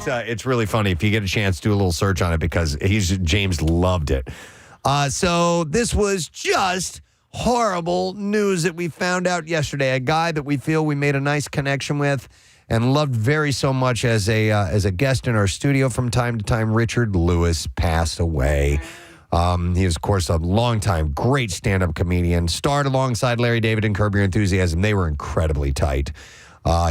It's really funny. If you get a chance, do a little search on it because James loved it. So this was just horrible news that we found out yesterday. A guy that we feel we made a nice connection with and loved very so much as a guest in our studio from time to time. Richard Lewis passed away. He was, of course, a longtime great stand-up comedian. Starred alongside Larry David in Curb Your Enthusiasm. They were incredibly tight.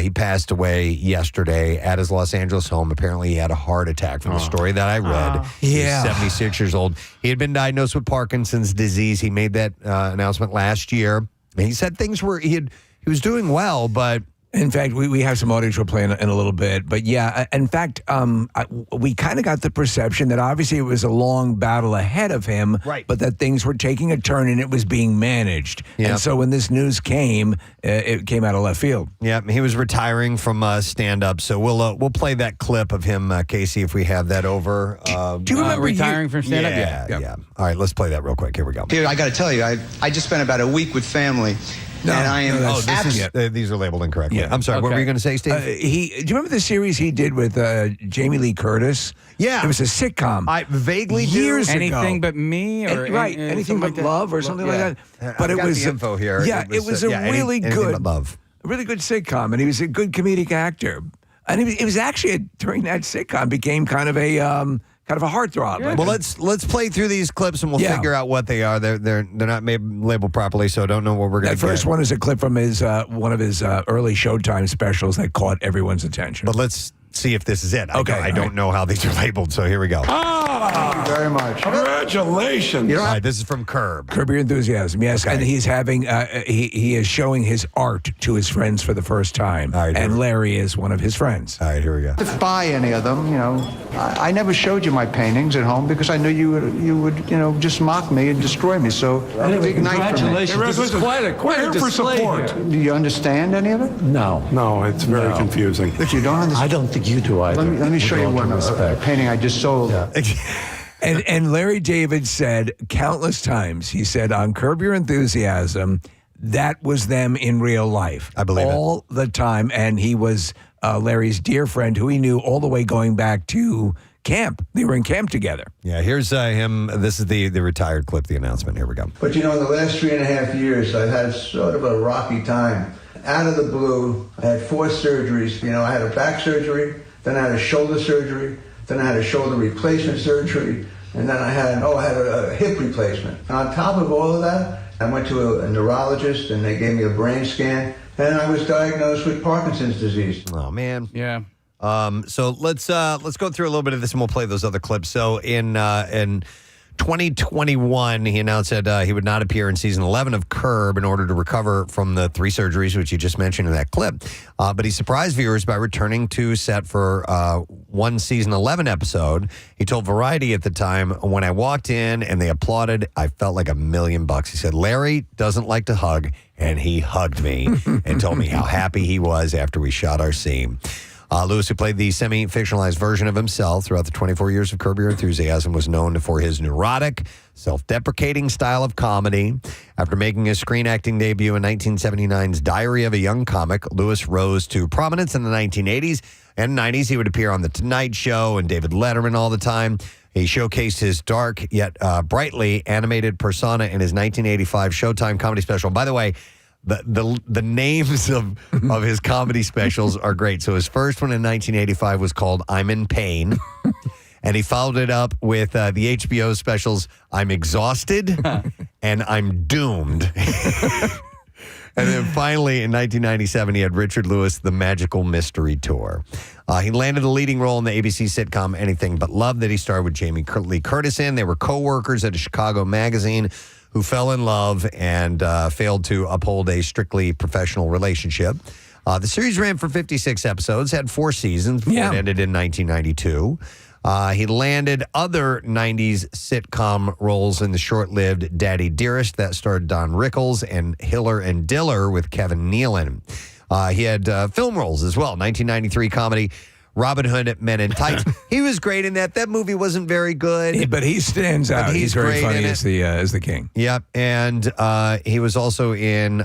He passed away yesterday at his Los Angeles home. Apparently, he had a heart attack from the story that I read. He was 76 years old. He had been diagnosed with Parkinson's disease. He made that announcement last year. And he said things were, he was doing well, but... In fact, we have some audience we'll play in a little bit. But yeah, in fact, we kind of got the perception that obviously it was a long battle ahead of him, right? But that things were taking a turn and it was being managed. Yep. And so when this news came, it came out of left field. Yeah, he was retiring from stand-up. So we'll play that clip of him, Casey, if we have that over. Do you remember retiring from stand-up? Yeah. All right, let's play that real quick. Here we go. Dude, I got to tell you, I just spent about a week with family. No, and I am these are labeled incorrectly. Yeah. I'm sorry. Okay. What were you going to say, Steve? Do you remember the series he did with Jamie Lee Curtis? Yeah. It was a sitcom. I vaguely years do. ago. Anything But Me? Or Anything But Love or something like that. But I've got was the info here. Yeah, it was a really Anything good But Love. A really good sitcom, and he was a good comedic actor. And it was actually during that sitcom became kind of a heartthrob. Yeah. Well, let's play through these clips and we'll figure out what they are. They're not labeled properly, so I don't know what we're going to get. That first one is a clip from his one of his early Showtime specials that caught everyone's attention. But let's see if this is it. Okay, I don't know how these are labeled, so here we go. Thank you very much. Congratulations. All right, this is from Curb. Curb Your Enthusiasm, yes. Okay. And he's having, he is showing his art to his friends for the first time. All right, and Larry is one of his friends. All right, here we go. To buy any of them, I never showed you my paintings at home because I knew you would just mock me and destroy me. So anyway, big night for me. This is quite a display here. Do you understand any of it? No, it's very confusing. If you don't understand, I don't think you do either. Let me show you one painting I just sold. Yeah. And Larry David said countless times, he said on Curb Your Enthusiasm, that was them in real life. I believe all the time. And he was Larry's dear friend who he knew all the way going back to camp. They were in camp together. Yeah, here's him. This is the retired clip, the announcement. Here we go. But in the last 3.5 years, I've had sort of a rocky time. Out of the blue, I had 4 surgeries. I had a back surgery, then I had a shoulder surgery, then I had a shoulder replacement surgery, and then I had a hip replacement. And on top of all of that, I went to a neurologist, and they gave me a brain scan, and I was diagnosed with Parkinson's disease. Oh, man. Yeah. So let's go through a little bit of this, and we'll play those other clips. So in 2021, he announced that he would not appear in season 11 of Curb in order to recover from the 3 surgeries, which you just mentioned in that clip. But he surprised viewers by returning to set for one season 11 episode. He told Variety at the time, when I walked in and they applauded, I felt like $1 million. He said, Larry doesn't like to hug, and he hugged me and told me how happy he was after we shot our scene. Lewis, who played the semi-fictionalized version of himself throughout the 24 years of Curb Your Enthusiasm, was known for his neurotic, self-deprecating style of comedy. After making his screen acting debut in 1979's Diary of a Young Comic, Lewis rose to prominence in the 1980s and 90s. He would appear on The Tonight Show and David Letterman all the time. He showcased his dark yet brightly animated persona in his 1985 Showtime comedy special. By the way, the names of his comedy specials are great. So his first one in 1985 was called I'm in Pain. And he followed it up with the HBO specials I'm Exhausted and I'm Doomed. And then finally in 1997 he had Richard Lewis, The Magical Mystery Tour. He landed a leading role in the ABC sitcom Anything But Love that he starred with Jamie Lee Curtis in. They were co-workers at a Chicago magazine who fell in love and failed to uphold a strictly professional relationship. The series ran for 56 episodes, had 4 seasons before it ended in 1992. He landed other 90s sitcom roles in the short-lived Daddy Dearest that starred Don Rickles and Hiller and Diller with Kevin Nealon. He had film roles as well. 1993 comedy Robin Hood, Men in Tights. He was great in that. That movie wasn't very good. But he stands out. He's very funny as the king. Yep. And he was also in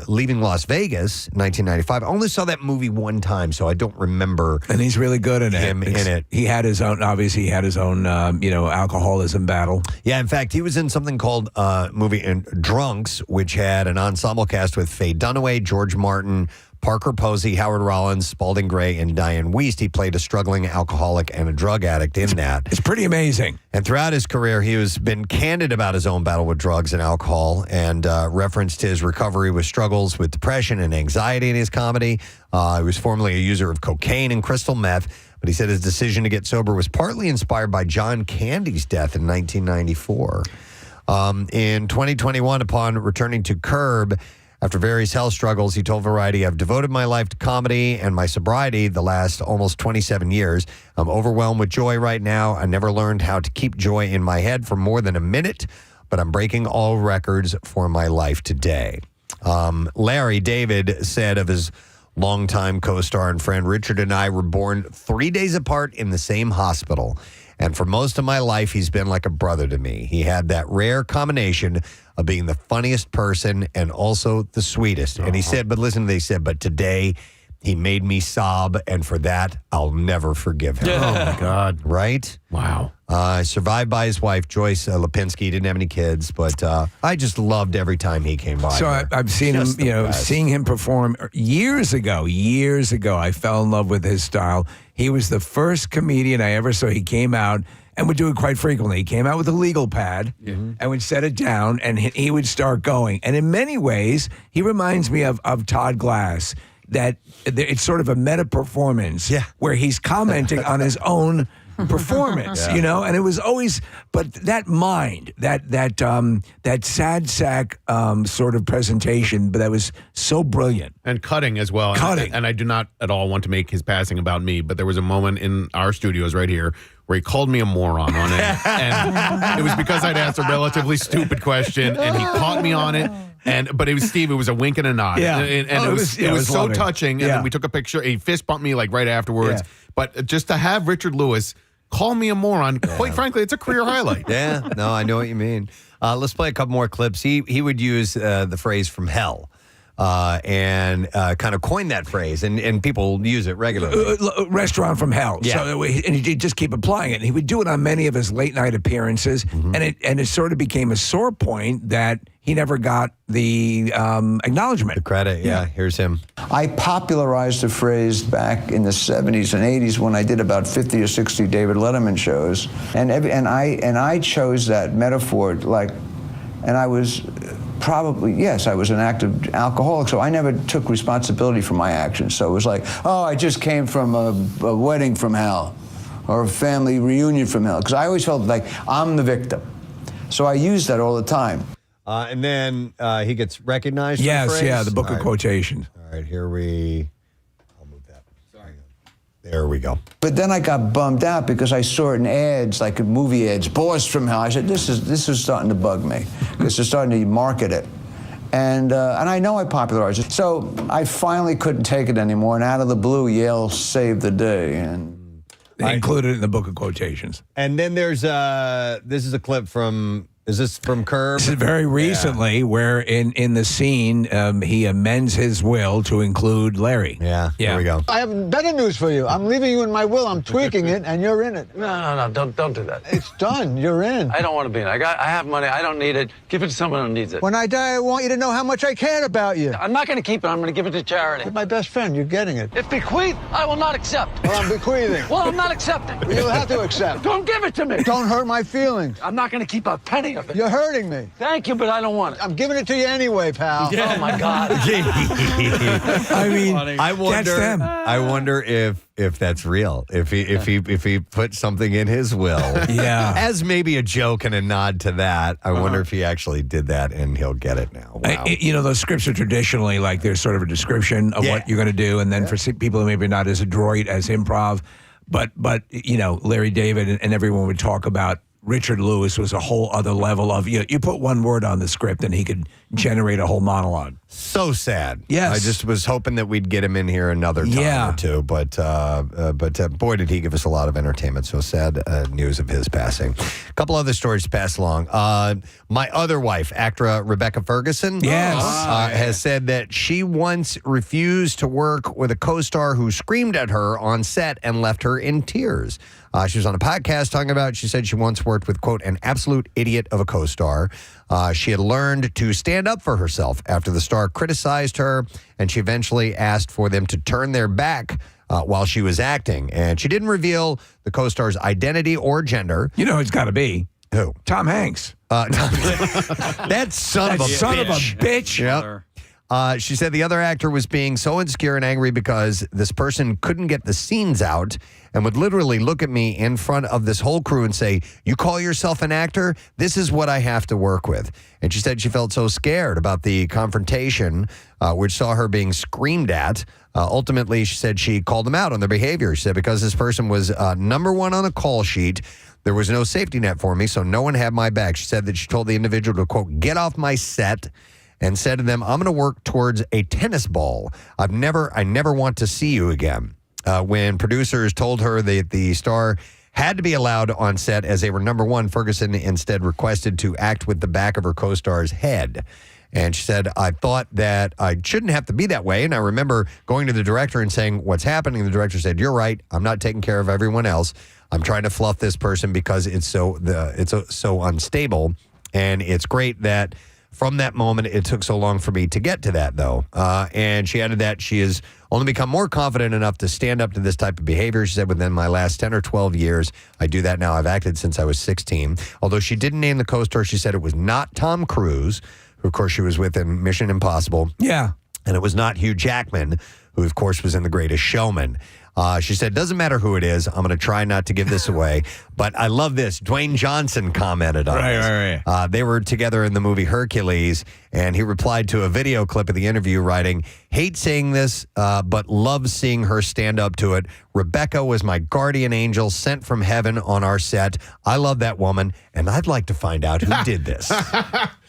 Leaving Las Vegas, 1995. I only saw that movie one time, so I don't remember. And he's really good in him it. in it. He had his own, obviously, he had his own, alcoholism battle. Yeah, in fact, he was in something called movie Drunks, which had an ensemble cast with Faye Dunaway, George Martin, Parker Posey, Howard Rollins, Spalding Gray, and Diane Wiest. He played a struggling alcoholic and a drug addict in that. It's pretty amazing. And throughout his career, he has been candid about his own battle with drugs and alcohol and referenced his recovery with struggles with depression and anxiety in his comedy. He was formerly a user of cocaine and crystal meth, but he said his decision to get sober was partly inspired by John Candy's death in 1994. In 2021, upon returning to Curb, after various health struggles, he told Variety, "I've devoted my life to comedy and my sobriety the last almost 27 years. I'm overwhelmed with joy right now. I never learned how to keep joy in my head for more than a minute, but I'm breaking all records for my life today." Larry David said of his longtime co-star and friend, "Richard and I were born 3 days apart in the same hospital. And for most of my life, he's been like a brother to me. He had that rare combination of being the funniest person and also the sweetest." And he said, but listen, they said, "But today he made me sob, and for that, I'll never forgive him." Oh, my God. Right? Wow. Survived by his wife, Joyce Lipinski. Didn't have any kids, but I just loved every time he came by. So I've seen Just him, the best. seeing him perform years ago, I fell in love with his style. He was the first comedian I ever saw. He came out and would do it quite frequently. He came out with a legal pad and would set it down, and he would start going. And in many ways, he reminds me of Todd Glass, that it's sort of a meta performance where he's commenting on his own performance, and it was always, but that mind, that sad sack sort of presentation, but that was so brilliant. And cutting as well. Cutting. And I do not at all want to make his passing about me, but there was a moment in our studios right here where he called me a moron on it. And it was because I'd asked a relatively stupid question, and he caught me on it. But it was Steve. It was a wink and a nod. Yeah. And Oh, it was so lovely. touching. And then we took a picture. He fist bumped me like right afterwards. Yeah. But just to have Richard Lewis call me a moron, quite frankly, it's a career highlight. Yeah, no, I know what you mean. Let's play a couple more clips. He would use the phrase "from hell." And kind of coined that phrase, and people use it regularly. Restaurant from hell. Yeah. So, and he'd just keep applying it. And he would do it on many of his late night appearances, and it sort of became a sore point that he never got the acknowledgement. The credit, yeah. Here's him. I popularized the phrase back in the 70s and 80s when I did about 50 or 60 David Letterman shows, and I chose that metaphor, and I was I was an active alcoholic, so I never took responsibility for my actions. So it was like, oh, I just came from a wedding from hell, or a family reunion from hell, because I always felt like I'm the victim. So I used that all the time. And then he gets recognized. For Yes, the phrase. yeah, the book of quotations. All right, I'll move that. Sorry. There we go. But then I got bummed out because I saw it in ads, like in movie ads, "Boys from Hell." I said, this is starting to bug me, because they're starting to market it. And I know I popularized it. So I finally couldn't take it anymore, and out of the blue, Yale saved the day. And They included it in the book of quotations. And then there's this is a clip from. Is this from Curb? This is very recently, where in the scene, he amends his will to include Larry. Yeah, here we go. I have better news for you. I'm leaving you in my will. I'm tweaking it, and you're in it. No, don't do that. It's done. You're in. I don't want to be in. I have money. I don't need it. Give it to someone who needs it. When I die, I want you to know how much I care about you. I'm not going to keep it. I'm going to give it to charity. You're my best friend. You're getting it. If bequeath, I will not accept. Well, I'm bequeathing. Well, I'm not accepting. You'll have to accept. Don't give it to me. Don't hurt my feelings. I'm not going to keep a penny of it. You're hurting me. Thank you, but I don't want it. I'm giving it to you anyway, pal. Oh, my God. I mean, I wonder. that's them. I wonder if that's real. If he put something in his will, as maybe a joke and a nod to that. I wonder if he actually did that, and he'll get it now. Wow. Those scripts are traditionally like there's sort of a description of what you're going to do, and then for people who maybe not as adroit as improv, but Larry David and everyone would talk about Richard Lewis was a whole other level of, you put one word on the script and he could generate a whole monologue. So sad. Yes. I just was hoping that we'd get him in here another time or two, but boy, did he give us a lot of entertainment. So sad news of his passing. A couple other stories to pass along. My other wife, actor Rebecca Ferguson, has said that she once refused to work with a co-star who screamed at her on set and left her in tears. She was on a podcast talking about it. She said she once worked with, quote, an absolute idiot of a co-star. She had learned to stand up for herself after the star criticized her, and she eventually asked for them to turn their back while she was acting. And she didn't reveal the co-star's identity or gender. You know, it's got to be. Who? Tom Hanks. That son of a bitch. Yep. She said the other actor was being so insecure and angry because this person couldn't get the scenes out and would literally look at me in front of this whole crew and say, "You call yourself an actor? This is what I have to work with." And she said she felt so scared about the confrontation, which saw her being screamed at. Ultimately, she said she called them out on their behavior. She said because this person was number one on the call sheet, there was no safety net for me, so no one had my back. She said that she told the individual to, quote, get off my set, and said to them, I'm going to work towards a tennis ball. I never want to see you again. When producers told her that the star had to be allowed on set as they were number one, Ferguson instead requested to act with the back of her co-star's head. And she said, I thought that I shouldn't have to be that way. And I remember going to the director and saying, what's happening? The director said, you're right. I'm not taking care of everyone else. I'm trying to fluff this person because it's so unstable. And it's great that from that moment, it took so long for me to get to that, though. And she added that she has only become more confident enough to stand up to this type of behavior. She said, within my last 10 or 12 years, I do that now. I've acted since I was 16. Although she didn't name the co-star, she said it was not Tom Cruise, who, of course, she was with in Mission Impossible. Yeah. And it was not Hugh Jackman, who, of course, was in The Greatest Showman. She said, doesn't matter who it is. I'm going to try not to give this away. But I love this. Dwayne Johnson commented on this. Right. They were together in the movie Hercules, and he replied to a video clip of the interview writing, hate saying this, but love seeing her stand up to it. Rebecca was my guardian angel sent from heaven on our set. I love that woman, and I'd like to find out who did this.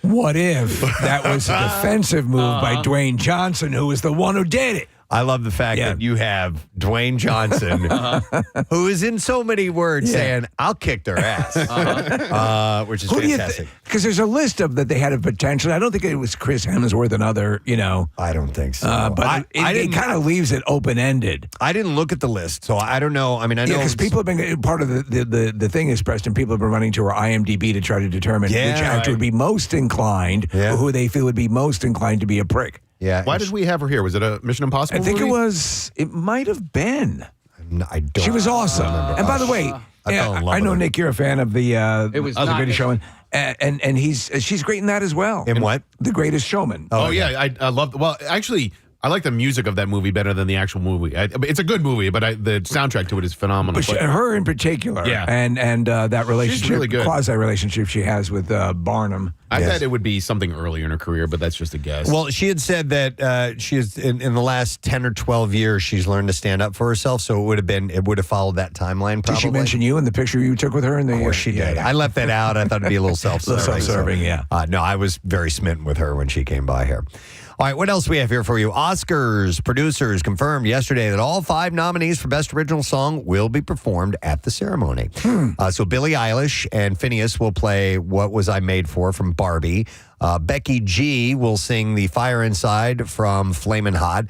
What if that was a defensive move by Dwayne Johnson, who was the one who did it? I love the fact that you have Dwayne Johnson, who is in so many words saying, I'll kick their ass, which is fantastic. Because there's a list of that they had a potential. I don't think it was Chris Hemsworth and other, I don't think so. But it kind of leaves it open-ended. I didn't look at the list, so I don't know. I mean, I know. because people have been, part of the thing is, Preston, people have been running to our IMDb to try to determine which actor would be most inclined, or who they feel would be most inclined to be a prick. Yeah. Why did we have her here? Was it a Mission Impossible I think movie? it might have been. I don't. She was awesome. And by the way, I know, Nick, you're a fan of the Greatest Showman. And she's great in that as well. In what? The Greatest Showman. Oh, yeah. I love, well, actually, I like the music of that movie better than the actual movie. It's a good movie, but the soundtrack to it is phenomenal. But her in particular, and that relationship, really good. quasi-relationship she has with Barnum. I bet it would be something earlier in her career, but that's just a guess. Well, she had said that she is in the last 10 or 12 years, she's learned to stand up for herself. So it would have followed that timeline. Probably. Did she mention you in the picture you took with her? Of course she did. I left that out. I thought it'd be a little self-serving. Yeah. No, I was very smitten with her when she came by here. All right, what else we have here for you? Oscars producers confirmed yesterday that all 5 nominees for Best Original Song will be performed at the ceremony. So Billie Eilish and Phineas will play What Was I Made For from Barbie. Becky G will sing The Fire Inside from Flamin' Hot.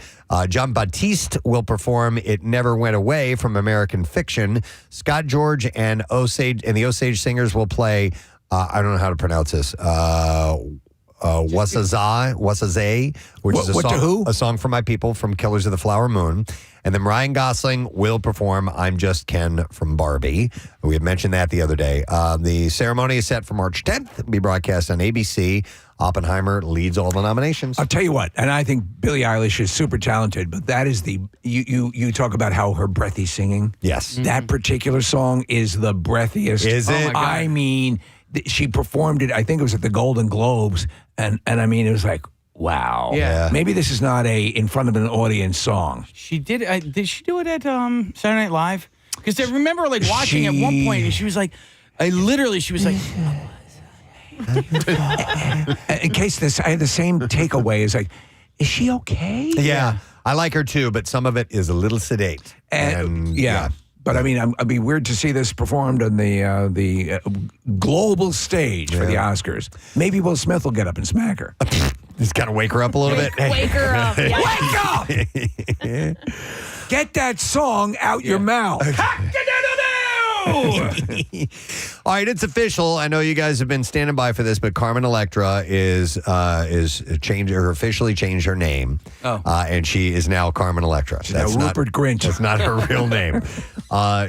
John Batiste will perform It Never Went Away from American Fiction. Scott George and the Osage Singers will play, I don't know how to pronounce this, Wasazay, which is a song for my people from Killers of the Flower Moon. And then Ryan Gosling will perform I'm Just Ken from Barbie. We had mentioned that the other day. The ceremony is set for March 10th. It'll be broadcast on ABC. Oppenheimer leads all the nominations. I'll tell you what, and I think Billie Eilish is super talented, but that is you talk about how her breathy singing. Yes. That particular song is the breathiest. Is it? I mean, she performed it, I think it was at the Golden Globes, and I mean, it was like, wow. Yeah. Maybe this is not a in front of an audience song. She did. Did she do it at Saturday Night Live? Because I remember watching at one point, and she was like, she was like, In case I had the same takeaway. Is like, is she okay? Yeah, I like her too, but some of it is a little sedate. And yeah. But I mean, I'd be weird to see this performed on the global stage for the Oscars. Maybe Will Smith will get up and smack her. Just got to wake her up a little bit. Wake her up. Yeah. Wake up! Get that song out your mouth. All right, it's official. I know you guys have been standing by for this, but Carmen Electra is officially changed her name. Oh. And she is now Carmen Electra. That's now Rupert Grinch. That's not her real name.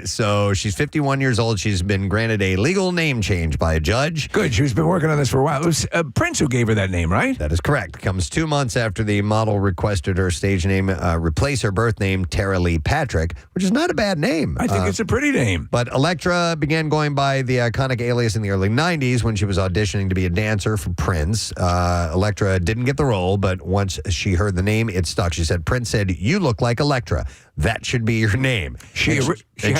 So she's 51 years old. She's been granted a legal name change by a judge. Good. She's been working on this for a while. It was Prince who gave her that name, right? That is correct. Comes 2 months after the model requested her stage name replace her birth name, Tara Lee Patrick, which is not a bad name. I think it's a pretty name. But Electra began going by the iconic alias in the early 90s when she was auditioning to be a dancer for Prince. Electra didn't get the role, but once she heard the name, it stuck. She said, Prince said, "You look like Electra. That should be your name." She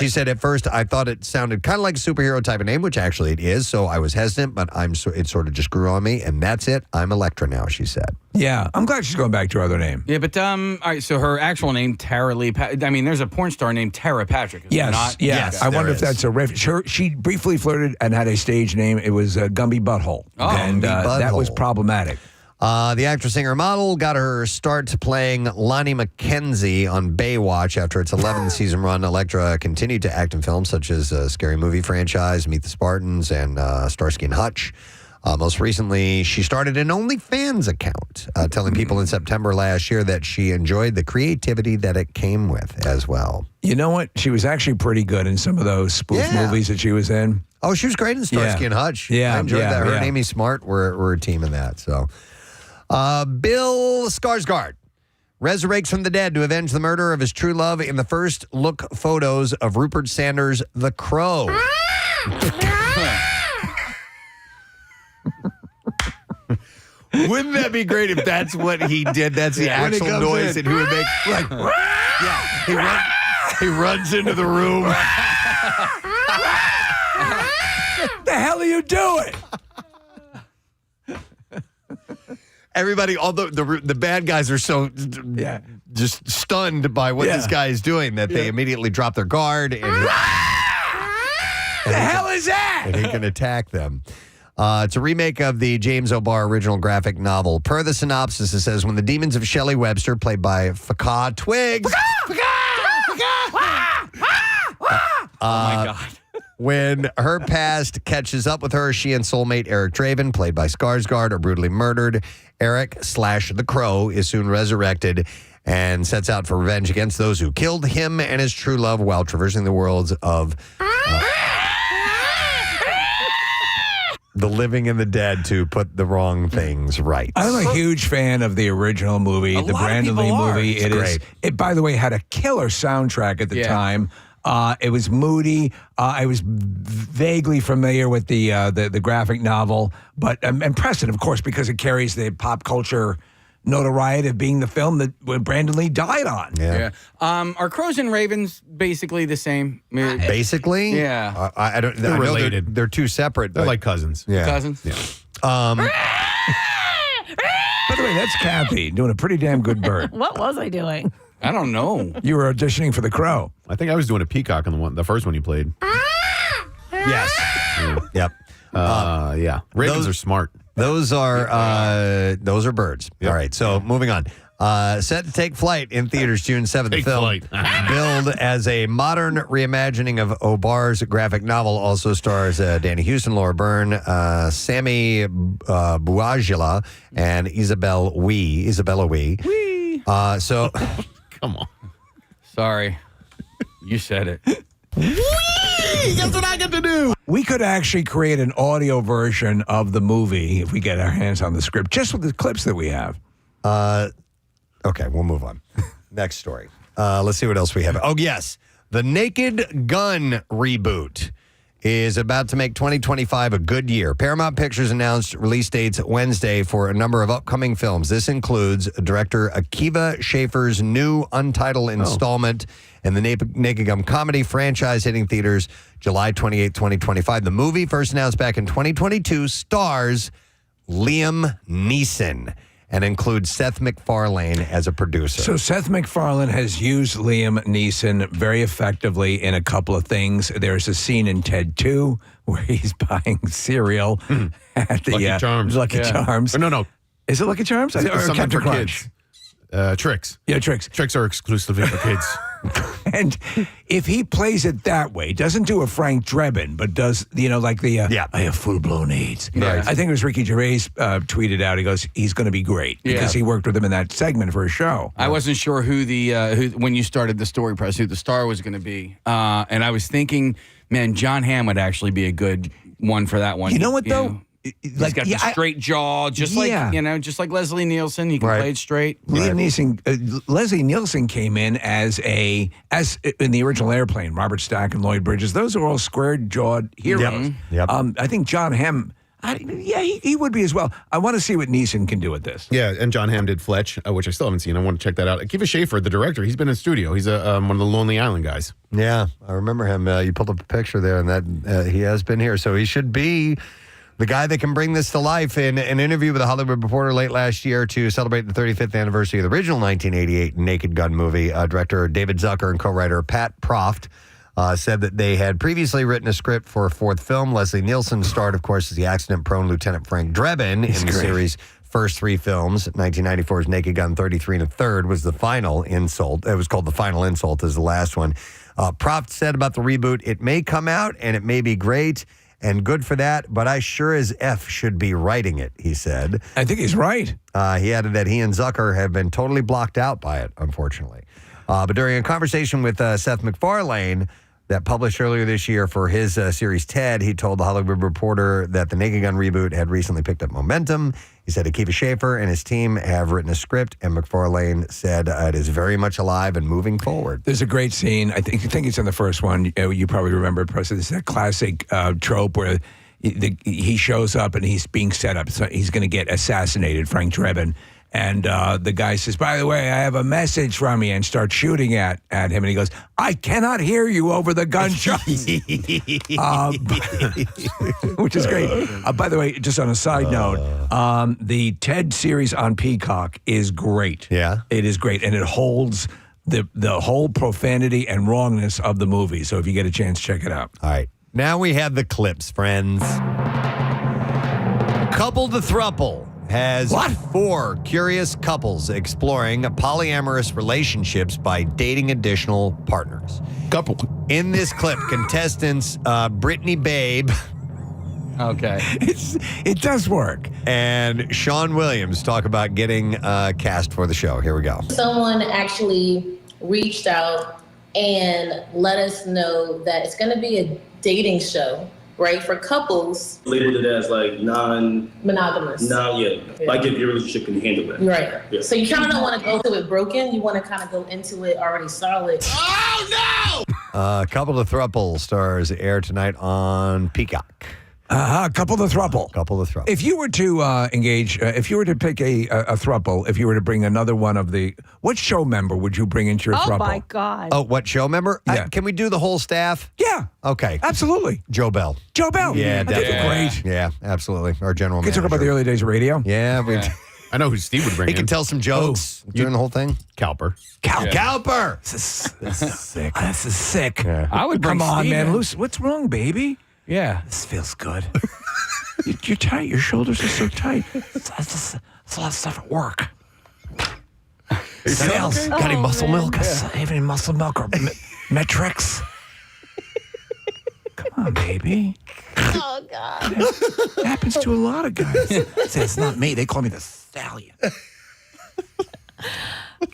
said, at first, I thought it sounded kind of like a superhero type of name, which actually it is, so I was hesitant, but it sort of just grew on me, and that's it. I'm Electra now, she said. Yeah, I'm glad she's going back to her other name. Yeah, but all right. So her actual name, Tara Lee. I mean, there's a porn star named Tara Patrick. Is there not? Yes. I wonder if that's a reference. She briefly flirted and had a stage name. It was Gumby Butthole, and that was problematic. The actress, singer, model got her start playing Lonnie McKenzie on Baywatch after its 11th season run. Electra continued to act in films such as Scary Movie franchise, Meet the Spartans, and Starsky and Hutch. Most recently, she started an OnlyFans account, telling people in September last year that she enjoyed the creativity that it came with as well. You know what? She was actually pretty good in some of those spoof movies that she was in. Oh, she was great in Starsky and Hutch. Yeah, I enjoyed that. Her and Amy Smart were a team in that. So, Bill Skarsgård resurrects from the dead to avenge the murder of his true love in the first look photos of Rupert Sanders' The Crow. Wouldn't that be great if that's what he did? That's the actual noise that he would make. Like, he runs into the room. What the hell are you doing? Everybody, all the bad guys are so just stunned by what this guy is doing that they immediately drop their guard. And what the hell is that? And he can attack them. It's a remake of the James O'Barr original graphic novel. Per the synopsis, it says, when the demons of Shelley Webster, played by Fakah Twigs. Oh, my God. When her past catches up with her, she and soulmate Eric Draven, played by Skarsgård, are brutally murdered. Eric / the Crow is soon resurrected and sets out for revenge against those who killed him and his true love while traversing the worlds of the living and the dead to put the wrong things right. I'm a huge fan of the original movie, the Brandon Lee movie. It's great. It, by the way, had a killer soundtrack at the time. It was moody. I was vaguely familiar with the graphic novel, but and Preston, of course, because it carries the pop culture notoriety of being the film that Brandon Lee died on. Yeah. Are Crows and Ravens basically the same? Basically? Yeah. I don't. They're related. They're two separate. They're like cousins. Yeah. Cousins? Yeah. By the way, that's Kathy doing a pretty damn good bird. What was I doing? I don't know. You were auditioning for The Crow. I think I was doing a peacock on the first one you played. Yes. Yep. Yeah. Ravens are smart. Those are birds. Yep. All right. So moving on. Set to take flight in theaters June 7th. Take The film, flight. billed as a modern reimagining of O'Barr's graphic novel, also stars Danny Houston, Laura Byrne, Sammy Bouajila, and Isabella Wee. So, come on. Sorry. You said it. That's what I get to do. We could actually create an audio version of the movie if we get our hands on the script, just with the clips that we have. Okay, we'll move on. Next story. Let's see what else we have. Oh, yes. The Naked Gun reboot is about to make 2025 a good year. Paramount Pictures announced release dates Wednesday for a number of upcoming films. This includes director Akiva Schaffer's new untitled installment in the Naked Gun comedy franchise hitting theaters July 28, 2025. The movie, first announced back in 2022, stars Liam Neeson and includes Seth MacFarlane as a producer. So Seth MacFarlane has used Liam Neeson very effectively in a couple of things. There's a scene in Ted 2 where he's buying cereal at the Lucky Charms. Lucky Charms. No. Is it Lucky Charms? It's Or something Captain for Crunch? kids. Tricks. Yeah, Tricks. Tricks are exclusively for kids. And if he plays it that way, doesn't do a Frank Drebin, but does, like the, I have full-blown AIDS. Right. I think it was Ricky Gervais tweeted out, he goes, he's going to be great because he worked with him in that segment for a show. I wasn't sure who when you started the story press, who the star was going to be. And I was thinking, man, John Hamm would actually be a good one for that one. You know what, though? He's got the straight jaw, just like Leslie Nielsen. He can play it straight. Liam Neeson, Leslie Nielsen came in as in the original Airplane. Robert Stack and Lloyd Bridges. Those are all square-jawed heroes. Yep. I think John Hamm. He would be as well. I want to see what Neeson can do with this. Yeah, and John Hamm did Fletch, which I still haven't seen. I want to check that out. Akiva Schaffer, the director, he's been in studio. He's one of the Lonely Island guys. Yeah, I remember him. You pulled up a picture there, and that he has been here. So he should be the guy that can bring this to life. In an interview with a Hollywood Reporter late last year to celebrate the 35th anniversary of the original 1988 Naked Gun movie, director David Zucker and co-writer Pat Proft said that they had previously written a script for a fourth film. Leslie Nielsen starred, of course, as the accident-prone Lieutenant Frank Drebin in the series' first three films. 1994's Naked Gun 33 1/3 was the final insult. It was called The Final Insult as the last one. Proft said about the reboot, it may come out and it may be great and good for that, but I sure as F should be writing it, he said. I think he's right. He added that he and Zucker have been totally blocked out by it, unfortunately. But during a conversation with Seth MacFarlane that published earlier this year for his series Ted, he told the Hollywood Reporter that the Naked Gun reboot had recently picked up momentum. He said Akiva Schaffer and his team have written a script, and MacFarlane said it is very much alive and moving forward. There's a great scene. I think it's in the first one. You probably remember it, Preston. It's that classic trope where he shows up and he's being set up. So he's going to get assassinated, Frank Drebin. And the guy says, by the way, I have a message from you, and starts shooting at him. And he goes, I cannot hear you over the gunshots. Which is great. By the way, just on a side note, the TED series on Peacock is great. Yeah. It is great. And it holds the whole profanity and wrongness of the movie. So if you get a chance, check it out. All right. Now we have the clips, friends. Couple to Thruple has 4 curious couples exploring polyamorous relationships by dating additional partners. Couple. In this clip, contestants Brittany Babe. Okay. It does work. And Sean Williams talk about getting cast for the show. Here we go. Someone actually reached out and let us know that it's going to be a dating show, right, for couples. Labeled it as like monogamous. Like if your relationship can handle it. Right. Yeah. So you kind of don't want to go to it broken. You want to kind of go into it already solid. Oh no! Couple to Thruple stars air tonight on Peacock. Couple to Thruple. Couple to Thruple. If you were to engage, if you were to pick a thruple, if you were to bring another one of the, what show member would you bring into your thruple? Oh, my God. Oh, what show member? Yeah. Can we do the whole staff? Yeah. Okay. Absolutely. Joe Bell. Joe Bell. Yeah, I think they're great. Yeah, absolutely. Our general Can you manager. talk about the early days of radio? Yeah. I know who Steve would bring He in. can tell some jokes during the whole thing. Cowper. Cowper. This is sick. This is sick. Yeah. I would bring Come on, Steve man. in. Luce, what's wrong, baby? Yeah. This feels good. You're tight. Your shoulders are so tight. It's a lot of stuff at work. Sales. Got any muscle milk? Have any muscle milk or metrics? Come on, baby. Oh, God. It happens to a lot of guys. Say, it's not me. They call me the stallion.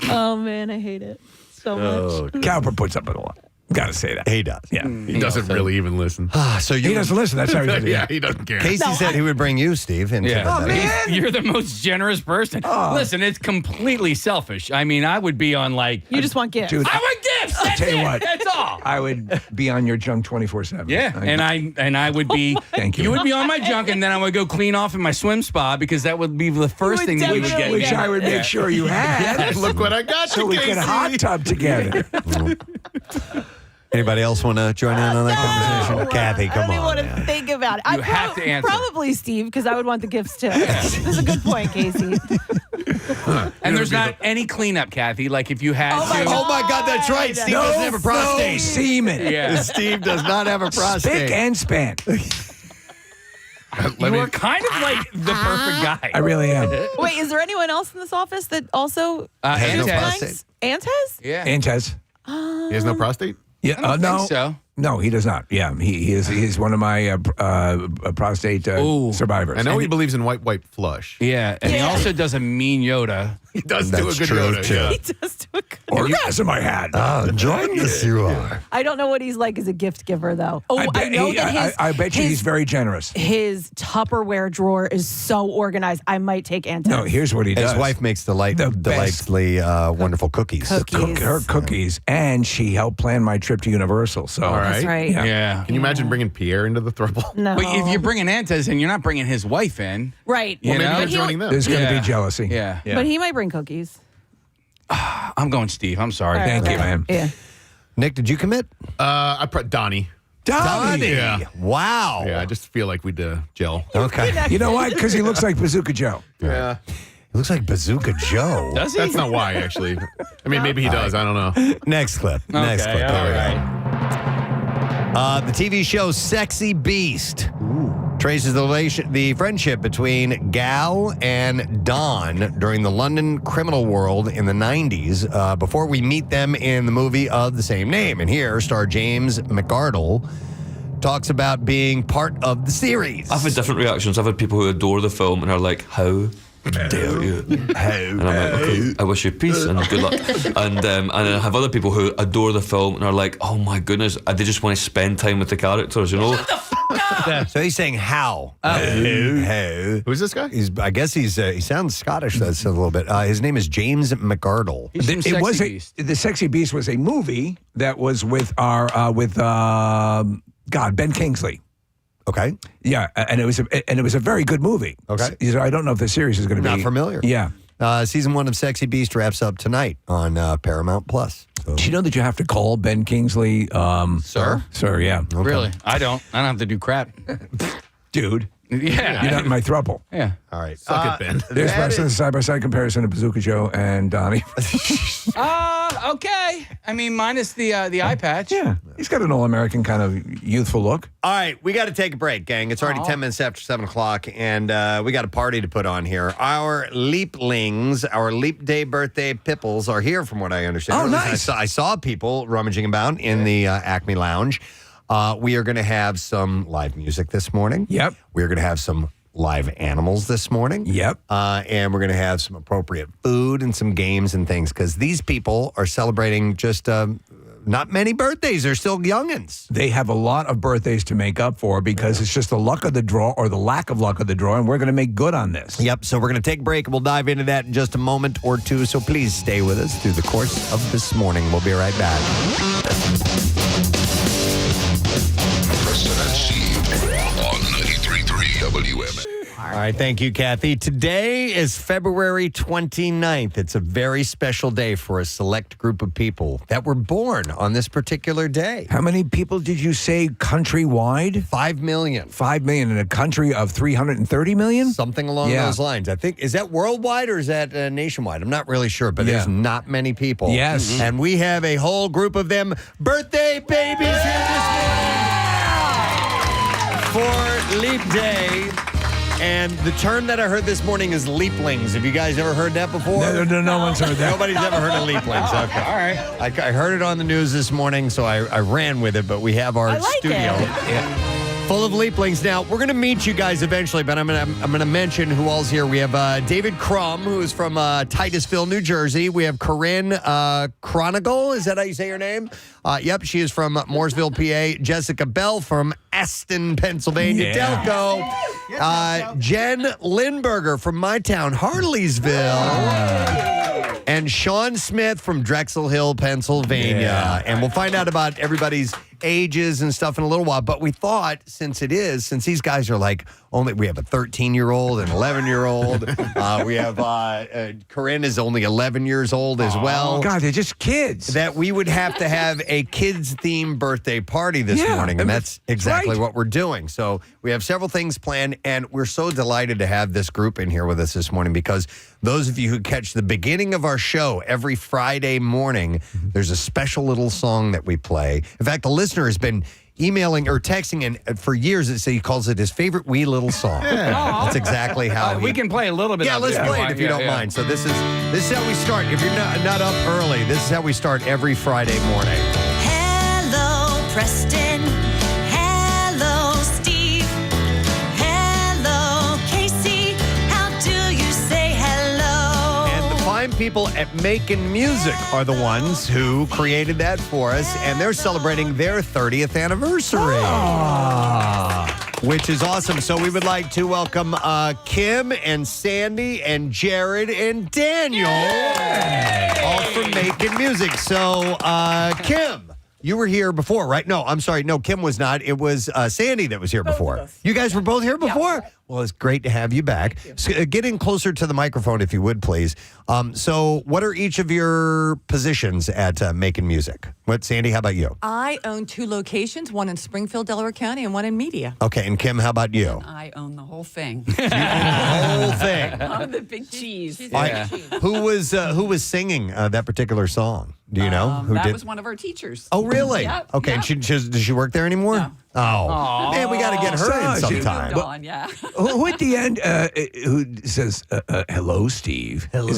Oh, man, I hate it so much. Cowper puts up with a lot. Got to say that. He does. Yeah. He doesn't really even listen. So He doesn't listen. That's how he does it. Yeah, he doesn't care. Casey said he would bring you, Steve. Into Yeah. the- Oh, man. You're the most generous person. Listen, it's completely selfish. I mean, I would be on like... You just want gifts. Dude, I want gifts. That's tell you it. what. That's all. I would be on your junk 24/7. Yeah, and I would be. Thank you. You would be on my junk, and then I would go clean off in my swim spa because that would be the first thing that you would get. Which I would make sure you had. Look what I got So you, we Casey. could hot tub together. Anybody else want to join in on that conversation? Kathy, I come don't even on. want to think about it. You have to answer. Probably Steve, because I would want the gifts too. This is a good point, Casey. And there's not any cleanup, Kathy. Like if you had Oh my to. God. Oh my God, that's right. Steve doesn't have a prostate. Semen. Yeah. Steve does not have a prostate. Spick and span. You are kind of like the perfect guy. I really am. Wait, is there anyone else in this office that also Has no Antez. prostate. Antez? Yeah. Antez. He has no prostate? Yeah. I don't no. think so. No, he does not. Yeah, he's one of my prostate survivors. I know he believes in white flush. Yeah, and he also does a mean Yoda. He does do a That's good true, Yoda. too. Yeah. He does do a good. Orgasm I had. Oh, enjoying this you are. I don't know what he's like as a gift giver, though. Oh, I know that his. I bet you he's very generous. His Tupperware drawer is so organized. I might take Antez. No, here's what he does. His wife makes delightfully wonderful cookies. Her cookies, and she helped plan my trip to Universal. So, All right. That's right. Yeah. Can you imagine bringing Pierre into the throuple? No. But if you're bringing Antez in, you're not bringing his wife in. right. You Well, maybe know? you're joining them. there's going to Yeah. be jealousy. Yeah. But he might bring cookies. I'm going Steve. I'm sorry. Thank you, man. Yeah. Nick, did you commit? Donnie. Donnie. Yeah. Wow. Yeah, I just feel like we'd gel. Okay. You know why? Because he looks like Bazooka Joe. Yeah. He looks like Bazooka Joe. Does he? That's not why, actually. I mean, maybe he does. I don't know. Next clip. Next clip. all Here we right. go. The TV show Sexy Beast traces the friendship between Gal and Don during the London criminal world in the 90s before we meet them in the movie of the same name. And here, star James McArdle talks about being part of the series. I've had different reactions. I've had people who adore the film and are like, how dare you? And I'm like, okay, I wish you peace and good luck. And I have other people who adore the film and are like, oh my goodness, they just want to spend time with the characters, you know? So he's saying how. Who's this guy? I guess he sounds Scottish. That's a little bit. His name is James McArdle. It was the Sexy Beast was a movie that was with Ben Kingsley. Okay. Yeah, and it was a very good movie. Okay. So I don't know if the series is going to be Not familiar. Yeah. Season 1 of Sexy Beast wraps up tonight on Paramount Plus. So. Do you know that you have to call Ben Kingsley Sir? Sir, yeah. Okay. Really? I don't have to do crap. Dude. Yeah. You're not in my throuple. Yeah. All right. Suck it, Ben. There's Preston, side-by-side comparison of Bazooka Joe and Donnie. Okay. I mean, minus the eye patch. Yeah. He's got an all-American kind of youthful look. All right, we got to take a break, gang. It's already 10 minutes after 7 o'clock, and we got a party to put on here. Our leaplings, our leap day birthday pipples are here, from what I understand. Oh, At least nice. I saw people rummaging about in the Acme Lounge. We are going to have some live music this morning. Yep. We're going to have some live animals this morning. Yep. And we're going to have some appropriate food and some games and things, because these people are celebrating just not many birthdays. They're still youngins. They have a lot of birthdays to make up for because it's just the luck of the draw or the lack of luck of the draw, and we're going to make good on this. Yep, so we're going to take a break, and we'll dive into that in just a moment or two, so please stay with us through the course of this morning. We'll be right back. Preston and Steve on 93.3 WM. All right, thank you, Kathy. Today is February 29th. It's a very special day for a select group of people that were born on this particular day. How many people did you say countrywide? 5 million. 5 million in a country of 330 million? Something along those lines. I think, is that worldwide or is that nationwide? I'm not really sure, but there's not many people. Yes. And we have a whole group of them birthday babies here this morning for Leap Day. And the term that I heard this morning is leaplings. Have you guys ever heard that before? No one's heard that. Nobody's ever heard of leaplings. Okay. All right. I heard it on the news this morning, so I ran with it, but we have our studio full of leaplings. Now, we're going to meet you guys eventually, but I'm going to mention who all's here. We have David Crum, who is from Titusville, New Jersey. We have Corinne Chronicle. Is that how you say her name? Yep, she is from Mooresville, PA. Jessica Bell from Aston, Pennsylvania. Delco. Jen Lindberger from my town, Harleysville. and Sean Smith from Drexel Hill, Pennsylvania. Yeah. And we'll find out about everybody's ages and stuff in a little while. But we thought, since these guys are like we have a 13-year-old and 11-year-old. We have Corinne is only 11 years old as well. God, they're just kids. That we would have to have a kids-themed birthday party this morning, and that's exactly what we're doing. So we have several things planned, and we're so delighted to have this group in here with us this morning because those of you who catch the beginning of our show every Friday morning, there's a special little song that we play. In fact, the listener has been emailing or texting, and for years he calls it his favorite wee little song. That's exactly how we can play a little bit. Yeah, of let's it play it if you don't mind. So this is how we start. If you're not up early, this is how we start every Friday morning. Hello, Preston. Hello, Steve. Hello, Casey. How do you say hello? And the fine people at Making Music are the ones who created that for us, and they're celebrating their 30th anniversary. Which is awesome. So we would like to welcome Kim and Sandy and Jared and Daniel, all from Making Music. So, Kim, you were here before, right? No, I'm sorry. No, Kim was not. It was Sandy that was here before. You guys were both here before? Yeah. Well, it's great to have you back. So, get in closer to the microphone, if you would, please. So what are each of your positions at Making Music? Sandy, how about you? I own 2 locations, one in Springfield, Delaware County, and one in media. Okay, and Kim, how about you? I own the whole thing. You own the whole thing. I'm the big cheese. Who was singing that particular song? Do you know? That was one of our teachers. Oh, really? Yep, Okay, yep. and does she work there anymore? No. Oh, man, we got to get her in sometime. Gone, yeah. Who at the end who says, hello, Steve? Hello,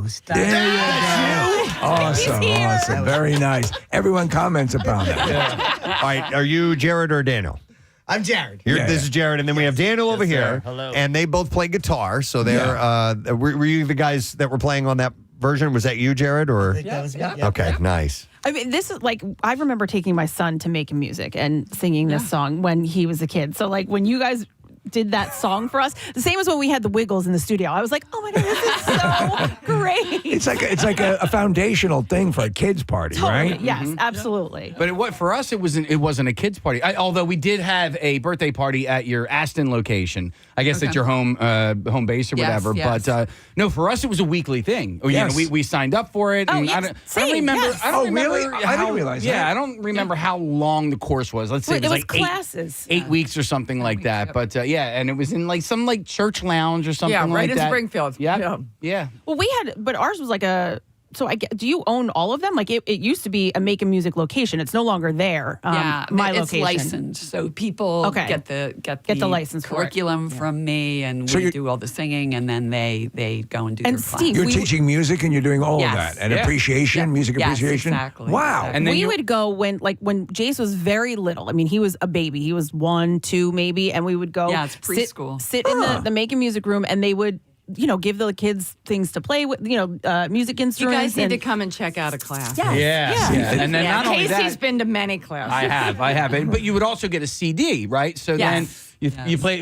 Steve. There you go. Awesome. Very nice. Everyone comments upon that. All right, are you Jared or Daniel? I'm Jared. This is Jared, and then we have Daniel over here. Hello. And they both play guitar, so they're, were you the guys that were playing on that version? Was that you, Jared? Or That was me. Okay, nice. I mean, this is like, I remember taking my son to Making Music and singing this song when he was a kid. So, like, when you guys did that song for us, the same as when we had the Wiggles in the studio. I was like, oh my God, this is so great. It's like a foundational thing for a kids party, Totally, right? yes, absolutely. But for us, it wasn't a kids party. Although we did have a birthday party at your Aston location. I guess at your home base or whatever. Yes. But no, for us it was a weekly thing. You know, we signed up for it. Oh, And yes, I don't same, remember. yes. I don't remember. Really? I didn't realize that. Yeah, I don't remember how long the course was. Let's say It it was was like classes. 8 weeks or something like that. But and it was in like some like church lounge or something like right that. in Springfield. Yeah. Well, but ours was like do you own all of them? Like it used to be a Making Music location. It's no longer there. My it's location. licensed, so people get the license for it. curriculum from me, and So we do all the singing, and then they go and do And their Steve, class. You're we- teaching music and you're doing all Yes. of that. And Yeah. appreciation, music Yes, appreciation. exactly. Wow. Exactly. And then we you- would go when Jace was very little. I mean, he was a baby. He was 1, 2 maybe, and we would go. Yeah, it's preschool. Sit in the Making Music room, and they would give the kids things to play with. Music You instruments. guys need and- to come and check out a class. Yes. Yeah. And then not only Casey's that, been to many classes. I have. But you would also get a CD, right? So then you play.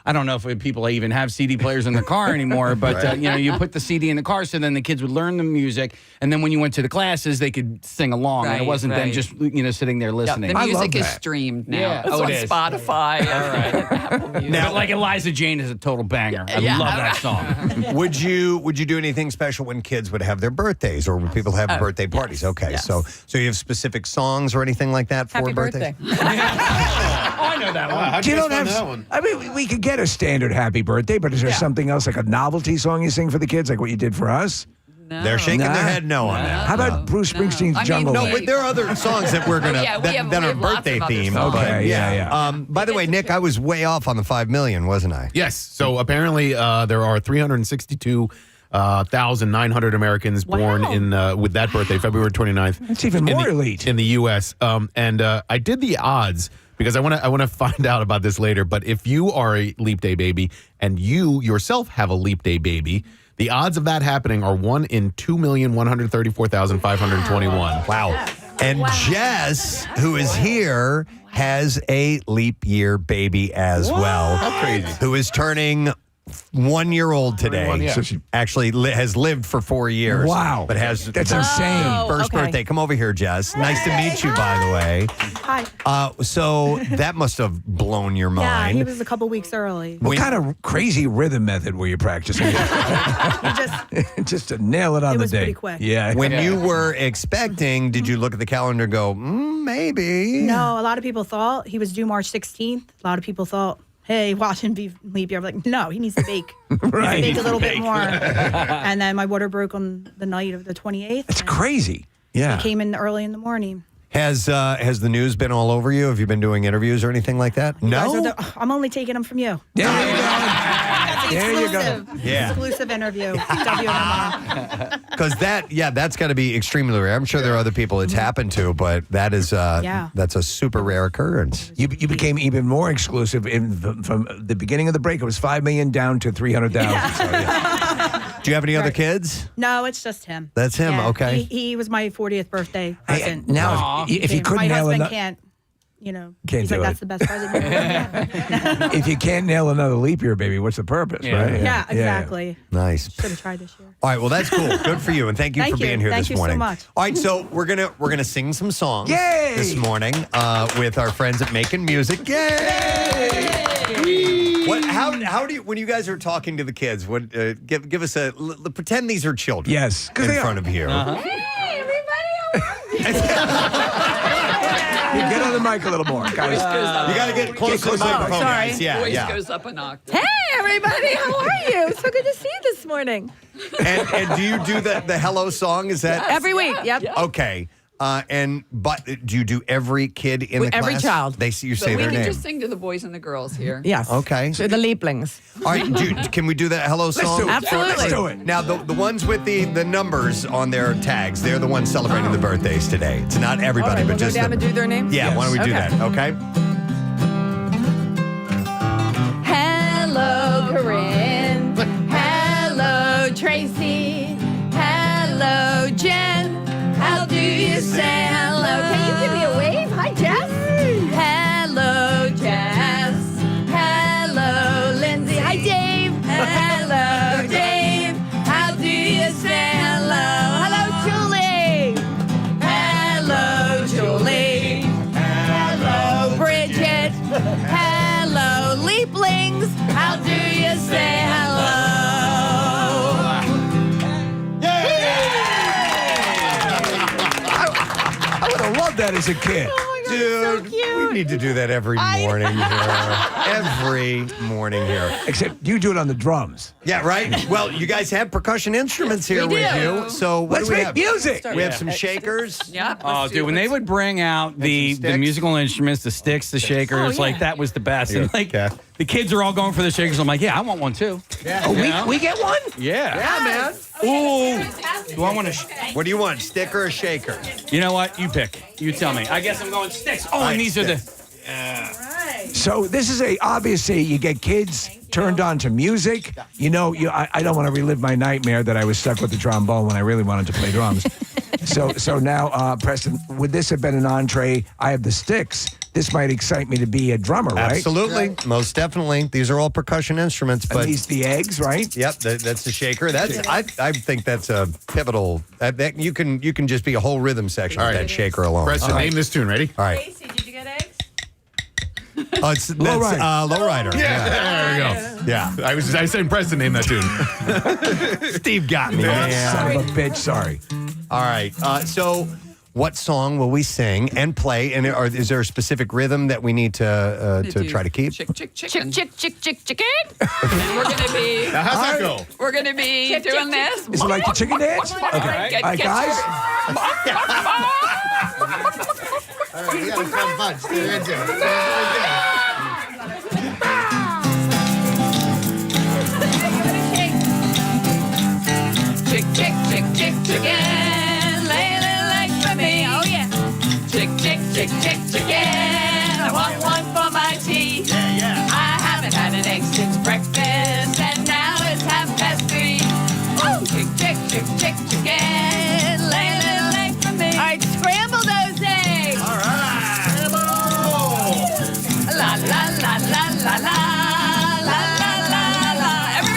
I don't know if people even have CD players in the car anymore, but you put the CD in the car, so then the kids would learn the music, and then when you went to the classes, they could sing along, and it wasn't them just sitting there listening. The I music love is that. streamed now. Yeah. It's Oh, on it is. Spotify. and Apple Music. Now, like Eliza Jane is a total banger. I love that song. Would you do anything special when kids would have their birthdays or when people have birthday parties? Okay, yes. so you have specific songs or anything like that for Happy birthdays? birthday. I know that one. How'd You you don't guys have. find that one? I mean, we could get a standard happy birthday, but is there something else, like a novelty song you sing for the kids, like what you did for us? No. They're shaking their head no on that. How about Bruce Springsteen's I mean, Jungle? No, Land? but there are other songs that we're gonna Yeah, we that have are lots birthday of other themed. songs. but Okay, yeah. By the way, Nick, I was way off on the 5 million, wasn't I? Yes. So apparently there are 362,900 Americans born in with that birthday, February 29th. It's even more elite in the U.S. And I did the odds because I want to find out about this later. But if you are a leap day baby and you yourself have a leap day baby, the odds of that happening are 1 in 2,134,521. Wow. And Jess, who is here, has a leap year baby as well. How crazy. Who is turning 1-year-old today. 31, yeah. So she actually has lived for 4 years. Wow. But has That's the insane. first okay. birthday. Come over here, Jess. Nice to meet you, by the way. Hi. So that must have blown your Yeah, he mind. was a couple weeks early. What kind of crazy rhythm method were you practicing? Just to nail it on It the was day. pretty quick. Yeah. When you were expecting, did you look at the calendar and go, maybe? No, a lot of people thought he was due March 16th. A lot of people thought, hey, watch him be leap year. I'm like, no, he needs to bake. Right. He needs to bake a little bit more. And then my water broke on the night of the 28th. It's crazy. Yeah. He came in early in the morning. Has the news been all over you? Have you been doing interviews or anything like that? You guys No. are I'm only taking them from you. There you go. That's There you go. exclusive. Yeah. Exclusive interview. WMR. Because that's got to be extremely rare. I'm sure there are other people it's happened to, but that is that's a super rare occurrence. You became even more exclusive from the beginning of the break. It was 5 million down to 300,000. So, yeah. Do you have any other kids? No, it's just him. That's him. Yeah, Okay. He was my 40th birthday Hey, present. now, if you couldn't my nail husband enough, can't, Can't he's do like, it. that's the best present. Yeah, if you can't nail another leap year, baby, what's the purpose, right? yeah, exactly. Nice. Should have tried this year. All right, well that's cool. Good for you, and thank you Thank for you. being here Thank this you so morning. much. All right, so we're gonna sing some songs Yay! this morning with our friends at Making Music. Yay! What? How do you when you guys are talking to the kids? What? Give us pretend these are children. Yes, in front of you. Hey, everybody. You get on the mic a little more, guys. You got to get close to the microphone, guys. Yeah, Voice yeah. goes up an octave. Hey, everybody. How are you? So good to see you this morning. And do you do the hello song? Is that Every week. Yep. okay? But do you do every kid in the Every class? child. You say But we their can name. just sing to the boys and the girls here. Yes. Okay. So the Lieblings. All right, can we do that hello song? do it. Absolutely. Let's do it. Now, the ones with the numbers on their tags, they're the ones celebrating the birthdays today. It's not everybody, All right, but we'll just go down and do their names? Yeah, why don't we do Okay. that, okay? Hello, Corinne. Hello, Tracy. Hello, Jen. How do you say hello? Can you give me a wave? Hi, Jess. Hello, Jess. Hello, Lindsay. Hi, Dave. Hello, Dave. How do you say hello? Hello, Julie. Hello, Julie. Hello, Bridget. Hello, Leaplings. How do you say hello? I would have loved that as a kid. Dude, we need to do that every morning here. Every morning here. Except you do it on the drums. Yeah, right? Well, you guys have percussion instruments here We with do. you. So what Let's do we make have? music. We have some shakers. Yep. Oh, dude, when they would bring out the sticks? musical instruments, the sticks, the shakers, like that was the best. And like the kids are all going for the shakers. I'm like, yeah, I want one too. Oh, we get one? Yeah. Yeah, man. Ooh. Do I want to? What do you want, stick or a shaker? You know what? You pick. You tell me. I guess I'm going sticks. Oh, and these are the. So this is obviously you get kids turned on to music. You know, I don't want to relive my nightmare that I was stuck with the trombone when I really wanted to play drums. So now, Preston, would this have been an entree? I have the sticks. This might excite me to be a drummer, right? Absolutely. Most definitely. These are all percussion instruments. And But these the eggs, right? Yep, that's the shaker. I think that's a pivotal. That you can just be a whole rhythm section with that shaker alone. Preston, All right. name this tune. Ready? All right. Casey, did you get eggs? That's Lowrider. Lowrider. There we go. Yeah. I said Preston name that tune. Steve got me. Son of a bitch, sorry. All right. So, what song will we sing and play? And is there a specific rhythm that we need to try to keep? Chick, chick, chicken. Chick, chicken. And we're gonna be. Now, how's that go? We're gonna be Chick, doing chick, this. Is it like the chicken dance? Okay. All right, guys. All right, we got a fun bunch. Stay into it. Chick, chick, chick, chick, chicken. Lay a little egg for me. Oh yeah. Chick, chick, chick, chick, chicken. I want one for my tea. I haven't had an egg since breakfast, and now it's 3:30. Oh, chick, chick, chick, chick, chicken. Lay a little egg for me. All right, scramble those eggs. All right. La la la la la la la la la la la. Everybody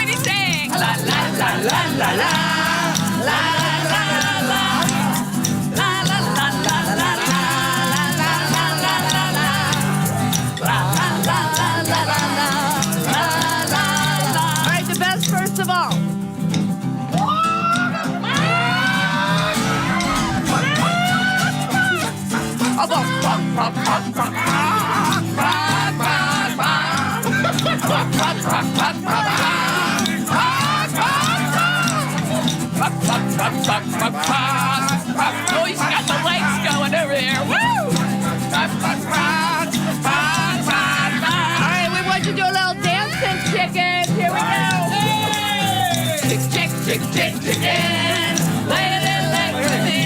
chick, chicken. Lay a little egg for me.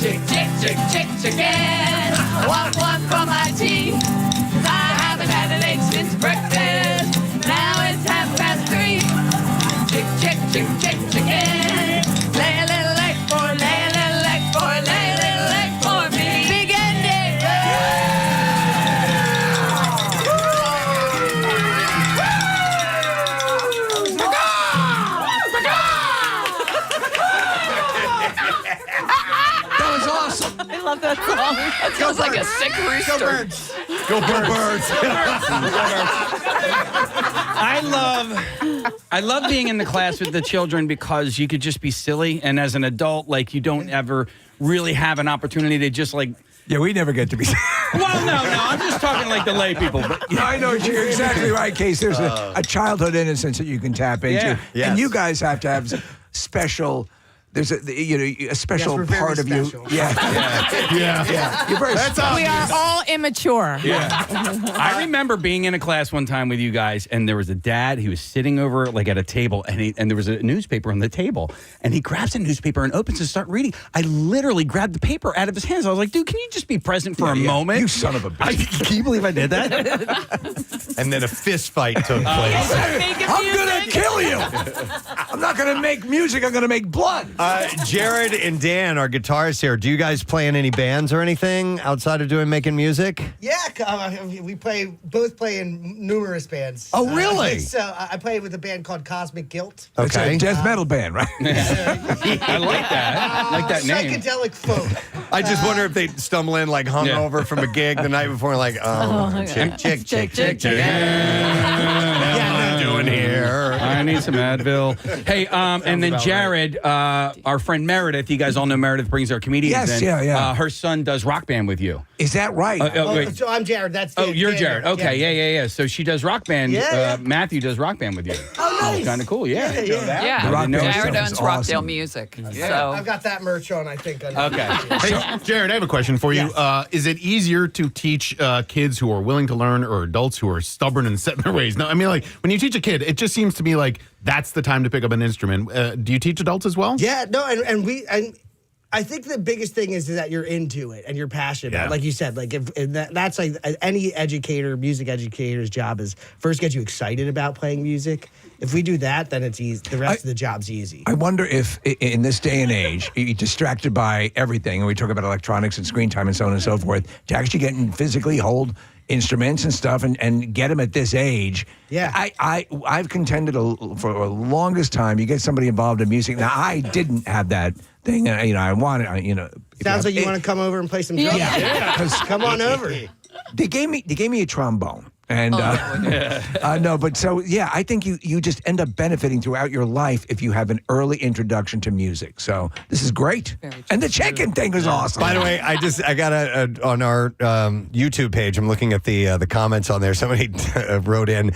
Chick, chick, chick, chick, chicken. I want one for my tea. 'Cause I haven't had an egg since breakfast. Now it's 3:30. Chick, chick, chick, chick, chicken. Lay a little egg for, lay a little egg for, lay a little egg for me. Big ending. That was awesome. I love that song. That sounds like a sick rooster. Go birds. I love being in the class with the children because you could just be silly, and as an adult, like you don't ever really have an opportunity to just like. Yeah, we never get to be. Well, no, I'm just talking like the lay people. But I know you're exactly right, Case. There's a childhood innocence that you can tap into, Yeah. Yes. and you guys have to have special. There's a special we're very part of you. special. Yeah. You're very special. We are all immature. I remember being in a class one time with you guys, and there was a dad. He was sitting over like at a table, and there was a newspaper on the table, and he grabs a newspaper and opens it and start reading. I literally grabbed the paper out of his hands. I was like, "Dude, can you just be present for a moment?" You son of a bitch. Can you believe I did that? And then a fist fight took place. I'm gonna kill you. I'm not gonna make music. I'm gonna make blood. Jared and Dan are guitarists here. Do you guys play in any bands or anything outside of making music? Yeah, we both play in numerous bands. Oh, really? So I play with a band called Cosmic Guilt. It's Okay. a death metal band, right? I like that. I like that name. Psychedelic folk. I just wonder if they stumble in like hungover from a gig the night before, like, chick. Yeah, what are you doing here? I need some Advil. Hey, and then Jared, our friend Meredith, you guys all know Meredith brings our comedians Yes, in. yeah. Her son does rock band with you. Is that right? Wait. So I'm Jared. That's Oh, Dan. you're Dan. Jared. Okay, yeah. So she does rock band. Yeah. Matthew does rock band with you. Oh, nice. Kind of cool, yeah. Yeah. Yeah, The rock band Jared stuff is owns Rockdale awesome. Music. Yeah. So I've got that merch on, I think. Okay. Hey, Jared, I have a question for you. Yes. Is it easier to teach kids who are willing to learn or adults who are stubborn and set in their ways? No, I mean, like, when you teach a kid, it just seems to me like that's the time to pick up an instrument. Do you teach adults as well? Yeah, no, and I think the biggest thing is that you're into it and you're passionate about it. Like you said, like that's like any educator, music educator's job is first get you excited about playing music. If we do that, then it's easy. The rest of the job's easy. I wonder if in this day and age, you're distracted by everything, and we talk about electronics and screen time and so on and so forth, to actually get and physically hold instruments and stuff and get them at this age. Yeah. I've contended for the longest time, you get somebody involved in music. Now, I didn't have that thing. I wanted, Sounds like you want to come over and play some drums. Yeah. Come on over. They gave me a trombone. And no, but so yeah, I think you just end up benefiting throughout your life if you have an early introduction to music. So this is great, and the chicken thing was awesome. By the way, I got on our YouTube page. I'm looking at the comments on there. Somebody wrote in,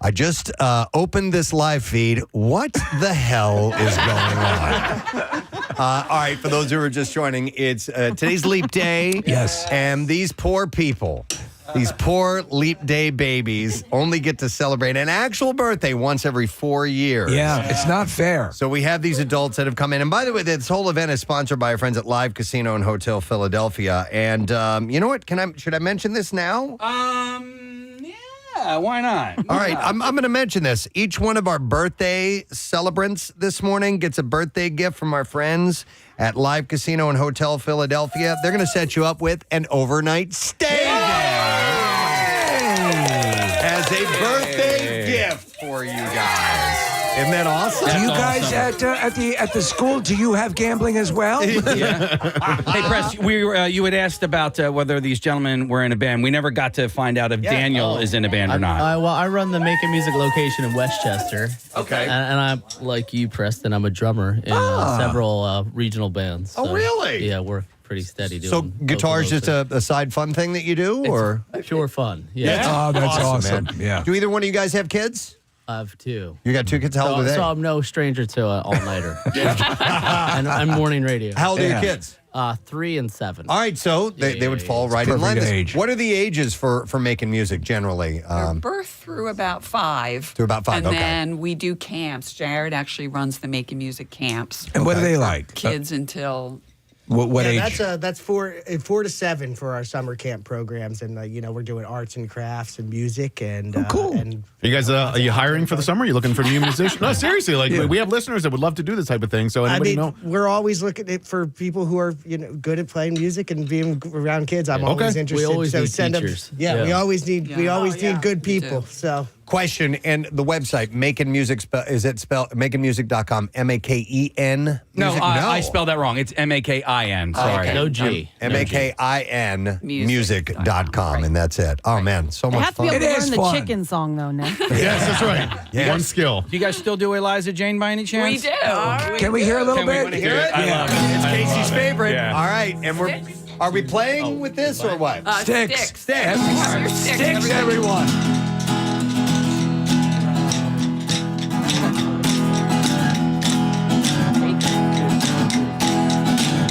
"I just opened this live feed. What the hell is going on?" All right, for those who are just joining, it's today's Leap Day. Yes, and these poor people. These poor Leap Day babies only get to celebrate an actual birthday once every 4 years. Yeah, it's not fair. So we have these adults that have come in. And by the way, this whole event is sponsored by our friends at Live Casino and Hotel Philadelphia. And you know what? Should I mention this now? Yeah, why not? All right, I'm going to mention this. Each one of our birthday celebrants this morning gets a birthday gift from our friends at Live Casino and Hotel Philadelphia. They're going to set you up with an overnight stay there as a birthday gift for you guys. Isn't that awesome? Do you guys at the school, do you have gambling as well? Yeah. Hey, Press, you had asked about whether these gentlemen were in a band. We never got to find out if Daniel is in a band or not. Well, I run the Making Music location in Westchester. Okay. And I'm like you, Preston. I'm a drummer in several regional bands. Oh, really? Yeah, we're pretty steady doing. So guitar's just a side fun thing that you do, or pure fun? Yeah. Oh, that's awesome. Man. Yeah. Do either one of you guys have kids? I have two. You got two kids? How old are they? So I'm no stranger to an all-nighter. And I'm morning radio. How old are your kids? 3 and 7. All right, so they would fall right in line. perfect age. What are the ages for making music generally? Birth through about 5. Through about 5, and okay. then we do camps. Jared actually runs the Making Music camps. And what are they like? Kids until... What yeah, age? That's 4 to 7 for our summer camp programs, and we're doing arts and crafts and music and cool. And Are you guys are you hiring for the summer? Are you looking for new musicians? No, seriously. Like we have listeners that would love to do this type of thing. So anybody know? We're always looking for people who are good at playing music and being around kids. I'm always interested. We always so need send teachers. them. Yeah, we always need need good people. So. Question, and the website, Making Music, is it spelled makingmusic.com, M-A-K-E-N? No, I spelled that wrong. It's M-A-K-I-N. Sorry. No G. M-A-K-I-N music.com, and that's it. Oh, man, so I much have to fun. be able to learn the chicken song, though, Nick. Yes, that's right. Yes. One skill. Do you guys still do Eliza Jane by any chance? We do. Can we hear a little Can we bit? wanna hear it? I love it. It's Casey's favorite. Yeah. All right, and are we playing with this or what? Sticks. Sticks, everyone.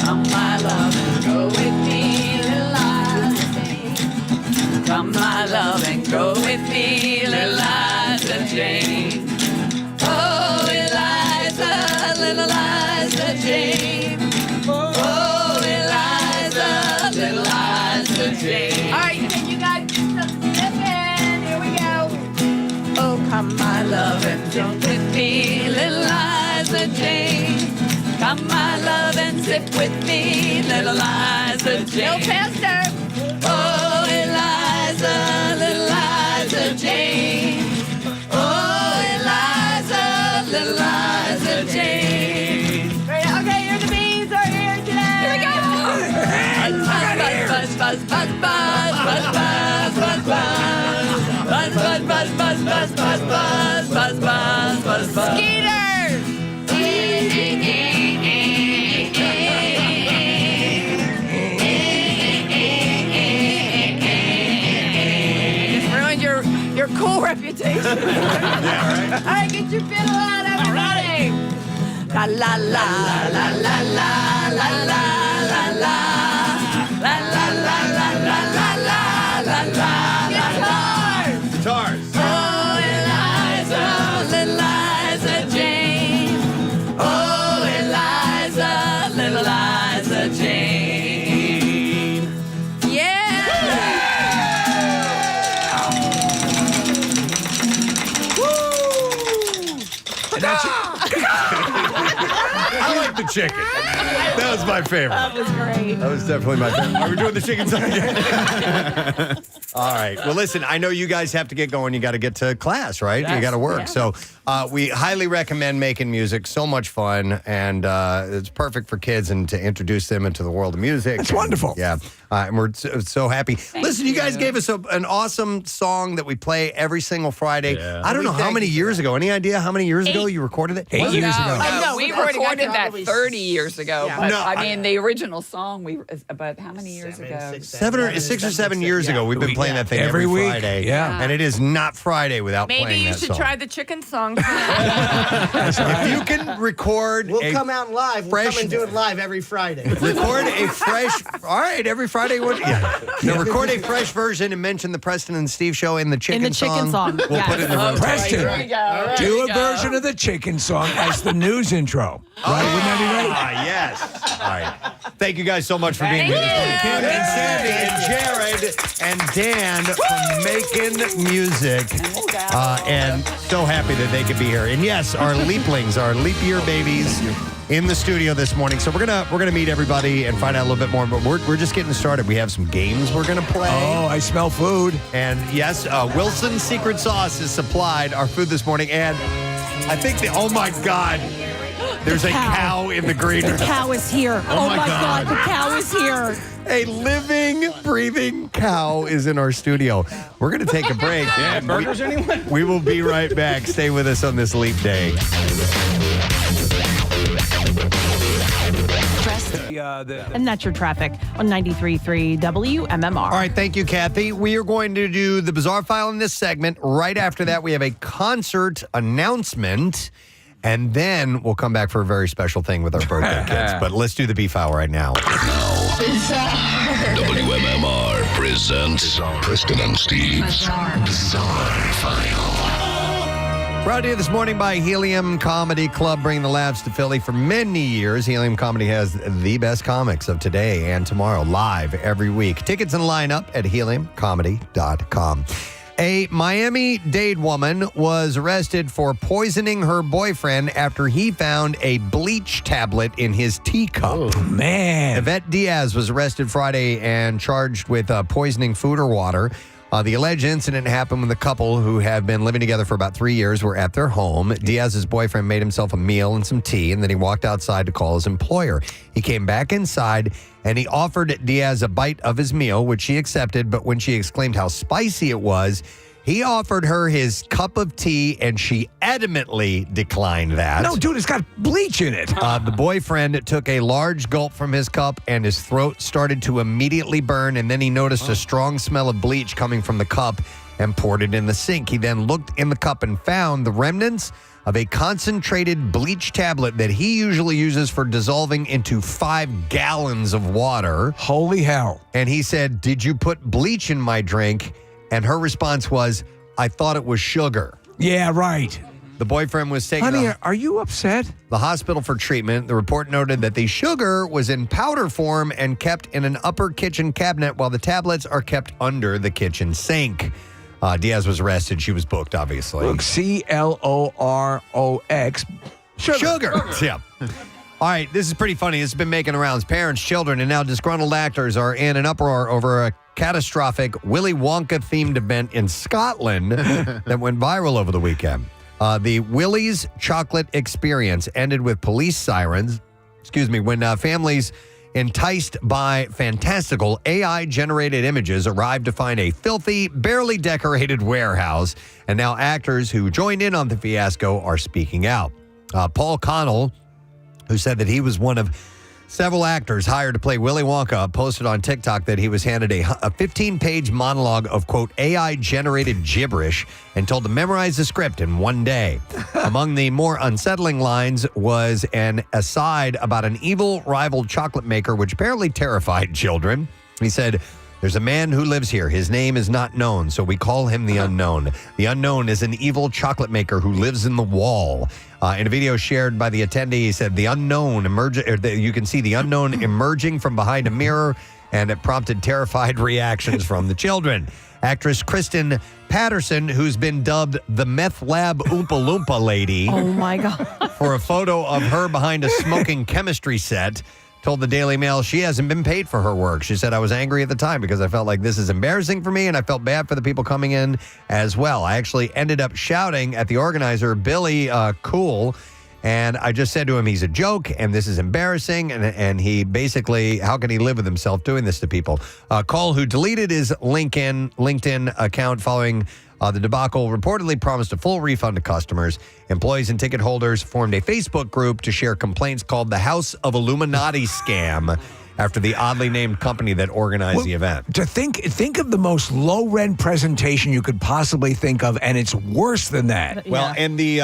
Come, my love, and go with me, Eliza. Come, my love, and go with me, Eliza Jane. Oh, Eliza, little Eliza Jane. Oh, Eliza, little Eliza Jane. All right, you guys do some stepping. Here we go. Oh, come, my love, and go with me, little Eliza Jane. Come, my love, and zip with me, little Eliza Jane. No faster. Oh, Eliza, little Eliza Jane. Oh, Eliza, little Eliza Jane. Okay, here are the bees are here today. Here we go. Buzz, buzz, buzz, buzz, buzz, buzz, buzz, buzz, buzz, buzz, buzz, buzz, buzz, buzz, buzz, buzz, buzz, buzz. Skeeter. Your cool reputation. Yeah, right. All right, get your fiddle out, everybody. La la la la la la la la la la la la la la la la la la. Guitars. Oh, Eliza, little Eliza Jane. Oh, Eliza, little Eliza Jane. Yeah. I like the chicken. That was my favorite. That was great. That was definitely my favorite. Are we doing the chicken song again? All right. Well, listen, I know you guys have to get going. You got to get to class, right? Yes. You got to work. Yeah. So we highly recommend Making Music. So much fun. And it's perfect for kids and to introduce them into the world of music. It's wonderful. Yeah. And we're so happy. Listen, you guys gave us an awesome song that we play every single Friday. Yeah. I don't know how many years ago. Any idea how many years ago you recorded it? 8 years ago. No, we recorded that 30 years ago. Yeah. But, No, I mean, the original song, but how many years ago? 6 or 7 years ago, we've been playing that thing every week. Friday. Yeah. And it is not Friday without Maybe playing you that should song. try the chicken song. If you can record We'll come out live. We'll come and do it live every Friday. record a fresh, all right, every Friday. No, record a fresh version and mention the Preston and Steve show in the chicken song. We'll put it in the rotation. Preston, There we go. do a version of the chicken song as the news intro. Right? Wouldn't that be great? Yes. All right. Thank you guys so much for being here. Kim and Sandy and Jared and Dan from Making Music. And so happy that they could be here. And yes, our leaplings, our leap year babies in the studio this morning. So we're gonna meet everybody and find out a little bit more. But we're just getting started. We have some games we're gonna play. Oh, I smell food. And yes, Wilson's Secret Sauce has supplied our food this morning. And I think oh my God. There's a cow in the green room. The cow is here. Oh my God, the cow is here. A living, breathing cow is in our studio. We're going to take a break. Yeah, burgers, anyone? We will be right back. Stay with us on this Leap Day. And that's your traffic on 93.3 WMMR. All right, thank you, Kathy. We are going to do the Bizarre File in this segment. Right after that, we have a concert announcement. And then we'll come back for a very special thing with our birthday kids. But let's do the B file right now. WMMR presents Preston and Steve's Bizarre File. Brought to you this morning by Helium Comedy Club, bringing the laughs to Philly for many years. Helium Comedy has the best comics of today and tomorrow, live every week. Tickets and lineup at heliumcomedy.com. A Miami-Dade woman was arrested for poisoning her boyfriend after he found a bleach tablet in his teacup. Oh, man. Yvette Diaz was arrested Friday and charged with poisoning food or water. The alleged incident happened when the couple, who have been living together for about 3 years, were at their home. Diaz's boyfriend made himself a meal and some tea, and then he walked outside to call his employer. He came back inside, and he offered Diaz a bite of his meal, which she accepted, but when she exclaimed how spicy it was, he offered her his cup of tea, and she adamantly declined that. No, dude, it's got bleach in it. The boyfriend took a large gulp from his cup, and his throat started to immediately burn, and then he noticed a strong smell of bleach coming from the cup and poured it in the sink. He then looked in the cup and found the remnants of a concentrated bleach tablet that he usually uses for dissolving into 5 gallons of water. Holy hell. And he said, "Did you put bleach in my drink?" And her response was, "I thought it was sugar." Yeah, right. The boyfriend was taken Honey, to are you upset? the hospital for treatment. The report noted that the sugar was in powder form and kept in an upper kitchen cabinet, while the tablets are kept under the kitchen sink. Diaz was arrested. She was booked, obviously. Look, CLOROX. Sugar. Yeah. All right, this is pretty funny. This has been making the rounds. Parents, children, and now disgruntled actors are in an uproar over a catastrophic Willy Wonka-themed event in Scotland that went viral over the weekend. The Willy's Chocolate Experience ended with police sirens, when families enticed by fantastical AI-generated images arrived to find a filthy, barely decorated warehouse. And now actors who joined in on the fiasco are speaking out. Paul Connell, who said that he was one of several actors hired to play Willy Wonka, posted on TikTok that he was handed a 15-page monologue of, quote, AI-generated gibberish and told to memorize the script in one day. Among the more unsettling lines was an aside about an evil rival chocolate maker, which apparently terrified children. He said, "There's a man who lives here. His name is not known, so we call him the Unknown. The Unknown is an evil chocolate maker who lives in the wall." In a video shared by the attendee, he said, "The Unknown you can see the Unknown emerging from behind a mirror," and it prompted terrified reactions from the children. Actress Kristen Patterson, who's been dubbed the Meth Lab Oompa Loompa Lady, Oh my God. for a photo of her behind a smoking chemistry set, told the Daily Mail she hasn't been paid for her work. She said, "I was angry at the time because I felt like this is embarrassing for me, and I felt bad for the people coming in as well. I actually ended up shouting at the organizer, Billy Cool, and I just said to him, he's a joke, and this is embarrassing, and he basically, how can he live with himself doing this to people?" Cole, who deleted his LinkedIn account following the debacle, reportedly promised a full refund to customers. Employees and ticket holders formed a Facebook group to share complaints called the House of Illuminati Scam after the oddly named company that organized the event. To think of the most low-rent presentation you could possibly think of, and it's worse than that. Well, and the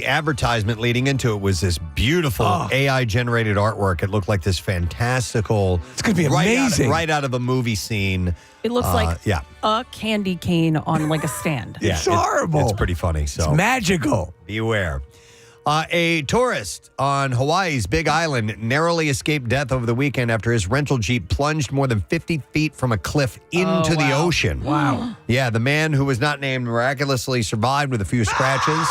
advertisement leading into it was this beautiful AI-generated artwork. It looked like this fantastical... It's going to be amazing. Right out of a movie scene. It looks like yeah. a candy cane on like a stand. Yeah, It's horrible. It's pretty funny. So It's magical. Beware. A tourist on Hawaii's Big Island narrowly escaped death over the weekend after his rental Jeep plunged more than 50 feet from a cliff into the ocean. Wow. Yeah, the man, who was not named, miraculously survived with a few scratches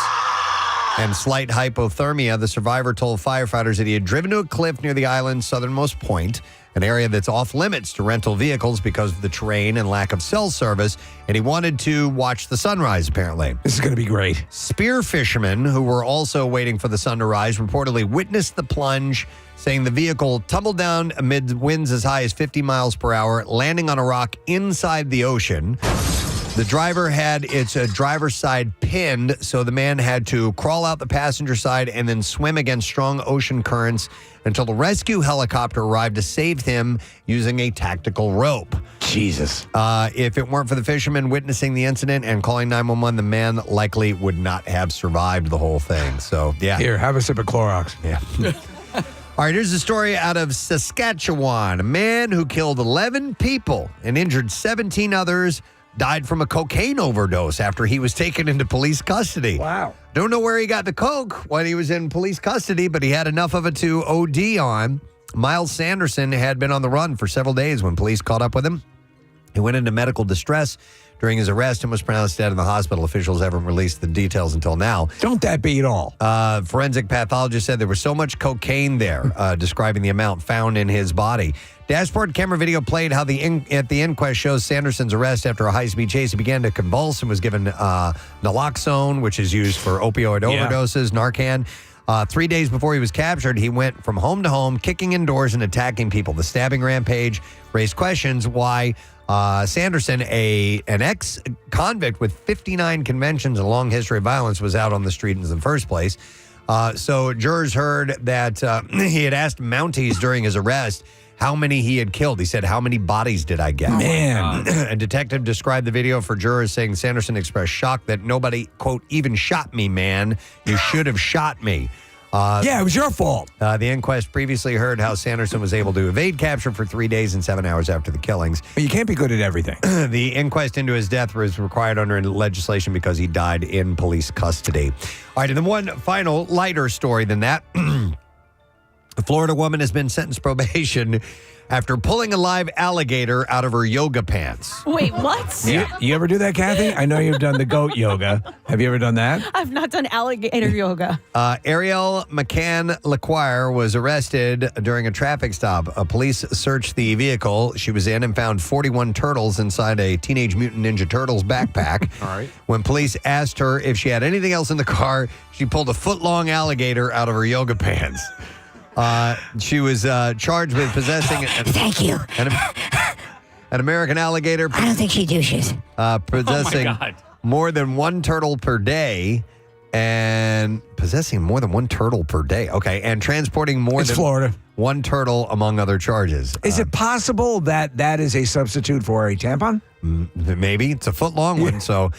and slight hypothermia. The survivor told firefighters that he had driven to a cliff near the island's southernmost point, an area that's off limits to rental vehicles because of the terrain and lack of cell service, and he wanted to watch the sunrise, apparently. This is going to be great. Spear fishermen, who were also waiting for the sun to rise, reportedly witnessed the plunge, saying the vehicle tumbled down amid winds as high as 50 miles per hour, landing on a rock inside the ocean. The driver had its driver's side pinned, so the man had to crawl out the passenger side and then swim against strong ocean currents until the rescue helicopter arrived to save him using a tactical rope. Jesus. If it weren't for the fisherman witnessing the incident and calling 911, the man likely would not have survived the whole thing. So, yeah. Here, have a sip of Clorox. Yeah. All right, here's a story out of Saskatchewan. A man who killed 11 people and injured 17 others died from a cocaine overdose after he was taken into police custody. Wow. Don't know where he got the coke when he was in police custody, but he had enough of it to OD on. Miles Sanderson had been on the run for several days when police caught up with him. He went into medical distress during his arrest and was pronounced dead in the hospital. Officials haven't released the details until now. Don't that beat all? Forensic pathologist said there was so much cocaine there, describing the amount found in his body. Dashboard camera video played how at the inquest shows Sanderson's arrest after a high-speed chase. He began to convulse and was given naloxone, which is used for opioid overdoses, Narcan. 3 days before he was captured, he went from home to home, kicking in doors and attacking people. The stabbing rampage raised questions why Sanderson, an ex-convict with 59 convictions and a long history of violence, was out on the street in the first place. So jurors heard that he had asked Mounties during his arrest how many he had killed. He said, "How many bodies did I get?" Man. A detective described the video for jurors, saying Sanderson expressed shock that nobody, quote, even shot me, man. You should have shot me. Yeah, it was your fault. The inquest previously heard how Sanderson was able to evade capture for 3 days and 7 hours after the killings. But you can't be good at everything. The inquest into his death was required under legislation because he died in police custody. All right, and then one final lighter story than that. A Florida woman has been sentenced probation after pulling a live alligator out of her yoga pants. Wait, what? You ever do that, Kathy? I know you've done the goat yoga. Have you ever done that? I've not done alligator yoga. Ariel McCann LaQuire was arrested during a traffic stop. Police searched the vehicle she was in and found 41 turtles inside a Teenage Mutant Ninja Turtles backpack. All right. When police asked her if she had anything else in the car, she pulled a foot-long alligator out of her yoga pants. She was charged with possessing Thank you. an American alligator. I don't think she douches. Possessing more than one turtle per day and possessing more than one turtle per day. Okay. And transporting more than Florida. one turtle, among other charges. Is it possible that that is a substitute for a tampon? Maybe. It's a foot-long one, so...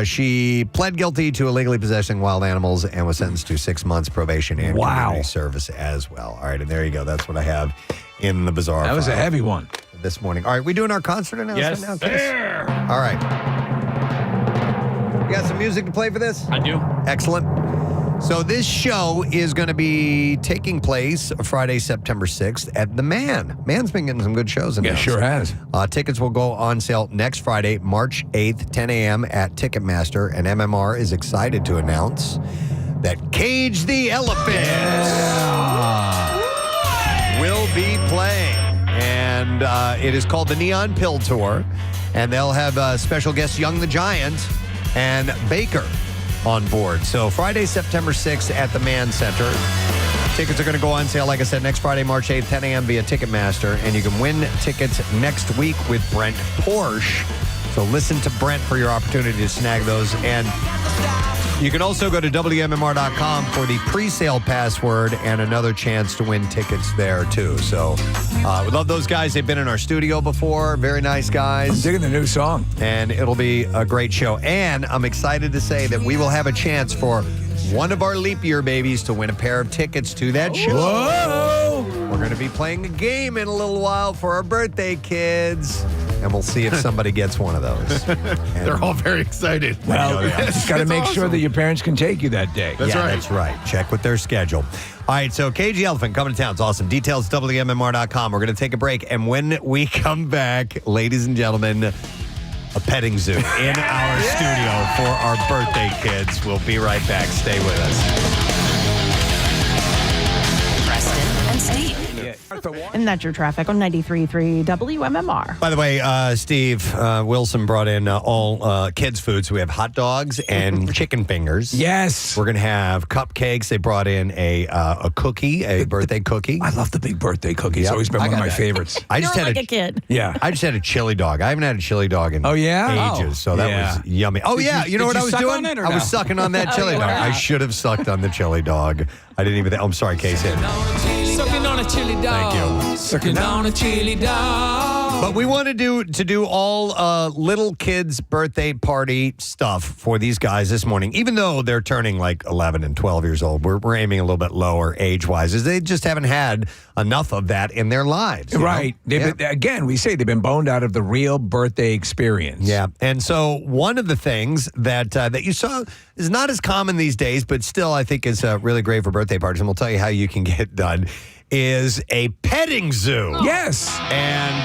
she pled guilty to illegally possessing wild animals and was sentenced to 6 months probation and community service as well. All right, and there you go. That's what I have in the bizarre. That was a heavy one this morning. All right, we doing our concert announcement now, Chris? All right. You got some music to play for this? I do. Excellent. So this show is going to be taking place Friday, September 6th at the Man. Man's been getting some good shows announced. Yeah, sure has. Tickets will go on sale next Friday, March 8th, 10 a.m. at Ticketmaster. And MMR is excited to announce that Cage the Elephant will be playing. And it is called the Neon Pill Tour. And they'll have special guests Young the Giant and Baker on board. So Friday, September 6th at the Mann Center. Tickets are going to go on sale, like I said, next Friday, March 8th, 10 a.m. via Ticketmaster. And you can win tickets next week with Brent Porsche. So listen to Brent for your opportunity to snag those. And you can also go to WMMR.com for the pre-sale password and another chance to win tickets there, too. So we love those guys. They've been in our studio before. Very nice guys. I'm digging the new song. And it'll be a great show. And I'm excited to say that we will have a chance for one of our leap year babies to win a pair of tickets to that show. Whoa! We're going to be playing a game in a little while for our birthday kids. And we'll see if somebody gets one of those. They're all very excited. Well, just got to make sure that your parents can take you that day. That's right. Check with their schedule. All right, so Cage the Elephant coming to town. It's awesome. Details, WMMR.com. We're going to take a break. And when we come back, ladies and gentlemen, a petting zoo in our studio for our birthday kids. We'll be right back. Stay with us. Preston and Steve. And that's your traffic on 93.3 WMMR. By the way, Steve Wilson brought in all kids' food. So we have hot dogs and chicken fingers. Yes. We're going to have cupcakes. They brought in a cookie, a birthday cookie. I love the big birthday cookie. It's always been one of my favorites. I just You're had like a kid. Yeah. I just had a chili dog. I haven't had a chili dog in ages, so that was yummy. Oh, yeah. You know what I was doing? I was sucking on that chili dog. I should have sucked on the chili dog. I didn't even I'm sorry, Casey. Sucking on a chili dog. Thank you. Sucking on a chili dog. But we wanted to do all little kids' birthday party stuff for these guys this morning, even though they're turning like 11 and 12 years old. We're aiming a little bit lower age-wise, as they just haven't had enough of that in their lives. you Right. know? Again, we say they've been boned out of the real birthday experience. Yeah. And so one of the things that you saw is not as common these days, but still I think is really great for birthday parties, and we'll tell you how you can get done, is a petting zoo. Yes. And,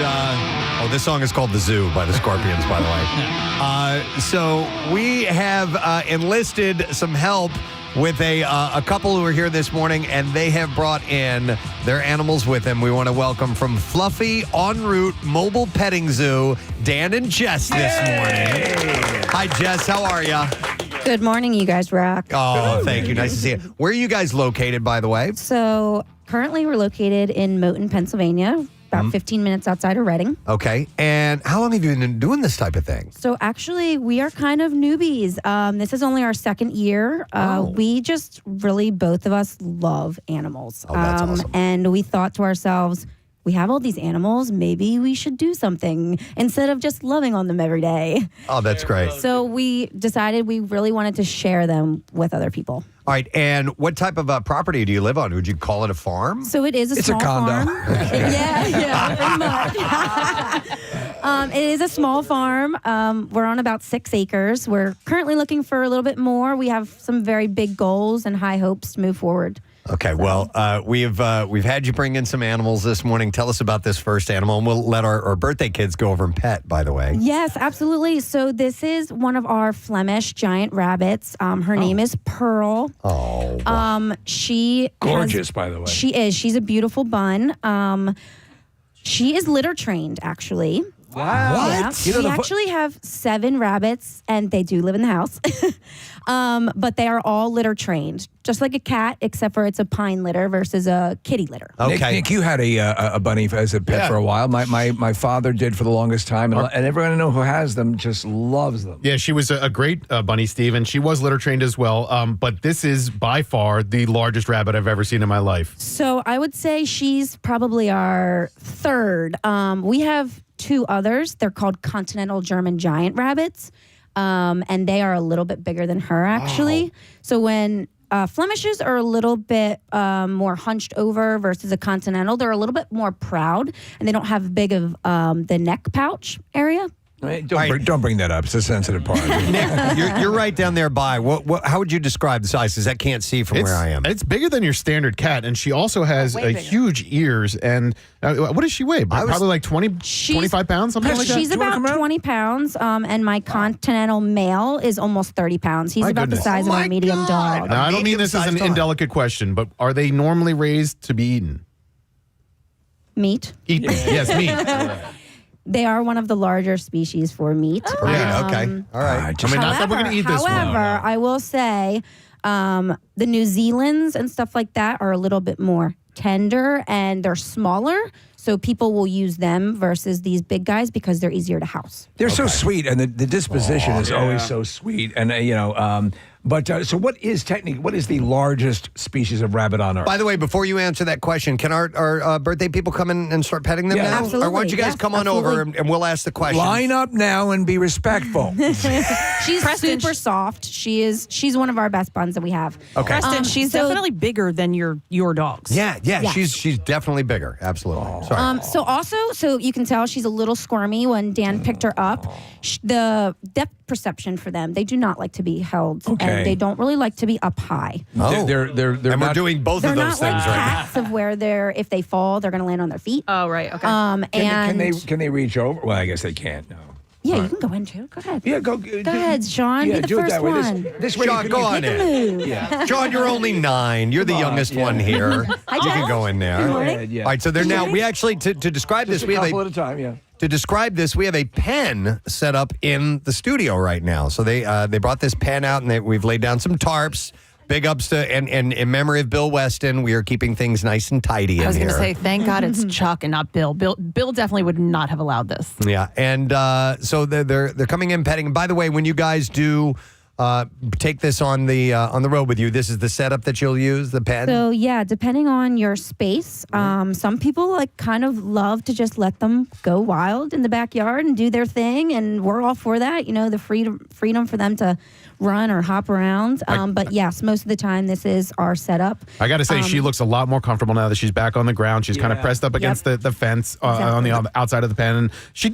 this song is called The Zoo by the Scorpions, by the way. So we have enlisted some help with a couple who are here this morning, and they have brought in their animals with them. We want to welcome from Fluffy En Route Mobile Petting Zoo, Dan and Jess this morning. Hi, Jess. How are you? Good morning, you guys rock. Oh, thank you. Nice to see you. Where are you guys located, by the way? So currently we're located in Moton, Pennsylvania, about 15 minutes outside of Reading. Okay. And how long have you been doing this type of thing? So actually, we are kind of newbies. This is only our second year. We just really, both of us love animals. Oh, that's awesome. And we thought to ourselves, we have all these animals, maybe we should do something instead of just loving on them every day. Oh, that's great. So we decided we really wanted to share them with other people. All right. And what type of property do you live on? Would you call it a farm? So it is a small condo. farm. Yeah, pretty much. It is a small farm. We're on about 6 acres. We're currently looking for a little bit more. We have some very big goals and high hopes to move forward. Okay, well, we've had you bring in some animals this morning. Tell us about this first animal, and we'll let our birthday kids go over and pet, by the way. Yes, absolutely. So this is one of our Flemish giant rabbits. Her name is Pearl. Oh. She Gorgeous, by the way. She is. She's a beautiful bun. She is litter trained, actually. Wow. Yeah. We actually have 7 rabbits, and they do live in the house. But they are all litter trained, just like a cat, except for it's a pine litter versus a kitty litter. Okay. Nick, you had a bunny as a pet for a while. My father did for the longest time, and everyone I know who has them just loves them. Yeah, she was a great bunny, Steve, and she was litter trained as well. But this is by far the largest rabbit I've ever seen in my life. So I would say she's probably our third. We have 2 others. They're called continental German giant rabbits. And they are a little bit bigger than her, actually. Wow. So when Flemishes are a little bit more hunched over versus a continental, they're a little bit more proud, and they don't have big of the neck pouch area. Right. Don't bring that up. It's a sensitive part. Nick, you're right down there by. How would you describe the size? Because I can't see from where I am. It's bigger than your standard cat, and she also has huge ears. And what does she weigh? Probably like 25 pounds, something like that? She's about 20 pounds, and my continental male is almost 30 pounds. He's about the size of a medium dog. Now, I don't mean this as an indelicate question, but are they normally raised to be eaten? Meat. Yes, meat. They are one of the larger species for meat. Right, okay. All right. I mean, not that we're going to eat this one. However, I will say the New Zealands and stuff like that are a little bit more tender, and they're smaller. So people will use them versus these big guys because they're easier to house. They're so sweet, and the disposition is always so sweet. And, but so what is the largest species of rabbit on Earth? By the way, before you answer that question, can our birthday people come in and start petting them now? Absolutely. Or why don't you guys come on over and we'll ask the question. Line up now and be respectful. She's super soft. She's one of our best buns that we have. Okay. Preston, she's definitely bigger than your dogs. Yeah. She's definitely bigger. Absolutely. Sorry. So you can tell she's a little squirmy when Dan picked her up. The depth perception for them, they do not like to be held, and they don't really like to be up high. Oh. They're and we're doing both of those things right now. Cats of where if they fall, they're going to land on their feet. Oh, right. Okay. And can they reach over? Well, I guess they can't. No. Yeah, you can go in too. Go ahead. Yeah, go ahead, Sean. Yeah, Be the do it first that way. one. This way Sean, you go can on Make a in. move. Yeah. Sean, you're only 9. You're the Come on, youngest yeah. one here. You can go in there. Good All morning. Yeah. right, so they're now. We actually to describe Just this. a We have couple at a time, yeah. To describe this, we have a pen set up in the studio right now. So they brought this pen out, and we've laid down some tarps. Big ups to and in memory of Bill Weston. We are keeping things nice and tidy in here. I was going to say, thank God it's Chuck and not Bill. Bill definitely would not have allowed this. Yeah, and so they're coming in petting. By the way, when you guys do take this on the road with you, this is the setup that you'll use, the pen. So yeah, depending on your space, some people like kind of love to just let them go wild in the backyard and do their thing, and we're all for that. You know, the freedom for them to run or hop around. But yes, most of the time this is our setup. I got to say, she looks a lot more comfortable now that she's back on the ground. She's kind of pressed up against the fence on the outside of the pen. And she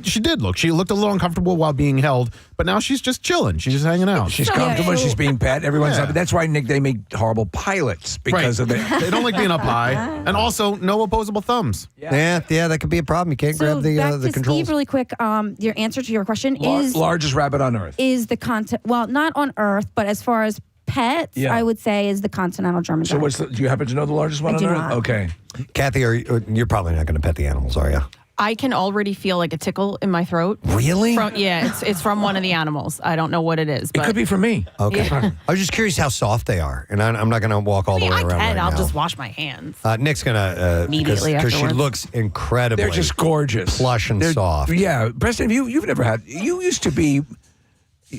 looked a little uncomfortable while being held, but now she's just chilling. She's just hanging out. She's comfortable. She's being pet. Everyone's up. That's why, Nick, they make horrible pilots because of that. They don't like being up high. And also, no opposable thumbs. Yeah, that could be a problem. You can't grab back the to controls. Steve, really quick. Your answer to your question is largest rabbit on Earth. Is the well, not on Earth, but as far as pets, I would say is the continental German So Shepherd. do you happen to know the largest one I on do Earth? not. Okay. Kathy, you're probably not going to pet the animals, are you? I can already feel like a tickle in my throat. Really? It's from one of the animals. I don't know what it is. But It could be from me. Okay. Yeah. I was just curious how soft they are, and I'm not going to walk all the way around right I'll now. just wash my hands. Nick's going to Immediately because she afterwards. looks incredibly. They're just gorgeous. Plush and soft. Yeah. Preston, you've never had, you used to be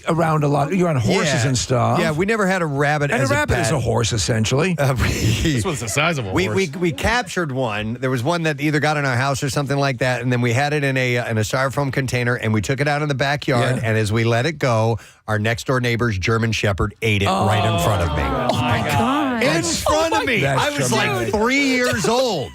around a lot. You're on horses and stuff. Yeah, we never had a rabbit And as a rabbit pet. is a horse, essentially. This one's the size of a horse. We captured one. There was one that either got in our house or something like that, and then we had it in a styrofoam container, and we took it out in the backyard. And as we let it go, our next door neighbor's German Shepherd ate it right in front of me. Oh my God. In front of me. That's I was like traumatic. 3 years old.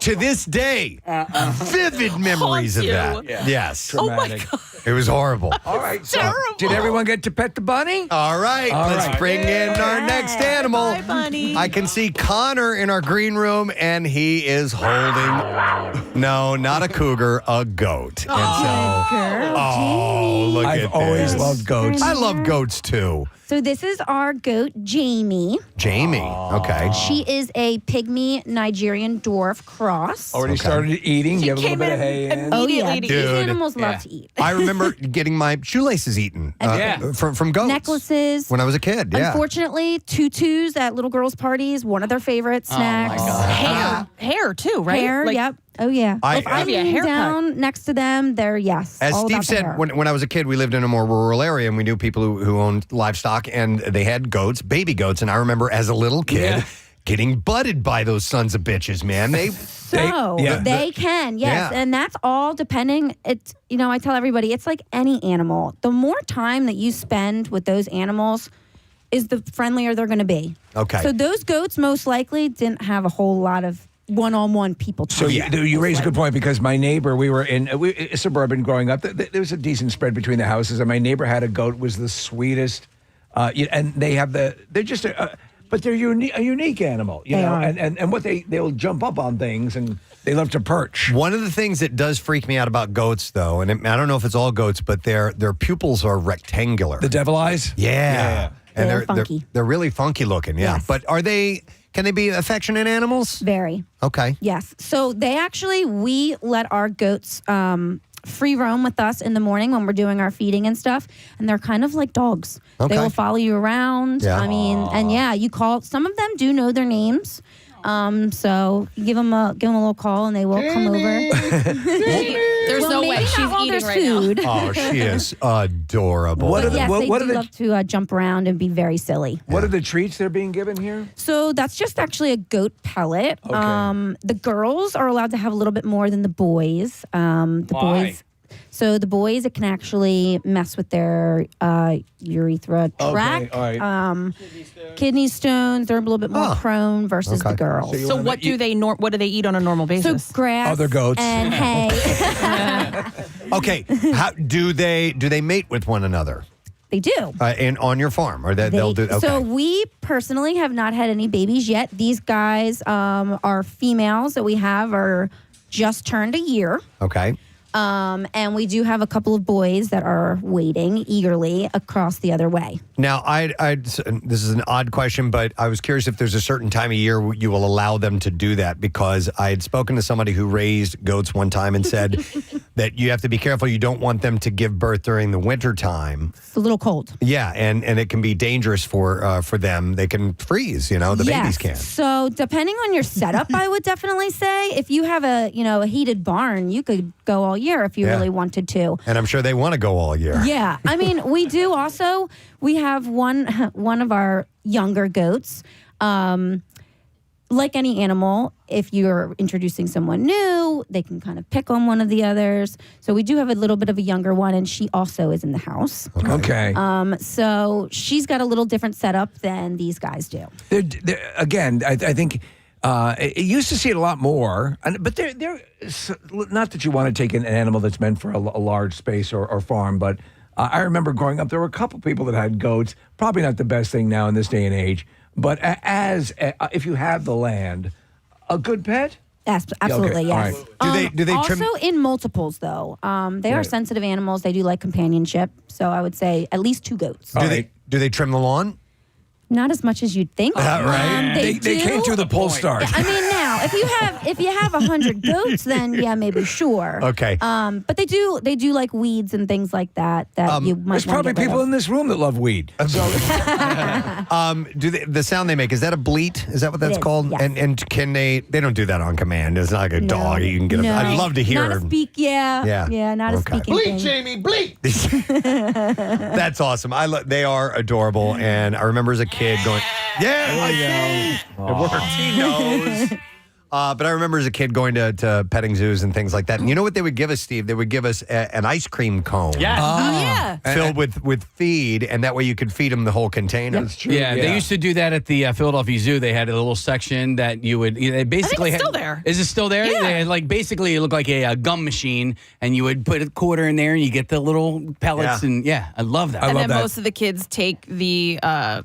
To this day, vivid memories of that. Yes. Traumatic. It was horrible. All right. So did everyone get to pet the bunny? All right, let's bring in our next animal. Bye, bunny. I can see Connor in our green room, and he is holding, no, not a cougar, a goat. Look I've at always this. loved goats. I love goats too. So this is our goat, Jamie. Jamie, okay. She is a pygmy Nigerian dwarf cross. Already started eating. She You have a little came bit in of hay in. Oh yeah, Immediately to these eat. animals love to eat. I remember getting my shoelaces eaten from goats. Necklaces. When I was a kid, yeah. Unfortunately, tutus at little girls' parties, one of their favorite snacks. Hair too, right? Hair, Like, yep. Oh yeah. If I'm Maybe a laying haircut. down next to them, they're As all Steve about the said, hair. when I was a kid, we lived in a more rural area, and we knew people who owned livestock, and they had goats, baby goats. And I remember as a little kid getting butted by those sons of bitches, man. They can, yes. Yeah. And that's all depending. It's, I tell everybody, it's like any animal. The more time that you spend with those animals is the friendlier they're going to be. Okay. So those goats most likely didn't have a whole lot of one-on-one people time. So you raise a good point, because my neighbor, we were in suburban growing up. There was a decent spread between the houses, and my neighbor had a goat, was the sweetest. And they have they're just but they're a unique animal, you know. And what they'll jump up on things, and they love to perch. One of the things that does freak me out about goats, though, and I don't know if it's all goats, but their pupils are rectangular. The devil eyes. Yeah. And They're funky. They're really funky looking. Yeah. Yes. But can they be affectionate animals? Very. Okay. Yes. So we let our goats free roam with us in the morning when we're doing our feeding and stuff. And they're kind of like dogs. Okay. They will follow you around. Yeah. I mean, and you call, some of them do know their names. So you give them a little call and they will come over. There's no way she's while eating there's right food. Oh, she is adorable. What are the- Yes, they what do are the- love to jump around and be very silly. What are the treats they're being given here? So that's just actually a goat pellet. Okay. The girls are allowed to have a little bit more than the boys. Boys. So the boys, it can actually mess with their urethra tract. all right. Kidney stones, they're a little bit more prone versus the girls. So what do they eat on a normal basis? So grass Other goats. and hay. Okay. How do they mate with one another? They do. And on your farm, or they'll do. Okay. So we personally have not had any babies yet. These guys are females that we have are just turned a year. Okay. And we do have a couple of boys that are waiting eagerly across the other way. Now, this is an odd question, but I was curious if there's a certain time of year you will allow them to do that, because I had spoken to somebody who raised goats one time and said that you have to be careful. You don't want them to give birth during the winter time. It's a little cold. Yeah, and it can be dangerous for them. They can freeze, the babies can. So depending on your setup, I would definitely say if you have a heated barn, you could go all year if you really wanted to. And I'm sure they want to go all year. Yeah. I mean, we do also, we have one of our younger goats. Like any animal, if you're introducing someone new, they can kind of pick on one of the others. So we do have a little bit of a younger one, and she also is in the house. Okay. So she's got a little different setup than these guys do. Again, I think it used to see it a lot more, but they're not that you want to take an animal that's meant for a large space or farm, but I remember growing up, there were a couple people that had goats. Probably not the best thing now in this day and age, but if you have the land, a good pet. Yes, absolutely, okay. yes. All right. Do they also trim? in multiples, though. They are sensitive animals. They do like companionship. So I would say at least 2 goats. Do they trim the lawn? Not as much as you'd think. Right. They can't do the pull start. I mean, now if you have 100 goats, then yeah, maybe sure. Okay. But they do like weeds and things like that you might. There's probably people in this room that love weed. So The sound they make, is that a bleat? Is that what that's It is, called? yes. And can they don't do that on command. It's not like a dog. You can get No. I'd love to hear Not a speak, yeah, not a speaking Bleat, thing. Jamie, bleat. That's awesome. They are adorable, and I remember as a kid going, yeah, it worked. He knows. But I remember as a kid going to petting zoos and things like that. And you know what they would give us, Steve? They would give us an ice cream cone. Yes. Filled with feed, and that way you could feed them the whole container. That's true. Yeah, they used to do that at the Philadelphia Zoo. They had a little section that you would they basically I think it's still there. Is it still there? Yeah. They had, basically it looked like a gum machine, and you would put a quarter in there, and you get the little pellets. Yeah. And I love that. And then most of the kids take the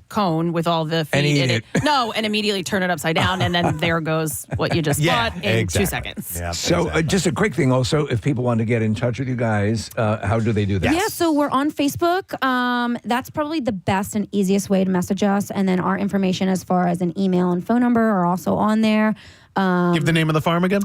cone with all the feed eat in it. No, and immediately turn it upside down, and then there goes what you just bought in 2 seconds. Yeah, So just a quick thing also, if people want to get in touch with you guys, how do they do that? Yeah, so we're on Facebook. That's probably the best and easiest way to message us. And then our information as far as an email and phone number are also on there. Give the name of the farm again.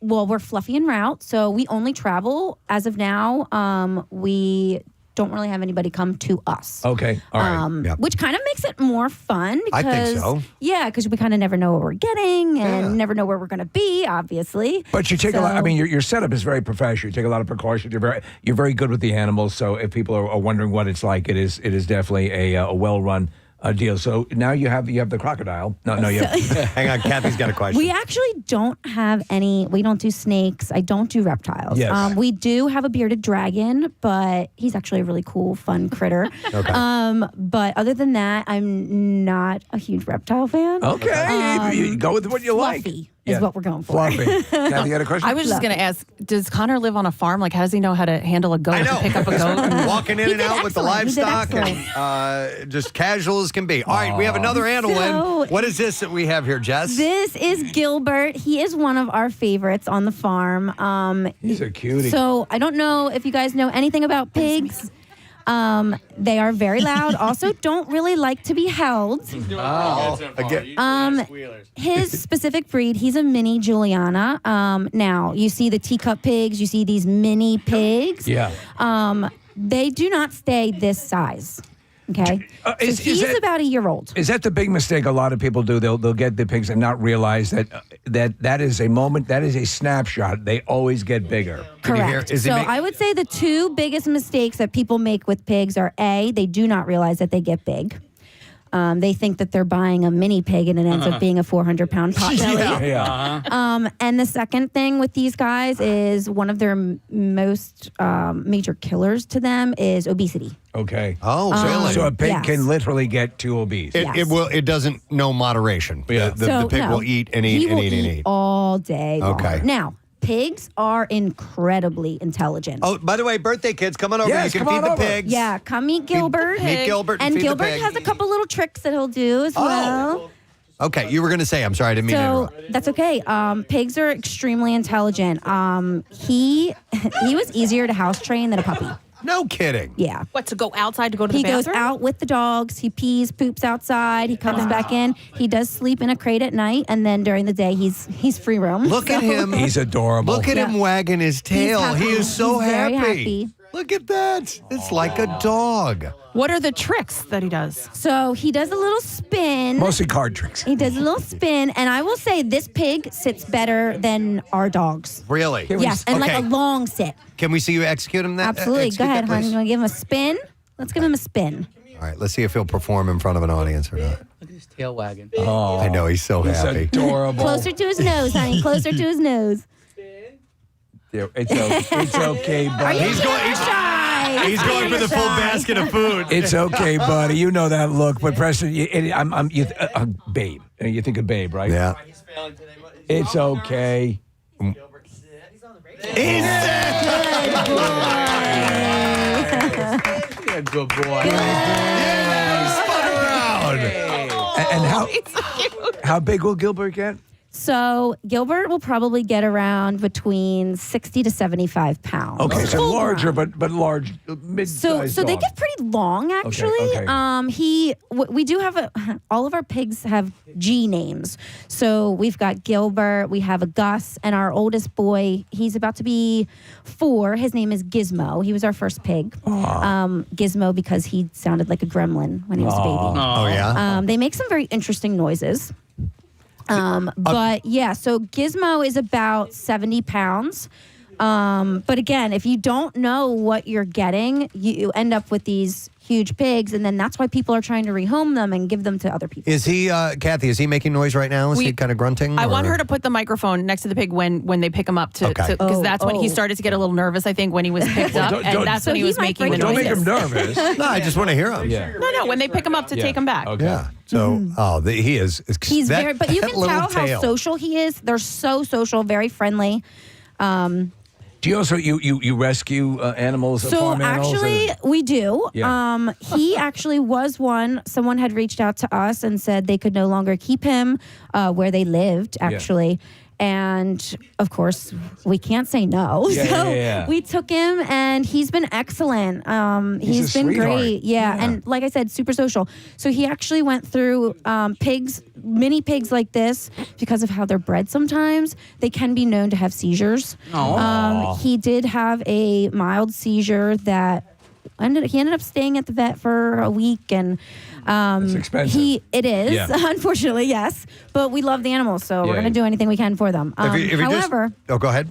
We're Fluffy en route. So we only travel as of now. We don't really have anybody come to us. Okay, all right. Which kind of makes it more fun because I think so. Yeah, because we kind of never know what we're getting and never know where we're going to be, obviously. But you take a lot. I mean, your setup is very professional. You take a lot of precautions. You're very good with the animals. So if people are wondering what it's like, it is definitely a well run deal. So now you have the crocodile. No, you have. Hang on, Kathy's got a question. We actually don't have any. We don't do snakes. I don't do reptiles. Yes. We do have a bearded dragon, but he's actually a really cool, fun critter. Okay. But other than that, I'm not a huge reptile fan. Okay, you go with what you like. Fluffy is what we're going for. Fluffy. Kathy, you got a question? I was just going to ask, does Connor live on a farm? Like, how does he know how to handle a goat? I know. Pick up a goat? Walking in He and did out with the excellent. He did livestock and just casual as can be. All right, we have another animal So- in. What is this that we have here, Jess? This is Gilbert. He is one of our favorites on the farm. He's a cutie. So I don't know if you guys know anything about pigs. They are very loud. Also, don't really like to be held. His specific breed, he's a mini Juliana. Now, you see the teacup pigs, you see these mini pigs. Yeah. They do not stay this size. Okay. Is He's that- about a year old. Is that the big mistake a lot of people do? They'll get the pigs and not realize that is a moment, that is a snapshot. They always get bigger. Correct. So I would say the 2 biggest mistakes that people make with pigs are A, they do not realize that they get big. They think that they're buying a mini pig and it ends up being a 400-pound pot belly. And the second thing with these guys is one of their most major killers to them is obesity. Okay. Oh, really? So a pig Yes. can literally get too obese. It doesn't know moderation. Yeah. The pig will eat and eat He and will eat and eat. all day long. Okay. Now, pigs are incredibly intelligent. Oh, by the way, birthday kids, come on over. Yes, you can come feed on the over. pigs. Yeah, come meet Gilbert. Meet Gilbert and And feed the Gilbert pig. has a couple little tricks that he'll do as well. Okay, you were going to say, I'm sorry, I didn't mean to So interrupt. that's okay. Pigs are extremely intelligent. He was easier to house train than a puppy. No kidding. Yeah. What, to go outside to go to the He bathroom? goes out with the dogs. He pees, poops outside. He comes back in. He does sleep in a crate at night, and then during the day, he's free roam. Look at him. He's adorable. Look at him wagging his tail. happy. He is so He's very happy. happy. Look at that. It's like a dog. What are the tricks that he does? So he does a little spin. Mostly card tricks. He does a little spin, and I will say this pig sits better than our dogs. Really? Yes, and like Okay. a long sit. Can we see you execute him that? Absolutely. execute Go ahead, that, hon. please? You want to give him a spin? Let's give him a spin. All right, let's see if he'll perform in front of an audience or not. Look at his tail wagging. Oh, I know, he's so happy. adorable. Closer to his nose, honey. Closer to his nose. Yeah, it's okay, buddy. Are you shy? He's going for the full basket of food. It's okay, buddy. You know that look. But Preston, Babe. You think of Babe, right? Yeah. It's okay. He's Yeah, good boy. And how big will Gilbert get? So Gilbert will probably get around between 60 to 75 pounds. Okay, so Full larger, grown. but large, mid-sized. So they dog. get pretty long, actually. okay. We do have all of our pigs have G names. So we've got Gilbert, we have a Gus, and our oldest boy, he's about to be 4. His name is Gizmo. He was our first pig. Gizmo because he sounded like a gremlin when he was a baby. Oh, yeah? They make some very interesting noises. But yeah, so Gizmo is about 70 pounds. But again, if you don't know what you're getting, you end up with these huge pigs, and then that's why people are trying to rehome them and give them to other people. Is he, Kathy, is he making noise right now? Is he kind of grunting? I want or- her to put the microphone next to the pig when they pick him up Okay. because that's when he Oh. started to get a little nervous, I think, when he was picked up, and that's when he was making the Don't noises. make him nervous. No, I just want to hear him. Yeah. No, when they pick him up to take him back. Okay. Yeah. So, he is. He's that- very, but you that can little tell how tail. social he is. They're so social, very friendly. Do you also you rescue animals? So farm animals, actually, we do. Yeah. He actually was one. Someone had reached out to us and said they could no longer keep him where they lived. Actually. And of course, we can't say no. Yeah, so yeah. we took him, and he's been excellent. He's a been sweetheart. great. Yeah. And like I said, super social. So he actually went through mini pigs like this because of how they're bred sometimes. They can be known to have seizures. He did have a mild seizure that he ended up staying at the vet for a week, and It's expensive. it is, Yeah. unfortunately, yes. But we love the animals, so we're Yeah. going to do anything we can for them. If you However, go ahead.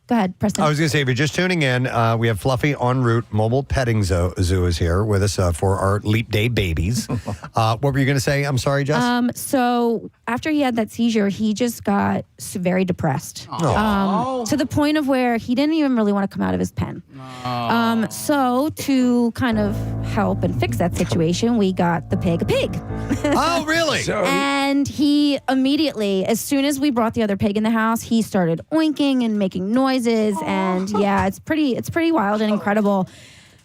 go ahead, Preston. I was going to say, if you're just tuning in, we have Fluffy En Route Mobile Petting Zoo is here with us for our Leap Day babies. What were you going to say? I'm sorry, Jess. So after he had that seizure, he just got very depressed to the point of where he didn't even really want to come out of his pen. So to kind of help and fix that situation, we got the pig a pig. Oh, really? And he immediately, as soon as we brought the other pig in the house, he started oinking and making noises. And yeah, it's pretty wild and incredible.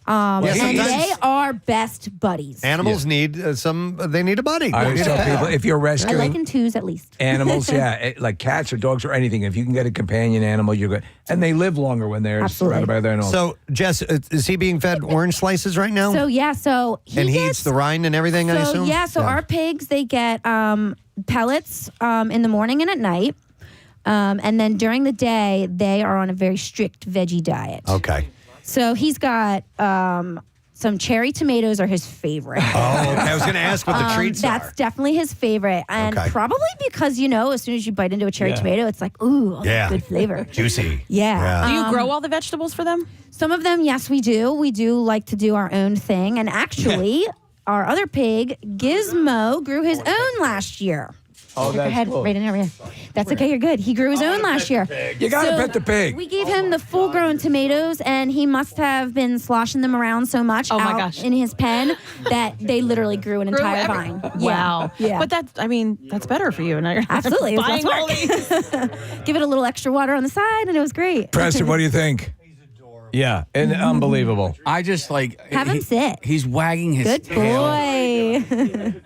And sometimes- they are best buddies. Animals need they need a buddy. I always tell people if you're I rescuing like in twos at least. animals, like cats or dogs or anything, if you can get a companion animal, you're good. And they live longer when they're surrounded by their animals. So, Jess, is he being fed orange slices right now? So yeah, so he and he gets, eats the rind and everything, I assume? So our pigs, they get pellets in the morning and at night. And then during the day, they are on a very strict veggie diet. Okay. So he's got some cherry tomatoes are his favorite. Oh, okay. I was going to ask what the treats That's are. definitely his favorite. And Okay. probably because, as soon as you bite into a cherry tomato, it's like, ooh, good flavor. Juicy. Yeah. Do you grow all the vegetables for them? Some of them, yes, we do. We do like to do our own thing. And actually, our other pig, Gizmo, grew his own last year. Oh, Go that's ahead, cool. right in there. That's okay, you're good. He grew his own last year. You got to pet the pig. We gave him the full-grown tomatoes, and he must have been sloshing them around so much out in his pen that they literally grew an entire vine. Wow. Yeah. But that's better for you. Now you're Absolutely. It was buying all lots these. of work. Give it a little extra water on the side, and it was great. Preston, what do you think? Yeah, and unbelievable. I just Have him sit. He's wagging his Good tail. boy.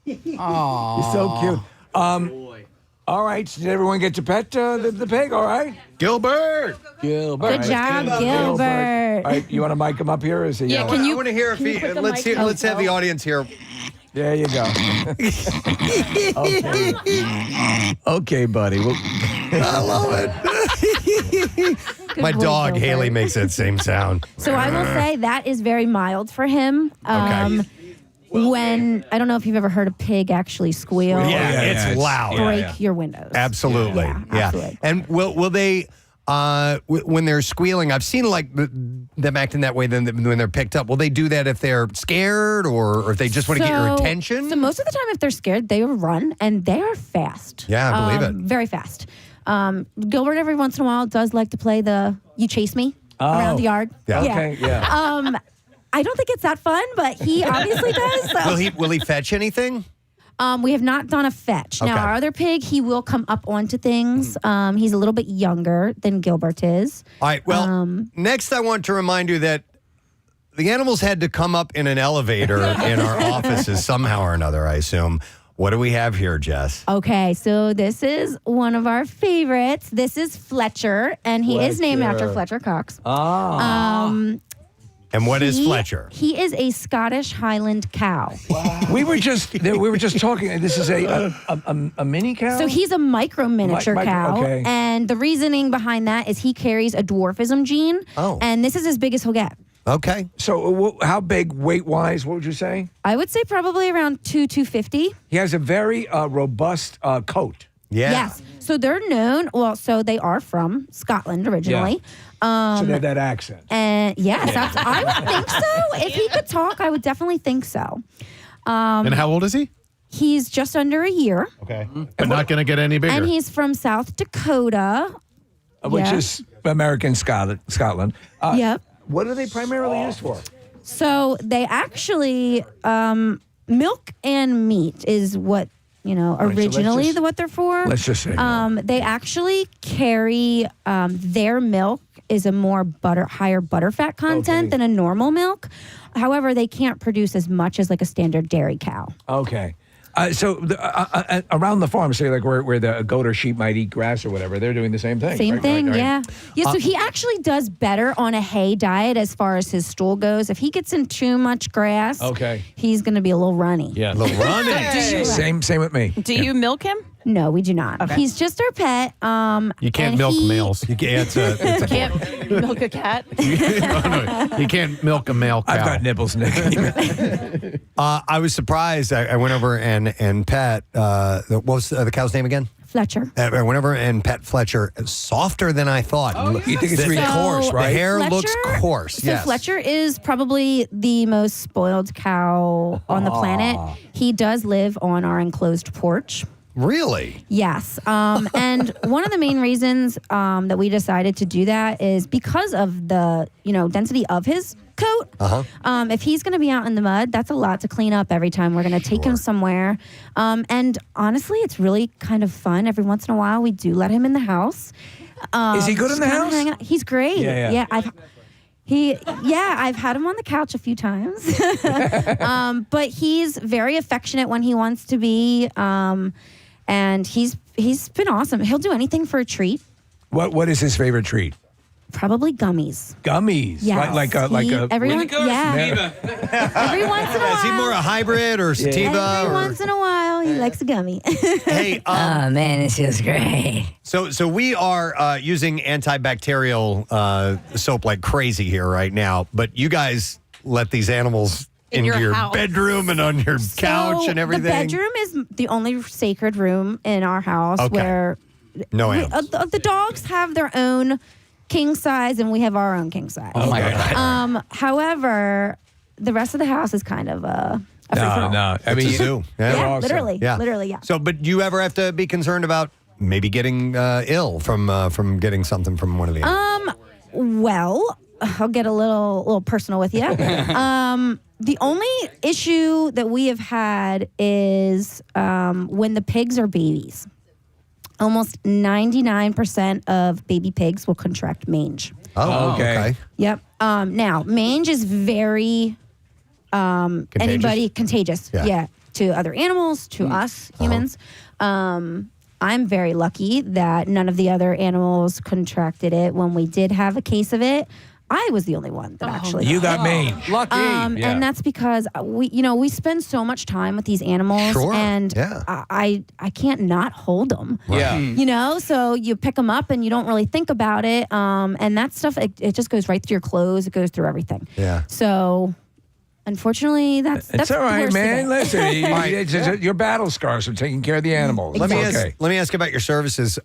Aww. He's so cute. All right, so did everyone get to pet the pig? All right, Gilbert. Good job, Gilbert. All right, you want to mic him up here? Or is he? Yeah, can you? I want to hear if he. Let's have the audience here. There you go. Okay, buddy. Well, I love it. My dog Gilbert. Haley makes that same sound. So I will say that is very mild for him. When I don't know if you've ever heard a pig actually squeal. It's loud. Break your windows. Absolutely. Yeah, absolutely. And will they? When they're squealing, I've seen like them acting that way. Then when they're picked up, will they do that if they're scared or if they just want to get your attention? So most of the time, if they're scared, they will run and they are fast. Yeah, I believe it. Very fast. Gilbert every once in a while does like to play the "You Chase Me" around the yard. Yeah. Okay. Yeah. I don't think it's that fun, but he obviously does. So. Will he fetch anything? We have not done a fetch. Now, Okay. our other pig, he will come up onto things. He's a little bit younger than Gilbert is. All right. Well, next I want to remind you that the animals had to come up in an elevator in our offices somehow or another, I assume. What do we have here, Jess? Okay, so this is one of our favorites. This is Fletcher, and he is named after Fletcher Cox. And what is Fletcher? He is a Scottish Highland cow. We were just talking. This is a mini cow. So he's a micro miniature cow, okay. and the reasoning behind that is he carries a dwarfism gene, and this is as big as he'll get. Okay. So how big weight-wise? What would you say? I would say probably around 250. He has a very robust coat. Yeah. Yes. So they're known. Well, so they are from Scotland originally. So they have that accent. And yes, I would think so. If he could talk, I would definitely think so. And how old is he? He's just under a year. Okay. But not going to get any bigger. And he's from South Dakota. Which is American Scotland. Yep. What are they primarily used for? So they actually, milk and meat is what, originally what they're for. Let's just say they actually carry their milk is a more higher butter fat content than a normal milk. However, they can't produce as much as like a standard dairy cow. Okay. So around the farm, say like where the goat or sheep might eat grass or whatever, they're doing the same thing. Same right? thing, Right. yeah. Yeah, so he actually does better on a hay diet as far as his stool goes. If he gets in too much grass, he's going to be a little runny. Yeah, a little runny. Same with me. Do you milk him? No, we do not. Okay. He's just our pet. You can't milk males. You can't. It's a Can't milk a cat. You can't milk a male cow. I've got nipples, Nick. I was surprised. I went over and pet. What was the cow's name again? Fletcher. I went over and pet Fletcher. Softer than I thought. You think it's really coarse, right? The hair Fletcher- looks coarse. So yes. Fletcher is probably the most spoiled cow on the planet. He does live on our enclosed porch. Really? Yes. And one of the main reasons that we decided to do that is because of the, density of his coat. If he's going to be out in the mud, that's a lot to clean up every time we're going to take him somewhere. And honestly, it's really kind of fun. Every once in a while, we do let him in the house. Is he good in the just kinda house? hang out. He's great. Yeah. I've had him on the couch a few times. But he's very affectionate when he wants to be. And he's been awesome. He'll do anything for a treat. What is his favorite treat? Probably gummies. Gummies. Yes. Like a everyone. Yeah. Every once in a while. Is he more a hybrid or sativa? Every once in a while, he likes a gummy. Hey, oh man, this feels great. So we are using antibacterial soap like crazy here right now, but you guys let these animals In into your your house. bedroom and on your couch and everything. The bedroom is the only sacred room in our house where no animals. the dogs have their own king size and we have our own king size. Oh my God. However, the rest of the house is kind of a free-for-all. No. I It's mean, a zoo. Yeah, awesome. literally. Yeah. Literally, yeah. So, but do you ever have to be concerned about maybe getting ill from getting something from one of the animals? Well, I'll get a little personal with you. The only issue that we have had is when the pigs are babies. Almost 99% of baby pigs will contract mange. Oh, okay. Yep. Now, mange is very contagious. Yeah. to other animals, to us humans. I'm very lucky that none of the other animals contracted it. When we did have a case of it, I was the only one that actually. You got mange. Lucky. And that's because we spend so much time with these animals, and I can't not hold them. Yeah. So you pick them up and you don't really think about it, and that stuff it just goes right through your clothes. It goes through everything. Yeah. So. Unfortunately, that's all the right, worst of man. it. Listen, it's your battle scars from taking care of the animals. Let me Okay. ask you about your services.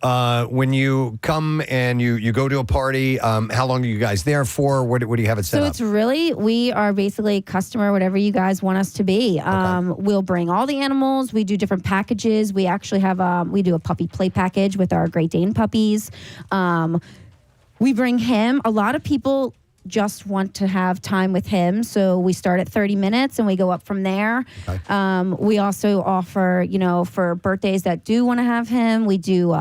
When you come and you go to a party, how long are you guys there for? What do you have it set So up? it's really, we are basically customer, whatever you guys want us to be. We'll bring all the animals. We do different packages. We actually have, we do a puppy play package with our Great Dane puppies. We bring him. A lot of people just want to have time with him. So we start at 30 minutes and we go up from there. Okay. We also offer, for birthdays that do want to have him, we do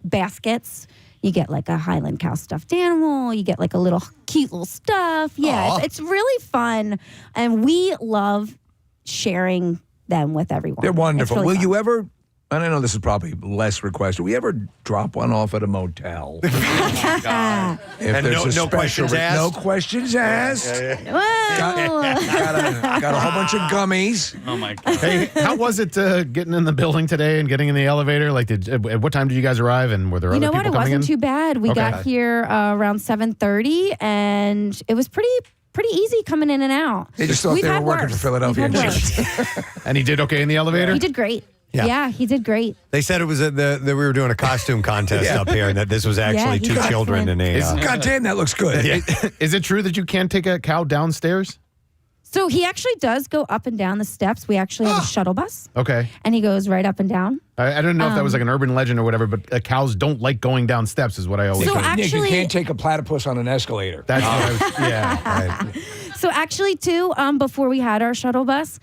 baskets. You get like a Highland cow stuffed animal. You get like a little cute little stuff. Yeah, it's really fun. And we love sharing them with everyone. They're wonderful. Really Will fun. you ever, and I know this is probably less requested, will you ever drop one off at a motel? If And there's no a questions special- asked? No questions asked. Got a whole bunch of gummies. Oh my God. Hey, how was it getting in the building today and getting in the elevator? Like, at what time did you guys arrive, and were there You other know what? people It coming wasn't in? too bad. We got here around 7:30, and it was pretty easy coming in and out. They just thought We've they were had working worse. for Philadelphia We've had Insurance. worse. And he did okay in the elevator? He did great. Yeah. Yeah, he did great. They said it was that we were doing a costume contest up here, and that this was actually he two did children in a. God damn, that looks good. Is it true that you can't take a cow downstairs? So he actually does go up and down the steps. We actually have a shuttle bus, Okay. and he goes right up and down. I don't know if that was like an urban legend or whatever, but cows don't like going down steps, is what I always So heard. Nick, you actually- can't take a platypus on an escalator. That's what I was, yeah. Right. So actually, too, before we had our shuttle bus,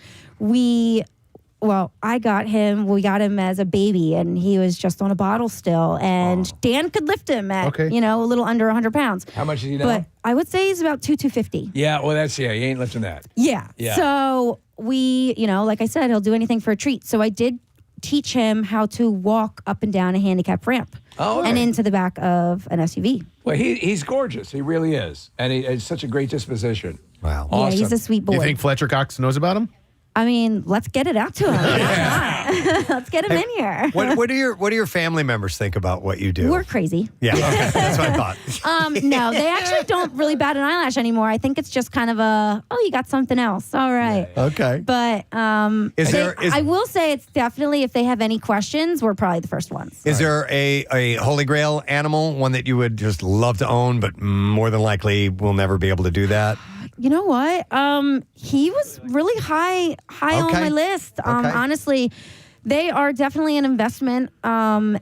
I got him. We got him as a baby, and he was just on a bottle still. And Dan could lift him at, a little under 100 pounds. How much is he now? But I would say he's about 250. Yeah, well, you ain't lifting that. Yeah. Yeah. So we, like I said, he'll do anything for a treat. So I did teach him how to walk up and down a handicap ramp and into the back of an SUV. Well, he's gorgeous. He really is. And he has such a great disposition. Wow. Yeah, Awesome. he's a sweet boy. You think Fletcher Cox knows about him? I mean, let's get it out to him. Let's get him in here. What do your family members think about what you do? We're crazy. Yeah, okay. That's what I thought. No, they actually don't really bat an eyelash anymore. I think it's just kind of you got something else. All right. Okay. But I will say it's definitely, if they have any questions, we're probably the first ones. Is there a holy grail animal, one that you would just love to own, but more than likely will never be able to do that? You know what? He was really high on my list. Honestly, they are definitely an investment. And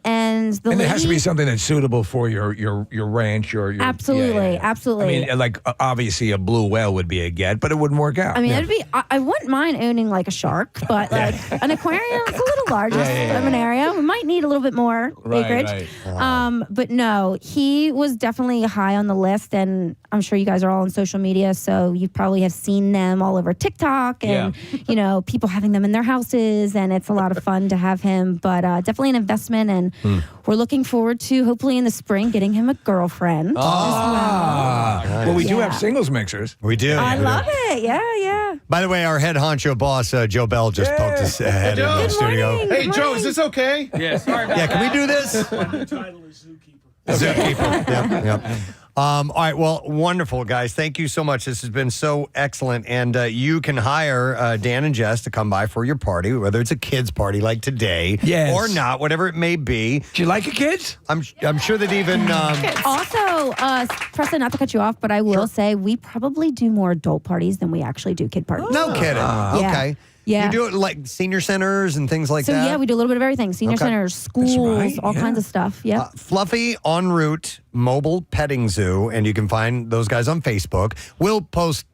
there has to be something that's suitable for your ranch or your absolutely. I mean, like obviously a blue whale would be a get, but it wouldn't work out. I mean, it'd be. I wouldn't mind owning like a shark, but like an aquarium is a little larger of an area. We might need a little bit more acreage. Right. But no, he was definitely high on the list, and I'm sure you guys are all on social media, so you probably have seen them all over TikTok and people having them in their houses, and it's a lot of fun to have him. But definitely an investment, and we're looking forward to hopefully in the spring getting him a girlfriend. Well, we do have singles mixers. We do. I love it. Yeah. By the way, our head honcho boss, Joe Bell, just poked his head in the studio. morning. Hey, Joe, is this okay? Yeah, sorry about Yeah, can we do this? My new title is Zookeeper. Zookeeper. Yep. All right. Well, wonderful, guys. Thank you so much. This has been so excellent. And you can hire Dan and Jess to come by for your party, whether it's a kid's party like today or not, whatever it may be. Do you like your kids? I'm sure that even... Also, Preston, not to cut you off, but I will say we probably do more adult parties than we actually do kid parties. No kidding. Okay. Yeah. You do it like senior centers and things like So that? yeah, we do a little bit of everything. Senior centers, schools, all kinds of stuff. Yeah. Fluffy En Route Mobile Petting Zoo, and you can find those guys on Facebook. We'll post.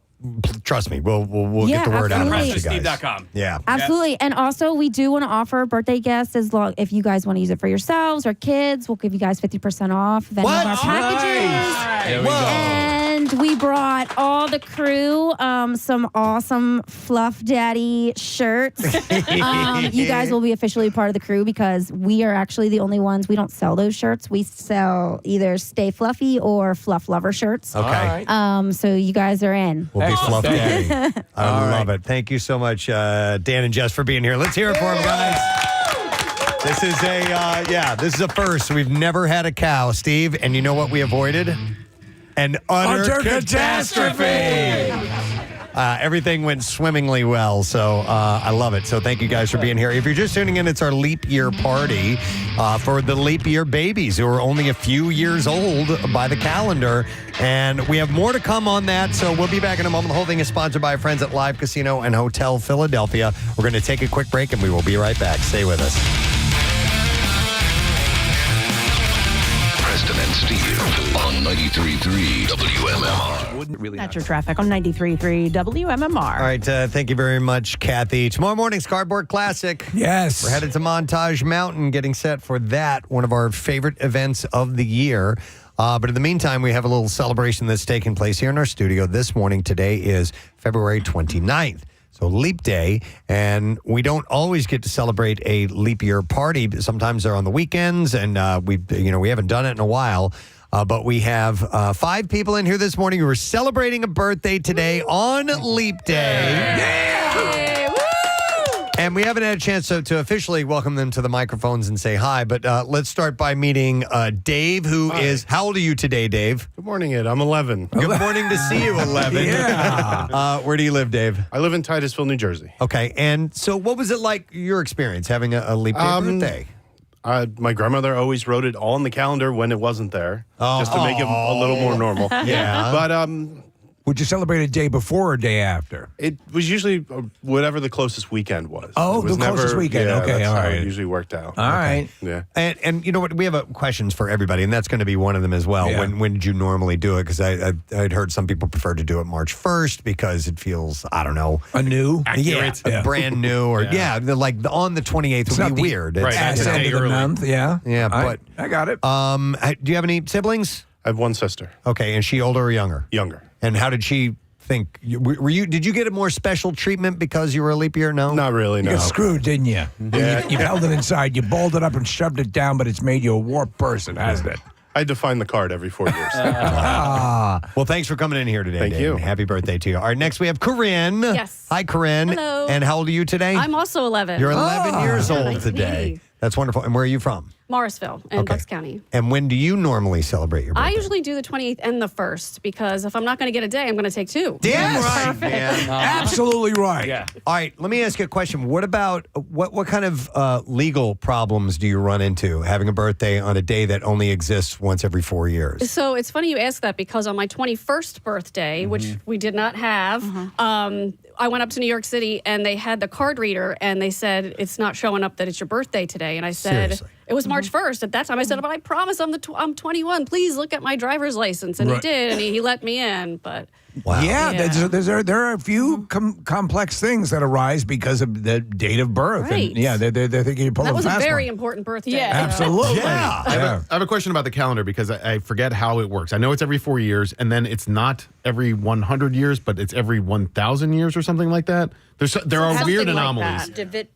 Trust me, we'll get the word out about you guys. PrestonSteve.com. Yeah, Absolutely. And also, we do want to offer birthday gifts if you guys want to use it for yourselves or kids. We'll give you guys 50% off of any of our packages. There we go. And And we brought all the crew some awesome Fluff Daddy shirts. You guys will be officially part of the crew because we are actually the only ones. We don't sell those shirts. We sell either Stay Fluffy or Fluff Lover shirts. Okay. So you guys are in. We'll be Fluff Daddy. I love it. Thank you so much, Dan and Jess, for being here. Let's hear it for them, guys. This is this is a first. We've never had a cow, Steve, and you know what we avoided? An utter catastrophe. Everything went swimmingly well, so I love it. So thank you guys for being here. If you're just tuning in, it's our leap year party for the leap year babies who are only a few years old by the calendar. And we have more to come on that, so we'll be back in a moment. The whole thing is sponsored by our friends at Live Casino and Hotel Philadelphia. We're going to take a quick break, and we will be right back. Stay with us. Preston and Steve on 93.3 WMMR. That's your traffic on 93.3 WMMR. All right, thank you very much, Kathy. Tomorrow morning's Cardboard Classic. Yes. We're headed to Montage Mountain, getting set for that, one of our favorite events of the year. But in the meantime, we have a little celebration that's taking place here in our studio this morning. Today is February 29th. So Leap Day, and we don't always get to celebrate a leap year party. Sometimes they're on the weekends, and we haven't done it in a while. But we have 5 people in here this morning who are celebrating a birthday today on Leap Day. Yeah! And we haven't had a chance to officially welcome them to the microphones and say hi, but let's start by meeting Dave, who is, how old are you today, Dave? Good morning, Ed. I'm 11. Good morning to see you, 11. Yeah. Where do you live, Dave? I live in Titusville, New Jersey. Okay, and so what was it like, your experience, having a Leap Day birthday? My grandmother always wrote it all on the calendar when it wasn't there, just to make it a little more normal. Yeah. But would you celebrate a day before or a day after? it was usually whatever the closest weekend was. Oh, It was the closest weekend. Yeah, Okay, that's all how right. it usually worked out. All right. Yeah. And you know what? We have questions for everybody, and that's going to be one of them as well. Yeah. When did you normally do it? Because I'd heard some people prefer to do it March 1st because it feels, I don't know. New? Accurate. Yeah, brand new. Or, like on the 28th would be weird. right. It's, It's a End day of the early. month, yeah. Yeah, I but got it. do you have any siblings? I have one sister, Okay, and she older or younger? younger. And how did she think? Did you get a more special treatment because you were a leap year? No? Not really, You no. got screwed, didn't you? Yeah. You held it inside. You balled it up and shoved it down, but it's made you a warped person, hasn't it? I had to find the card every 4 years. Well, thanks for coming in here today. Thank Dave, you. and happy birthday to you. All right, next we have Corinne. Yes. Hi, Corinne. Hello. And how old are you today? I'm also 11. You're 11 years old Nice to today. meet you. That's wonderful. And where are you from? Morrisville in Bucks County. And when do you normally celebrate your birthday? I usually do the 28th and the 1st because if I'm not going to get a day, I'm going to take 2. Damn right, Perfect. man. Absolutely right. Yeah. All right, let me ask you a question. What about what kind of legal problems do you run into having a birthday on a day that only exists once every 4 years? So it's funny you ask that because on my 21st birthday, which we did not have, I went up to New York City and they had the card reader and they said, it's not showing up that it's your birthday today. And I said, Seriously? it was March 1st. At that time, I said, but I promise I'm 21. Please look at my driver's license. And he did, and he let me in. But Wow. Yeah, Yeah. there are a few complex things that arise because of the date of birth. Right. And yeah, they're thinking you pull that a was a fast very one. important birthday. Yeah. Absolutely. Yeah. Yeah. I have a question about the calendar because I forget how it works. I know it's every 4 years, and then it's not every 100 years, but it's every 1,000 years or something like that. There are something weird like anomalies. that.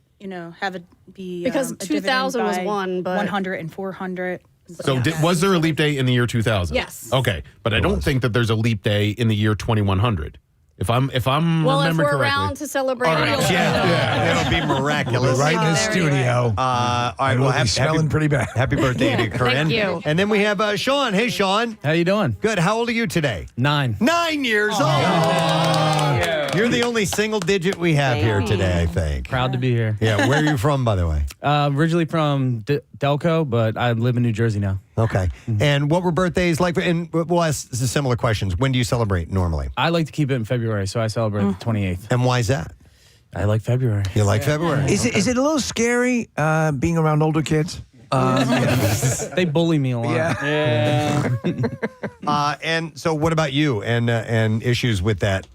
Have it be Because a dividend 2000 was by one, but 100 and 400. So was there a leap day in the year 2000? Yes. Okay, but I don't think that there's a leap day in the year 2100. If I'm well, if remembering we're correctly. around to celebrate, All right. you'll Yeah, it'll be miraculous. Right in the there you studio. All right, And we'll be smelling pretty bad. Happy birthday to Corinne. Thank you. And then we have Sean. Hey, Sean. How you doing? Good. How old are you today? 9. 9 years old. You're the only single digit we have here today, I think. Proud to be here. Yeah. Where are you from, by the way? Originally from Delco, but I live in New Jersey now. Okay. And what were birthdays like? And we'll ask similar questions. When do you celebrate normally? I like to keep it in February, so I celebrate the 28th. And why is that? I like February. You like February? Is it a little scary being around older kids? They bully me a lot. And so, what about you and issues with that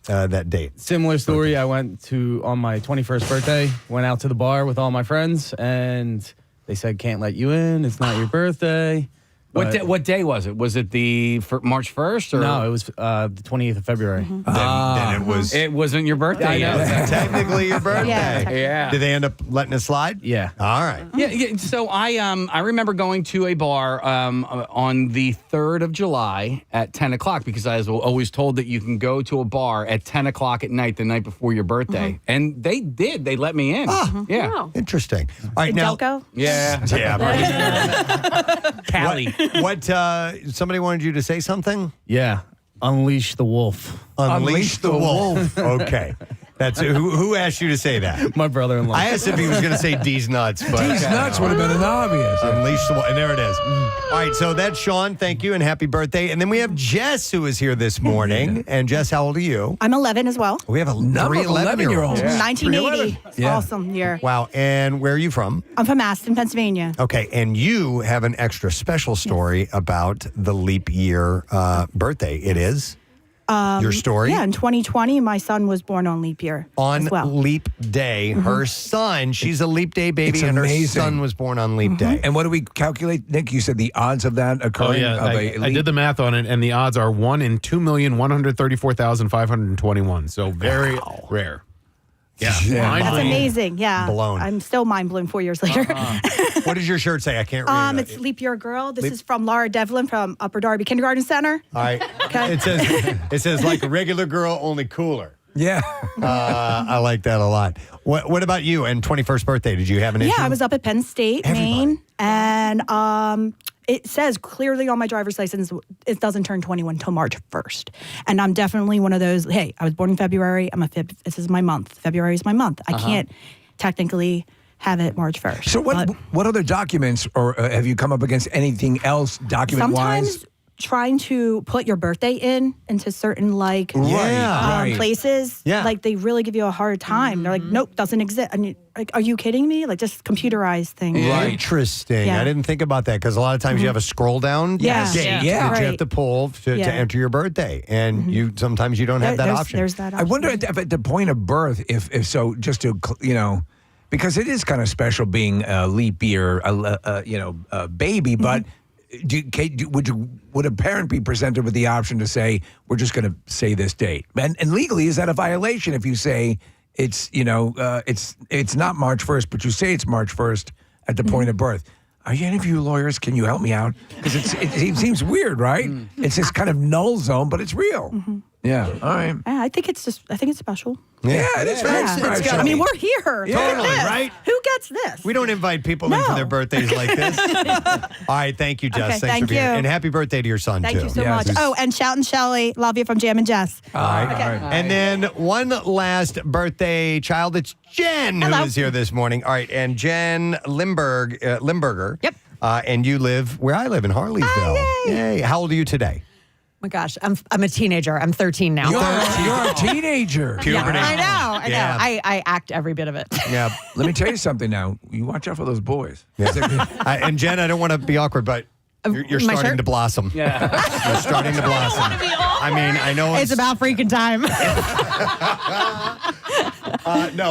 date? Similar story. I went to on my 21st birthday. Went out to the bar with all my friends, and they said can't let you in. It's not your birthday. What day was it? Was it March 1st? Or? No, it was the 28th of February. Then it was. It wasn't your birthday. I know. Technically your birthday. Yeah. Did they end up letting it slide? Yeah. All right. Yeah. So I remember going to a bar on the 3rd of July at 10 o'clock because I was always told that you can go to a bar at 10 o'clock at night the night before your birthday, and they did. They let me in. Yeah. Wow. Interesting. All right, now. Delco? Yeah. Yeah. Cali. What? Somebody wanted you to say something? Yeah. Unleash the wolf. Unleash the wolf. Okay. That's who asked you to say that? My brother-in-law. I asked if he was going to say D's nuts, but D's nuts would have been an obvious. Unleash the wolf, and there it is. All right, so that's Sean. Thank you and happy birthday. And then we have Jess who is here this morning. And Jess, how old are you? I'm 11 as well. We have three 11-year-olds. 1980. Yeah. Awesome year. Wow. And where are you from? I'm from Aston, Pennsylvania. Okay, and you have an extra special story about the leap year birthday. It is your story? Yeah, in 2020, my son was born on leap year On as well. leap day. Her son, she's a leap day baby, It's and her amazing. son was born on leap day. And what do we calculate, Nick? You said the odds of that occurring? Oh, yeah. I did the math on it, and the odds are 1 in 2,134,521. So very rare. Yeah. That's amazing. Yeah. Blown. I'm still mind blown 4 years later. What does your shirt say? I can't read it. It's Leap Year Girl. This is from Laura Devlin from Upper Darby Kindergarten Center. All right. Okay. It says like a regular girl, only cooler. Yeah. I like that a lot. What about you and 21st birthday? Did you have an issue? Yeah, I was up at Penn State, Maine, and it says clearly on my driver's license it doesn't turn 21 until March 1st. And I'm definitely one of those, hey, I was born in February. This is my month. February is my month. I can't technically have it March 1st. So what other documents, or have you come up against anything else document-wise? Sometimes trying to put your birthday into certain places, like they really give you a hard time. They're like, nope, doesn't exist. And you're like, are you kidding me? Like just computerized things. Interesting. Yeah. I didn't think about that because a lot of times you have a scroll down date that you have to pull to enter your birthday, and sometimes you don't have that option. There's that option. I wonder at the point of birth, if so, just to because it is kind of special being a leap year, a baby, but. Would a parent be presented with the option to say, we're just going to say this date? And legally, is that a violation if you say it's not March 1st, but you say it's March 1st at the point of birth? Are you any of you lawyers? Can you help me out? Because it seems weird, right? It's this kind of null zone, but it's real. Yeah. All right. I think it's special. Yeah, it is very special. I mean, we're here. Totally, right? Who gets this? We don't invite people in for their birthdays like this. All right, thank you, Jess. Okay, Thanks for being here. And happy birthday to your son, Thank too. you so much. Oh, and Shout and Shelly, love you from Jam and Jess. All right. And then one last birthday child. It's Jen who is here this morning. All right, and Jen Limburger. Yep. And you live where I live in Harleysville. Yay. How old are you today? Oh my gosh, I'm a teenager. I'm 13 now. You're a teenager. Puberty. I know. Yeah. I act every bit of it. Yeah. Let me tell you something now. You watch out for those boys. Yeah. And Jen, I don't want to be awkward, but you're My starting shirt? to blossom. Yeah. You're starting to blossom. I mean, I know It's about freaking time.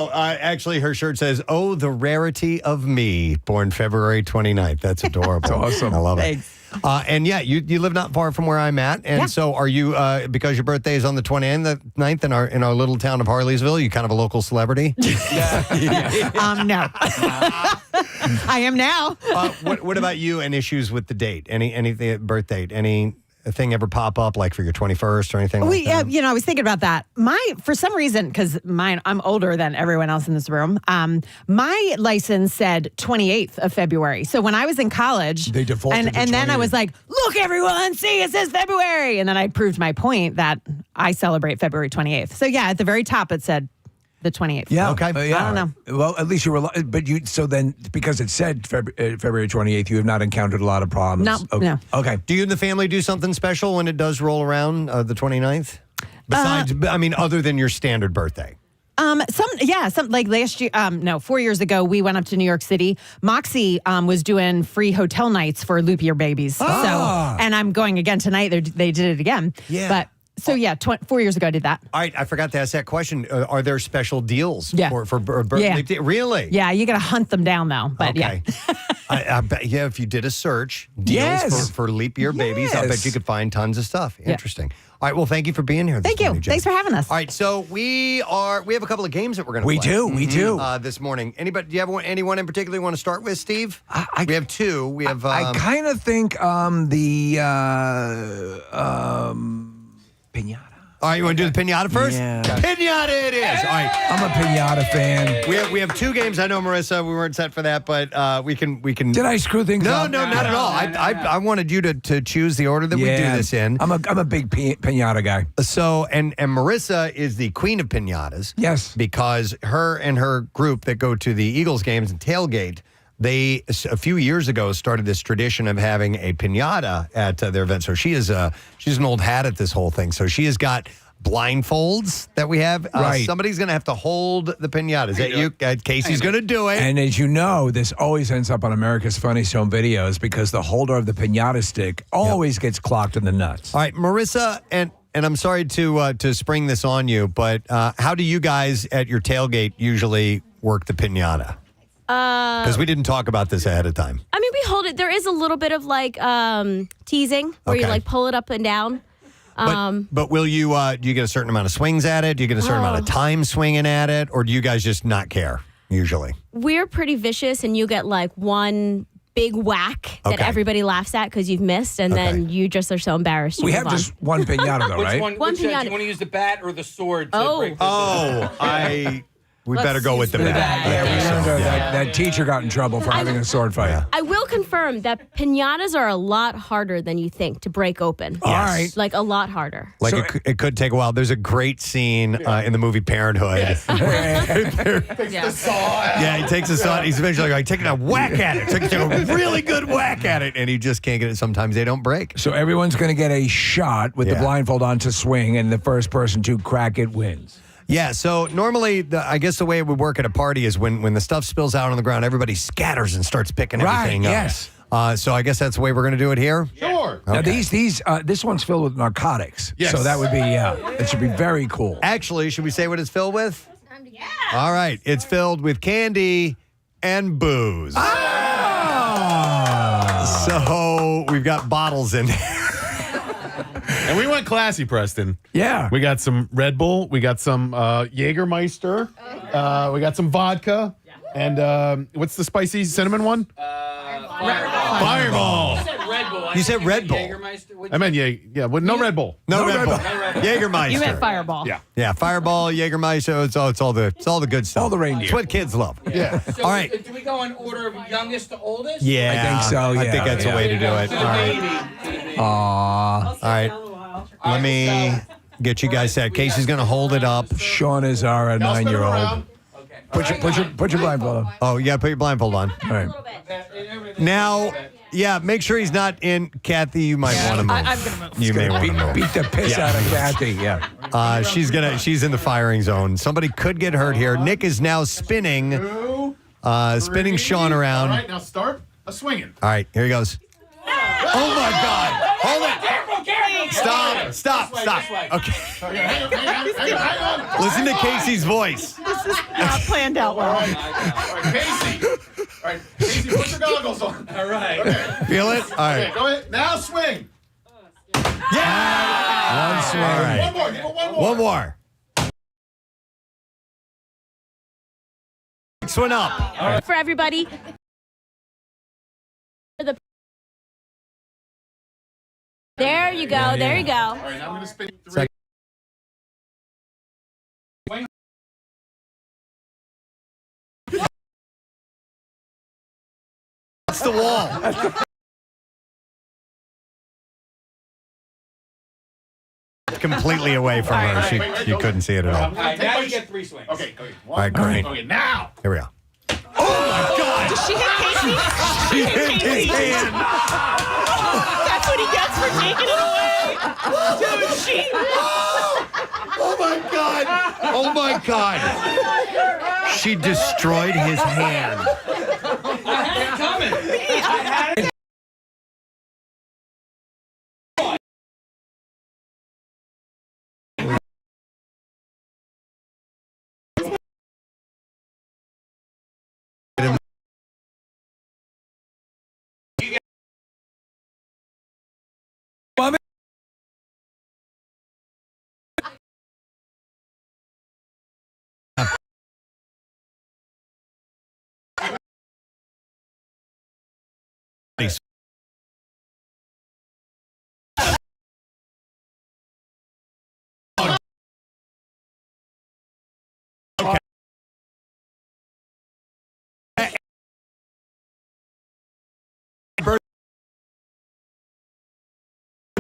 Actually, her shirt says, "Oh, the rarity of me, born February 29th." That's adorable. That's awesome. I love Thanks. it. And yeah, you live not far from where I'm at. And so are you, because your birthday is on the 29th in our little town of Harleysville, you kind of a local celebrity? No. I am now. What about you and issues with the date? Anything, birth date? Anything ever pop up like for your 21st or anything like that? I was thinking about that. For some reason, because I'm older than everyone else in this room, my license said 28th of February. So when I was in college, they defaulted to and then I 28th. was like, look, everyone, see, it says February. And then I proved my point that I celebrate February 28th. So yeah, at the very top, it said the 28th. Yeah. Okay. I don't know. Well, at least you were, so then because it said February 28th, you have not encountered a lot of problems. No. Okay. Do you and the family do something special when it does roll around the 29th? Besides, other than your standard birthday? Some like last year, 4 years ago, we went up to New York City. Moxie was doing free hotel nights for Loop Year babies. So, and I'm going again tonight. They did it again. Yeah. But 4 years ago I did that. All right, I forgot to ask that question. Are there special deals for birthday? Yeah. Really? Yeah, you got to hunt them down though. But Okay. I bet, yeah, if you did a search, deals for leap year babies, I bet you could find tons of stuff. Interesting. All right, well, thank you for being here. Thank you. Morning, Jen. Thanks for having us. All right, so we have a couple of games that we're going to play. We do. This morning. Anybody? Do you have anyone in particular you want to start with, Steve? We have two. We have. I kind of think the Piñata. All right, you want to do the Piñata first? Yeah. Piñata it is. All right. I'm a Piñata fan. We have two games. I know, Marissa, we weren't set for that, but we can. Did I screw things up? No, not at all. I wanted you to choose the order that we do this in. I'm a big Piñata guy. So, and Marissa is the queen of piñatas. Yes. Because her and her group that go to the Eagles games and tailgate, they a few years ago started this tradition of having a piñata at their event. So she's an old hat at this whole thing. So she has got blindfolds that we have. Right. Somebody's going to have to hold the piñata. Is that you? Casey's going to do it. And as you know, this always ends up on America's Funniest Home Videos because the holder of the piñata stick always gets clocked in the nuts. All right, Marissa, and I'm sorry to spring this on you, but how do you guys at your tailgate usually work the piñata? Because we didn't talk about this ahead of time. I mean, we hold it. There is a little bit of like teasing where you like pull it up and down. But will you? Do you get a certain amount of swings at it? Do you get a certain amount of time swinging at it, or do you guys just not care usually? We're pretty vicious, and you get like one big whack that everybody laughs at because you've missed, and then you just are so embarrassed. We have just one piñata though, right? One Do you piñata. want to use the bat or the sword? To break this? We better go with the bat. That teacher got in trouble for having a sword fight. I will confirm that piñatas are a lot harder than you think to break open. All right. Like a lot harder. Like it could take a while. There's a great scene in the movie Parenthood. Takes the saw. Yeah, he takes a saw. He's eventually like taking a whack at it. Takes a really good whack at it, and he just can't get it. Sometimes they don't break. So everyone's going to get a shot with the blindfold on to swing, and the first person to crack it wins. Yeah, so normally, I guess the way it would work at a party is when the stuff spills out on the ground, everybody scatters and starts picking everything up. Yes. So I guess that's the way we're going to do it here. Sure. Now this one's filled with narcotics. Yes. So that would be it should be very cool. Actually, should we say what it's filled with? Yeah. All right, it's filled with candy and booze. So we've got bottles in there. And we went classy, Preston. Yeah. We got some Red Bull. We got some Jägermeister. We got some vodka. And what's the spicy cinnamon one? Fireball. You said Red Bull. I meant no Red Bull. No Red Bull. Jägermeister. You meant Fireball. Yeah. Fireball, Jägermeister. It's all the good stuff. All the reindeer. It's what kids love. Yeah. So all right. Do we go in order of youngest to oldest? Yeah. I think so, I yeah. think that's a way to do it. All right. All right. Let me get you guys set. Casey's going to hold it up. Sean is our 9-year-old. Put your blindfold on. Oh, yeah, put your blindfold on. All right. Now, make sure he's not in. Kathy, you might want to move. I'm going to move. You may want to move. Beat the piss out of Kathy. Yeah. She's in the firing zone. Somebody could get hurt here. Nick is now spinning Sean around. All right, now start a swinging. All right, here he goes. Oh my God! Hold it! Stop! Okay. Hang on. Listen to Casey's voice. This is not planned out well. All right, Casey. All right, Casey, put your goggles on. All right. Okay. Feel it? All right. Okay, go ahead. Now swing. Yeah! One swing. All right. One more. Give it one more. One more. Next one up. For everybody. There you go. There you go. All right, now I'm going to spin 3. That's the wall. Completely away from her. She couldn't see it at all. All right, now you get 3 swings. Okay. All right, great. Okay, now. Here we go. Oh my God! Did she hit Casey? She hit his hand. That's what he gets for taking it away. Dude, she. Oh my God! Oh my God! She destroyed his hand. I had it coming. I had it.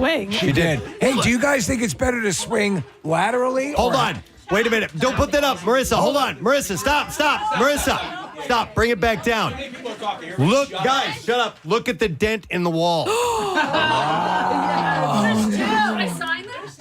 swing. She did. Hey, do you guys think it's better to swing laterally? Hold on. Wait a minute. Don't put that up. Marissa, hold on. Marissa, stop. Marissa, stop. Bring it back down. Look, guys, shut up. Look at the dent in the wall. I signed this.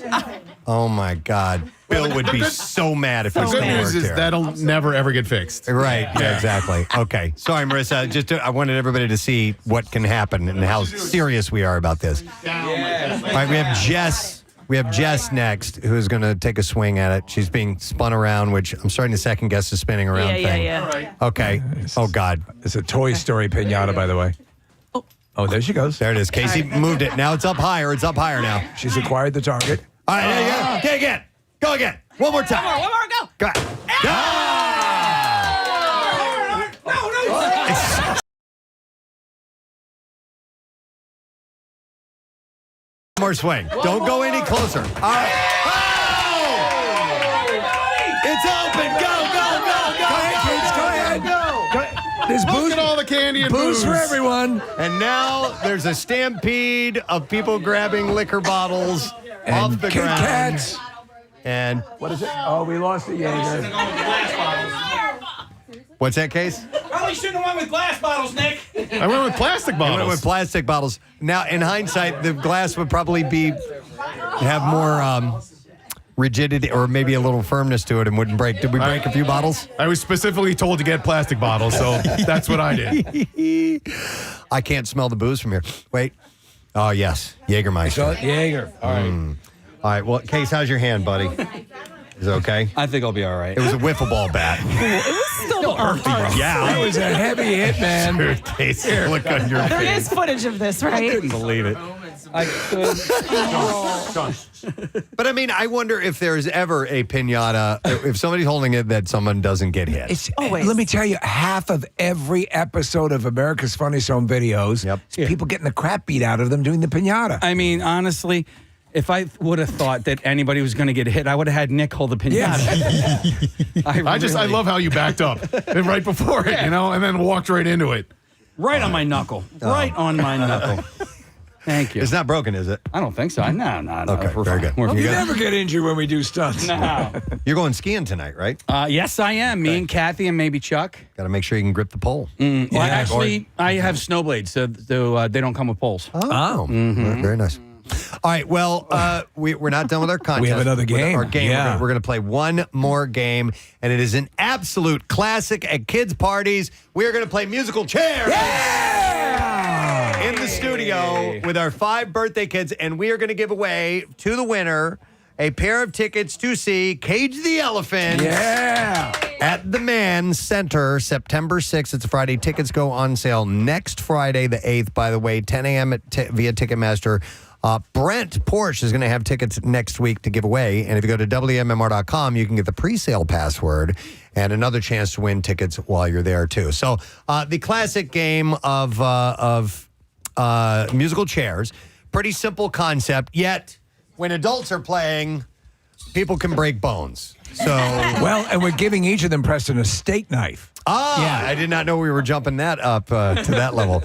Oh, my God. Bill would be so mad if The he good still news worked is here. that'll never, ever get fixed. Right. Yeah, exactly. Okay. Sorry, Marissa. I wanted everybody to see what can happen and how serious we are about this. All right, we have Jess. We have Jess next, who's going to take a swing at it. She's being spun around, which I'm starting to second guess the spinning around thing. Yeah. Okay. Oh, God. It's a Toy Story piñata, by the way. Oh, there she goes. There it is. Casey moved it. Now it's up higher. It's up higher now. She's acquired the target. All right, there you go. Okay, again. Go again. One more time. One more, go. Go. More swing. Don't go any closer. All right. Oh! It's open. Go. Go ahead, kids. Go ahead. There's Look booze. at all the candy and Booze for everyone. And now there's a stampede of people grabbing liquor bottles off the Kit ground. Kats. And What is it? Oh, we lost the Jaeger. what's that, Case? Probably shouldn't have went with glass bottles, Nick. I went with plastic I went bottles. with plastic bottles. Now, in hindsight, the glass would probably have more rigidity or maybe a little firmness to it and wouldn't break. Did we break a few bottles? I was specifically told to get plastic bottles, so that's what I did. I can't smell the booze from here. Wait. Oh, yes. Jägermeister. Jaeger. All right. All right. Well, Case, how's your hand, buddy? Is it okay? I think I'll be all right. It was a wiffle ball bat. Still earthy, bro. Yeah. That was a heavy hit, man. Dude, Case, look on your There face. is footage of this, right? Couldn't believe it. I could. But I mean, I wonder if there's ever a piñata, if somebody's holding it, that someone doesn't get hit. It's Always. Let me tell you, half of every episode of America's Funniest Home Videos is people getting the crap beat out of them doing the piñata. I mean, honestly, if I would have thought that anybody was going to get hit, I would have had Nick hold the piñata. I love how you backed up and right before it, and then walked right into it. Right on my knuckle. Right on my knuckle. Thank you. It's not broken, is it? I don't think so. No. Okay, We're very fine. good. We're You good. never get injured when we do stunts. No. You're going skiing tonight, right? Yes, I am. Me and Kathy and maybe Chuck. Got to make sure you can grip the pole. Well, actually, I have snowblades, so they don't come with poles. Oh. Very nice. All right. Well, we're not done with our contest. We have another With game. Our game. Yeah. We're going to play one more game, and it is an absolute classic at kids' parties. We are going to play musical chairs. In the studio with our 5 birthday kids, and we are going to give away to the winner a pair of tickets to see Cage the Elephant at the Mann Center, September 6th. It's a Friday. Tickets go on sale next Friday, the 8th, by the way, 10 a.m. Via Ticketmaster. Brent Porsche is going to have tickets next week to give away. And if you go to WMMR.com, you can get the pre-sale password and another chance to win tickets while you're there, too. So the classic game of musical chairs, pretty simple concept, yet when adults are playing, people can break bones. So Well, and we're giving each of them, Preston, a steak knife. I did not know we were jumping that up to that level.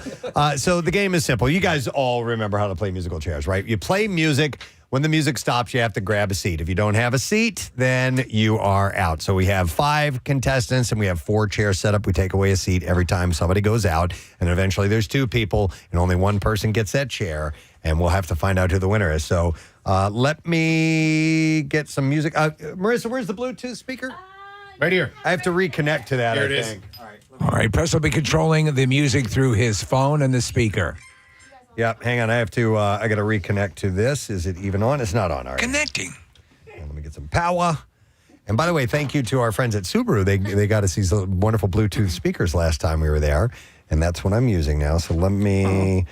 So the game is simple. You guys all remember how to play musical chairs, right? You play music. When the music stops, you have to grab a seat. If you don't have a seat, then you are out. So we have 5 contestants, and we have 4 chairs set up. We take away a seat every time somebody goes out, and eventually there's 2 people, and only one person gets that chair, and we'll have to find out who the winner is. So let me get some music. Marissa, where's the Bluetooth speaker? Right here. I have to reconnect to that, Here I it is. think. All right, Preston will be controlling the music through his phone and the speaker. Yep, hang on. I have to, I got to reconnect to this. Is it even on? It's not on. All right. Connecting. And let me get some power. And by the way, thank you to our friends at Subaru. They got us these wonderful Bluetooth speakers last time we were there. And that's what I'm using now. So let me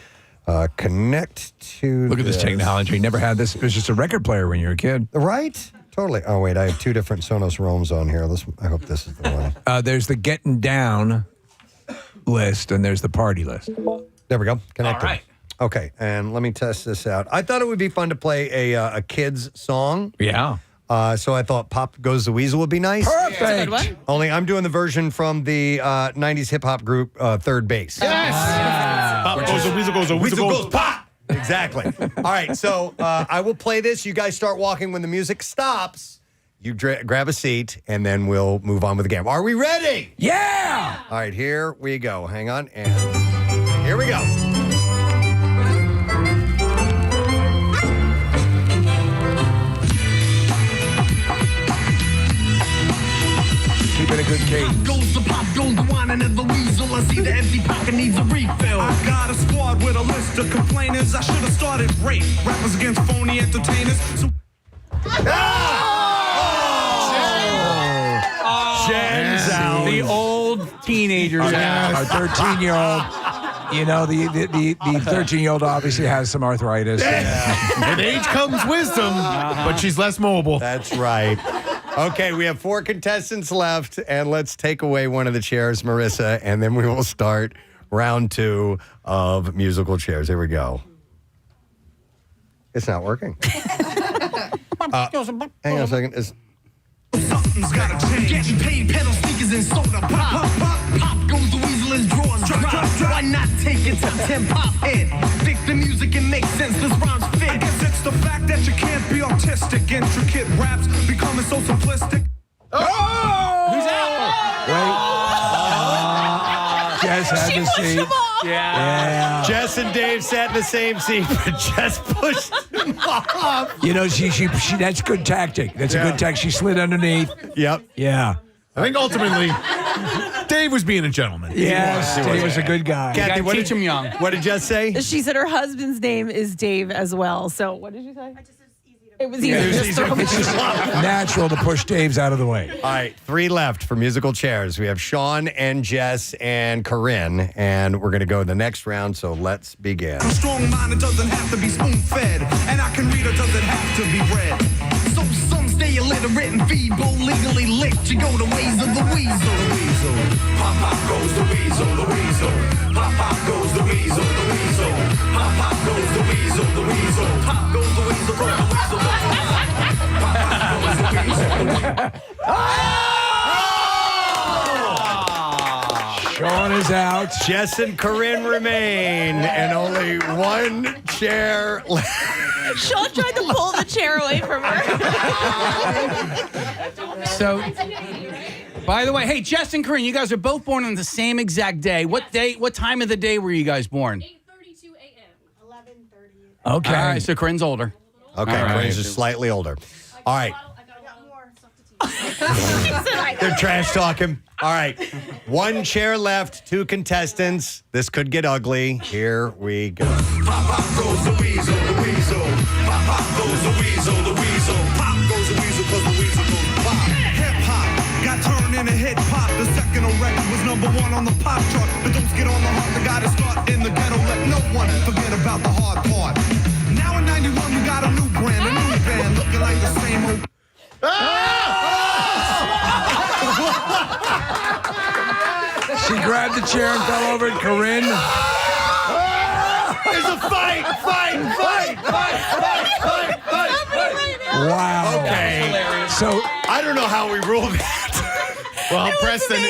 connect to Look at this technology. Never had this. It was just a record player when you were a kid. Right? Totally. Oh, wait. I have 2 different Sonos Roams on here. I hope this is the one. There's the getting down list, and there's the party list. There we go. Connected. All right. Okay, and let me test this out. I thought it would be fun to play a kid's song. Yeah. So I thought Pop Goes the Weasel would be nice. Perfect. That's a good one. Only I'm doing the version from the 90s hip-hop group Third Base. Yes! Pop goes a weasel goes a weasel goes pop. Exactly. exactly. All right, so I will play this. You guys start walking when the music stops. You grab a seat, and then we'll move on with the game. Are we ready? Yeah! All right, here we go. Hang on, and here we go. Keep it a good cadence. Goes the pop, goes the wine, and the weasel. I see the empty pocket needs a refill. I got a squad with a list of complainers. I should have started rape. Rappers against phony entertainers. So Jen's out. The old teenagers out. Our 13-year-old. You know, the 13-year-old obviously has some arthritis. With age comes wisdom, but she's less mobile. That's right. Okay, we have 4 contestants left, and let's take away one of the chairs, Marissa, and then we will start round 2 of musical chairs. Here we go. It's not working. Hang on a second. something's gotta change. Getting paid, pedal sneakers and soda pop. Pop, pop, pop goes the weasel and drawers. Drop. Why not take it to 10 pop in? Fix the music and make sense, this rhymes fit. I guess it's the fact that you can't be artistic. Intricate raps becoming so simplistic. Who's out? Jess had the seat. Yeah. Jess and Dave sat in the same seat, but Jess pushed him off. You know, she that's good tactic. That's a good tactic. She slid underneath. Yep. Yeah. I think ultimately, Dave was being a gentleman. Yes, Dave was a good guy. Kathy, what did him young. What did Jess say? She said her husband's name is Dave as well. So what did you say? It was easy. Just throw him It's just natural to push Dave's out of the way. All right, 3 left for musical chairs. We have Sean and Jess and Corinne, and we're going to go to the next round, so let's begin. I'm strong-minded, doesn't have to be spoon-fed. And I can read or doesn't have to be read. So some stay illiterate and feeble, legally licked. You go the ways of the weasel. The weasel. Pop, pop goes the weasel, the weasel. Pop, pop goes the weasel, the weasel. Pop, pop goes the weasel, the weasel. Pop goes the weasel, the weasel. Sean is out. Jess and Corinne remain, and only 1 chair left. Sean tried to pull the chair away from her. So, by the way, hey, Jess and Corinne, you guys are both born on the same exact day. What time of the day were you guys born? 8:32 a.m. 11:30. Okay. All right, so Corinne's older. Okay, All right. Corinne's just slightly older. All right. They're trash talking. All right. 1 chair left, 2 contestants. This could get ugly. Here we go. Pop, pop goes the weasel, the weasel. Pop, pop goes the weasel, the weasel. Pop goes the weasel, cause the weasel goes pop. Hip-hop got turned into hip-hop. The second record was #1 on the pop chart. But don't get on the heart, the gotta start in the ghetto. Let no one forget about the hard part. Now in 91, we got a new brand, a new band. Looking like the same old... She grabbed the chair and fell over at Corinne. There's a fight! Wow. Okay. So I don't know how we ruled that. Well, Preston,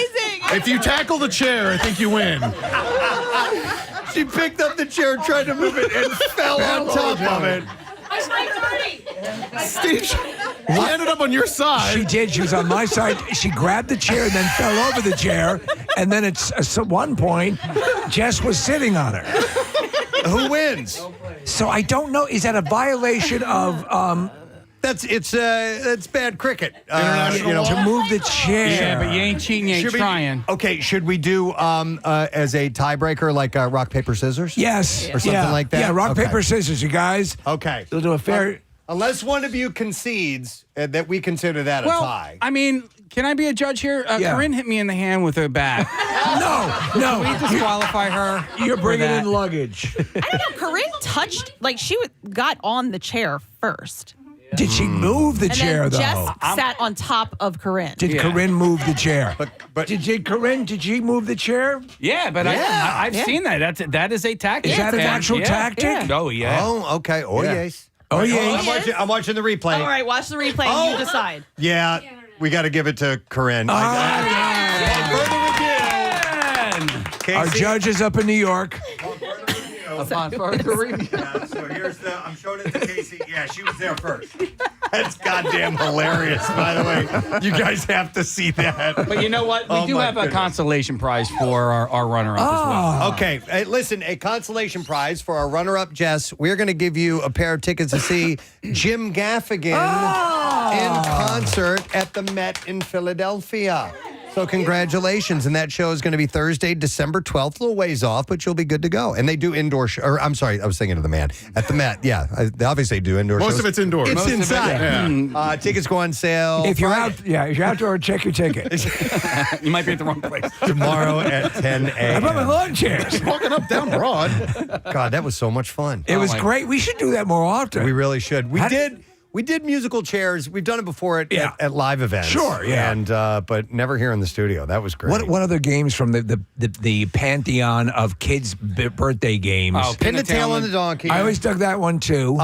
if you tackle the chair, I think you win. She picked up the chair, tried to move it, and fell on top of it. Steve, she ended up on your side. She did. She was on my side. She grabbed the chair and then fell over the chair. And then at one point, Jess was sitting on her. Who wins? So I don't know. Is that a violation of It's bad cricket. to move the chair? Yeah, but you ain't cheating, you ain't trying. Okay, should we do as a tiebreaker like rock, paper, scissors? Yes. Or something like that? Yeah, rock, Okay. paper, scissors, you guys. Okay. We'll do a fair... Unless one of you concedes that we consider that a tie. I mean, can I be a judge here? Yeah. Corinne hit me in the hand with her bat. No. Can we disqualify her? You're for bringing that? in luggage. I don't know. Corinne touched, like she got on the chair first. Did she move the And chair, then though? Jess sat on top of Corinne. Did Corinne move the chair? But did she move the chair? Yeah, but I've seen that. That is a tactic. Is that an actual tactic? Yeah. Oh, yeah. Oh, okay. Oh, yes. Oh, yes. I'm watching the replay. All right, watch the replay and you decide. Yeah, we got to give it to Corinne. Our judge is up in New York. upon further review. So here's I'm showing it to Casey. Yeah, she was there first. That's goddamn hilarious, by the way. You guys have to see that. But you know what? We do have a consolation prize for our runner-up as well. Okay. Hey, listen, a consolation prize for our runner-up, Jess. We're going to give you a pair of tickets to see Jim Gaffigan in concert at the Met in Philadelphia. So congratulations. And that show is going to be Thursday, December 12th. A little ways off, but you'll be good to go. And they do indoor I'm sorry, I was thinking of the man. At the Met, yeah. They obviously do indoor shows. Most of it's indoors. It's inside. Tickets go on sale. If you're out, if you're outdoor, check your ticket. You might be at the wrong place. Tomorrow at 10 a.m. I brought my lawn chairs. Walking up down Broad. God, that was so much fun. It was great. We should do that more often. We really should. We did musical chairs. We've done it before at live events. Sure, yeah. And but never here in the studio. That was great. What other games from the pantheon of kids' birthday games? Oh, Pin the Tail on the Donkey. I always dug that one too.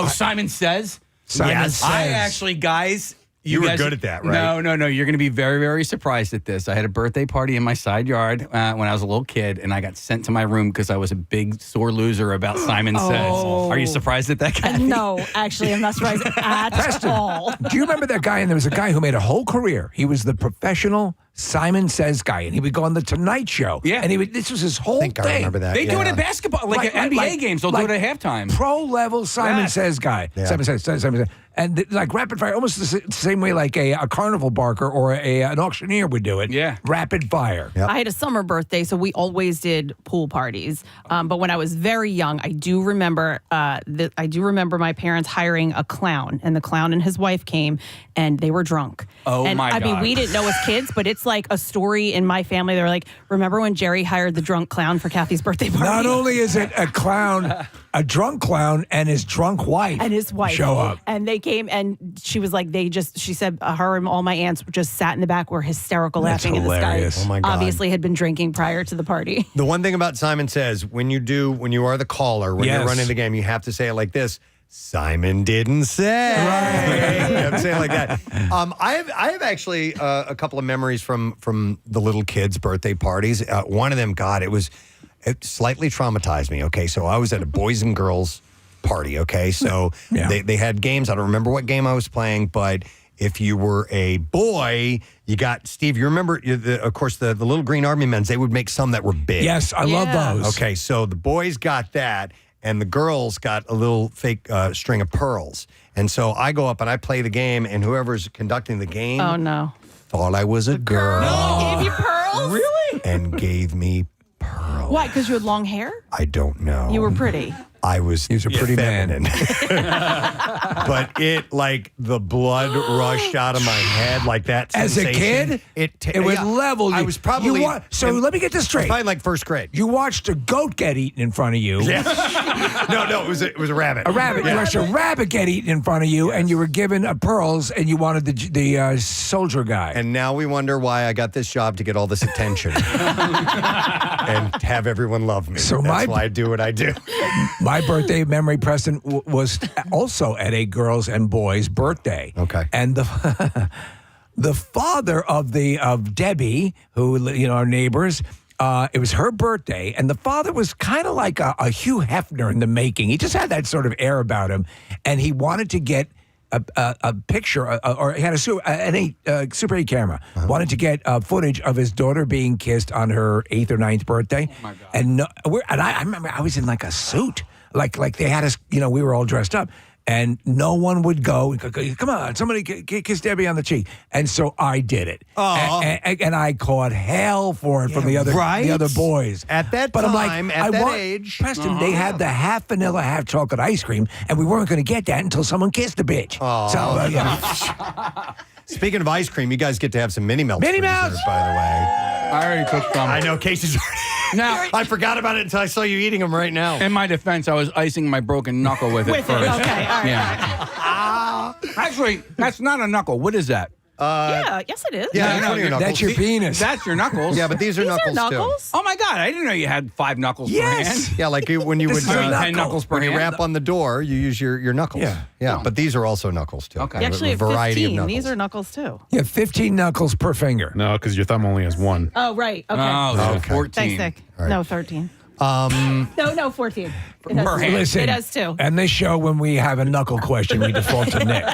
Simon Says. Simon Says. I actually, guys. You were guys, good at that, right? No. You're going to be very, very surprised at this. I had a birthday party in my side yard when I was a little kid, and I got sent to my room because I was a big sore loser about Simon Says. Are you surprised at that, Kathy? No, actually, I'm not surprised at all. Do you remember that guy? And there was a guy who made a whole career. He was the professional Simon Says guy, and he would go on the Tonight Show. Yeah, and this was his whole thing. I remember that. They do it at basketball, like at NBA games. They'll do it at halftime. Pro level Simon Says guy. Yeah. Simon Says. And like rapid fire, almost the same way like a carnival barker or an auctioneer would do it. Yeah. Rapid fire. Yep. I had a summer birthday, so we always did pool parties. But when I was very young, I do remember my parents hiring a clown, and the clown and his wife came, and they were drunk. Oh, and, my God. I mean, we didn't know as kids, but it's like a story in my family. They were like, remember when Jerry hired the drunk clown for Kathy's birthday party? Not only is it a clown, a drunk clown, and his drunk wife show up. And they came, and she was like, she said her and all my aunts just sat in the back, were hysterical laughing. Hilarious. And this guy Oh my God. obviously had been drinking prior to the party. The one thing about Simon Says, when you are the caller, when you're running the game, you have to say it like this. Simon didn't say. Right. You have to say it like that. I have actually a couple of memories from the little kids' birthday parties. One of them, God, it slightly traumatized me. Okay, so I was at a boys and girls party. Okay, so they had games. I don't remember what game I was playing, but if you were a boy, you got Steve. You remember, of course, the little green army men's. They would make some that were big. Yes, I love those. Okay, so the boys got that. And the girls got a little fake string of pearls. And so I go up and I play the game, and whoever's conducting the game thought I was a girl. No, gave you pearls? Really? And gave me pearls. Why? Because you had long hair? I don't know. You were pretty. I was He was a pretty feminine. man. But the blood rushed out of my head like that As sensation. a kid, it would level you. I was probably... so let me get this straight. Probably like first grade. You watched a goat get eaten in front of you. Yeah. No, it was a rabbit. A rabbit. Yeah. You watched a rabbit get eaten in front of you, and you were given pearls, and you wanted the soldier guy. And now we wonder why I got this job to get all this attention and have everyone love me. So that's why I do what I do. My birthday memory, Preston, was also at a girls and boys birthday. Okay. And the father of Debbie, who our neighbors, it was her birthday, and the father was kind of like a Hugh Hefner in the making. He just had that sort of air about him, and he wanted to get a picture, or he had a Super 8 camera. Wanted to get footage of his daughter being kissed on her 8th or 9th birthday. Oh my God. And I remember I was in like a suit, like they had us. We were all dressed up. And no one would go, come on, somebody kiss Debbie on the cheek. And so I did it. And I caught hell for it from the other boys. At that but time, at that age. Preston, they had the half vanilla, half chocolate ice cream, and we weren't going to get that until someone kissed the bitch. So, Speaking of ice cream, you guys get to have some mini melts. Mini melts, by the way. I already took some. I know Casey's already. Now, I forgot about it until I saw you eating them right now. In my defense, I was icing my broken knuckle with it first. Okay, all right. Yeah. Actually, that's not a knuckle. What is that? Yes, it is. Yeah, No, that's your penis. That's your knuckles. Yeah, but these are knuckles too. Oh my God! I didn't know you had 5 knuckles per hand. Yeah, like when you would 10 knuckles per when you hand. rap on the door, you use your knuckles. Yeah. But these are also knuckles too. Okay. You actually have a variety 15. of knuckles. These are knuckles too. You have 15 knuckles per finger. No, because your thumb only has one. Oh, right. Okay. Oh, Okay. 14. Thanks, Nick. Right. No, 13. No, 14. It has two. Listen, It has two. and this show, when we have a knuckle question, we default to Nick.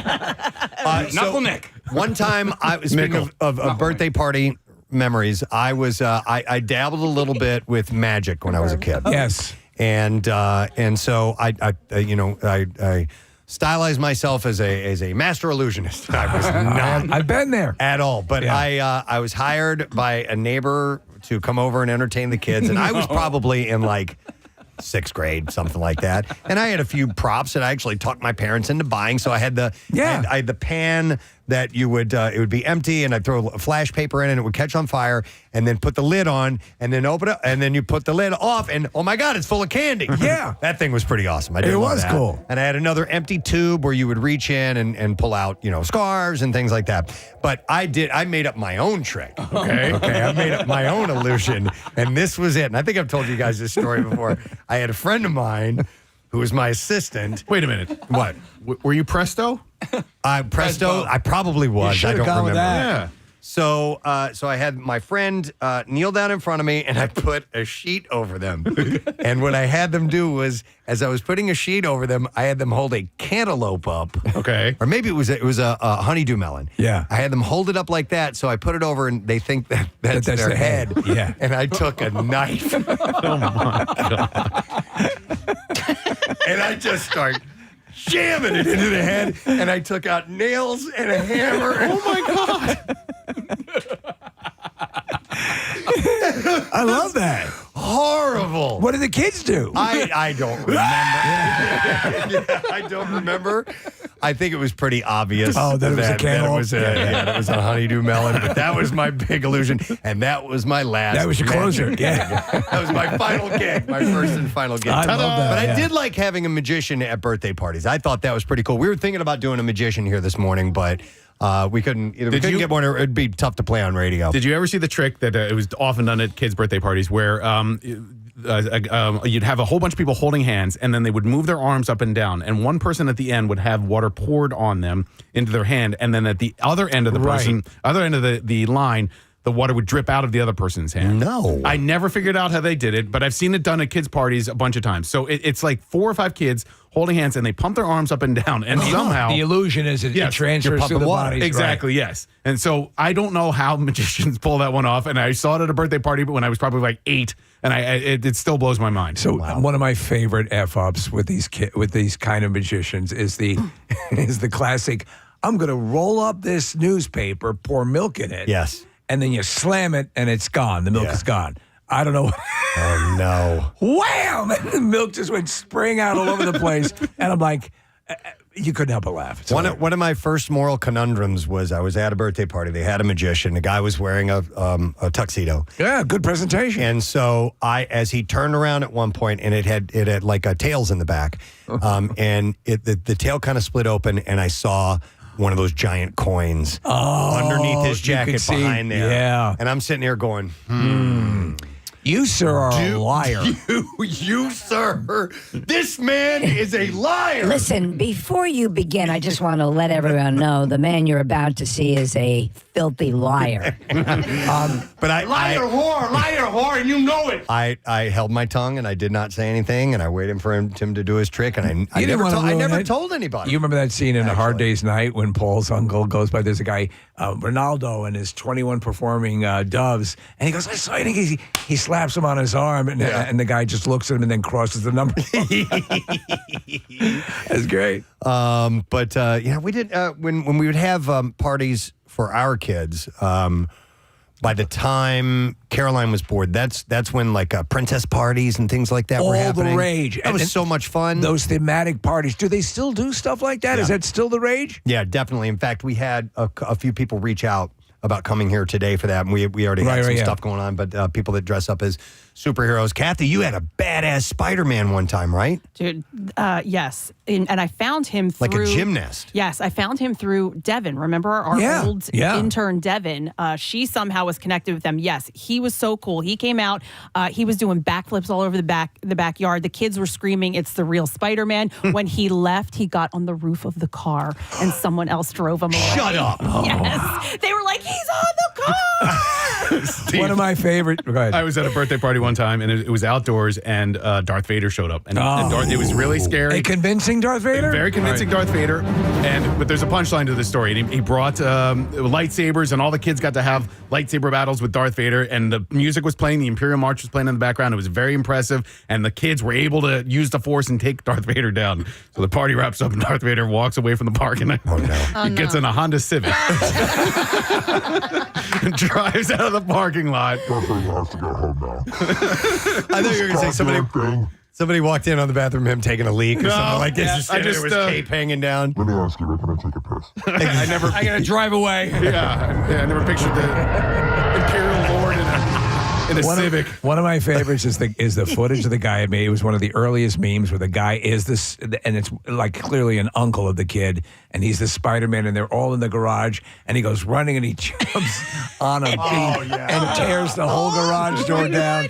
Knuckle Nick. One time, speaking of birthday party memories, I dabbled a little bit with magic when I was a kid. Yes. And so I stylized myself as a master illusionist. I was not. I've been there at all. But I was hired by a neighbor to come over and entertain the kids, and I was probably in like 6th grade, something like that. And I had a few props that I actually talked my parents into buying. So I had I had the pan that you would it would be empty, and I'd throw a flash paper in, and it would catch on fire, and then put the lid on, and then open it, and then you put the lid off, and oh my God, it's full of candy. Yeah, that thing was pretty awesome. I did. It was that. cool. And I had another empty tube where you would reach in and pull out scarves and things like that. But I made up my own trick. Okay, I made up my own illusion, and this was it. And I think I've told you guys this story before. I had a friend of mine who was my assistant. Wait a minute. What? Were you Presto? Presto? I probably was. I don't remember. Yeah. So I had my friend kneel down in front of me, and I put a sheet over them. And what I had them do was, as I was putting a sheet over them, I had them hold a cantaloupe up. Okay. Or maybe it was a honeydew melon. Yeah. I had them hold it up like that, so I put it over, and they think that's their the head. Yeah. And I took a knife. Oh my God. And I just start jamming it into the head, and I took out nails and a hammer. Oh my God. I love that. Horrible. What did the kids do? I don't remember. I don't remember. I think it was pretty obvious. Oh, that it was a cantaloupe? That was a honeydew melon. But that was my big illusion, and that was my last. That was your closer. Yeah. That was my final gig, my first and final gig. I love that, But yeah. I did like having a magician at birthday parties. I thought that was pretty cool. We were thinking about doing a magician here this morning, but we couldn't. Either we couldn't get one, or it'd be tough to play on radio. Did you ever see the trick that it was often done at kids' birthday parties where you'd have a whole bunch of people holding hands, and then they would move their arms up and down, and one person at the end would have water poured on them into their hand, and then at the other end of the other end of the line, the water would drip out of the other person's hand. No. I never figured out how they did it, but I've seen it done at kids' parties a bunch of times. So it's like 4 or 5 kids holding hands, and they pump their arms up and down, and somehow the illusion is it transfers to the bodies. Exactly, yes. And so I don't know how magicians pull that one off, and I saw it at a birthday party, but when I was probably like 8, and it still blows my mind. So one of my favorite f-ups with these kind of magicians is the classic, I'm going to roll up this newspaper, pour milk in it. Yes. And then you slam it, and it's gone. The milk is gone. I don't know. Oh, no. Wham! And the milk just went spraying out all over the place. And I'm like, you couldn't help but laugh. One of my first moral conundrums was I was at a birthday party. They had a magician. The guy was wearing a tuxedo. Yeah, good presentation. And so as he turned around at one point, and it had like tails in the back, and the tail kind of split open, and I saw one of those giant coins underneath his jacket behind there. Yeah. And I'm sitting here going, You, sir, are a liar. You, sir, this man is a liar. Listen, before you begin, I just want to let everyone know the man you're about to see is a filthy liar. But liar, whore, and you know it. I held my tongue, and I did not say anything, and I waited for him to do his trick, and I never told anybody. You remember that scene in A Hard Day's Night when Paul's uncle goes by? There's a guy, Ronaldo, and his 21 performing doves, and he goes, I saw it. He slaps him on his arm, and the guy just looks at him and then crosses the number. That's great. But we did when we would have parties for our kids. By the time Caroline was born, that's when like princess parties and things like that were happening. All the rage. That was so much fun. Those thematic parties. Do they still do stuff like that? Yeah. Is that still the rage? Yeah, definitely. In fact, we had a few people reach out about coming here today for that. And we already had some stuff going on, but people that dress up as superheroes. Kathy, you had a badass Spider-Man one time, right? Dude, yes. And I found him through... Like a gymnast. Yes, I found him through Devin. Remember our old intern, Devin? She somehow was connected with them. Yes, he was so cool. He came out. He was doing backflips all over the backyard. The kids were screaming, it's the real Spider-Man. When he left, he got on the roof of the car, and someone else drove him away. Shut up. Yes. They were like, he's on the car! One of my favorite. Go ahead. I was at a birthday party one time, and it was outdoors, and Darth Vader showed up. And it was really scary. A convincing Darth Vader? Very convincing Darth Vader. But there's a punchline to the story. And he brought lightsabers, and all the kids got to have lightsaber battles with Darth Vader. And the music was playing. The Imperial March was playing in the background. It was very impressive. And the kids were able to use the Force and take Darth Vader down. So the party wraps up, and Darth Vader walks away from the park, and he gets in a Honda Civic and drives out of the parking lot. I thought you were going to say somebody walked in on the bathroom, him taking a leak or something like this. I There was cape hanging down. Let me ask you, where can I take a piss? I gotta drive away. I never pictured the Imperial Lord in a Civic. One of my favorites is the footage of the guy I made. It was one of the earliest memes where the guy is this, and it's like clearly an uncle of the kid, and he's the Spider-Man, and they're all in the garage, and he goes running and he jumps on a beam and tears the whole garage door down.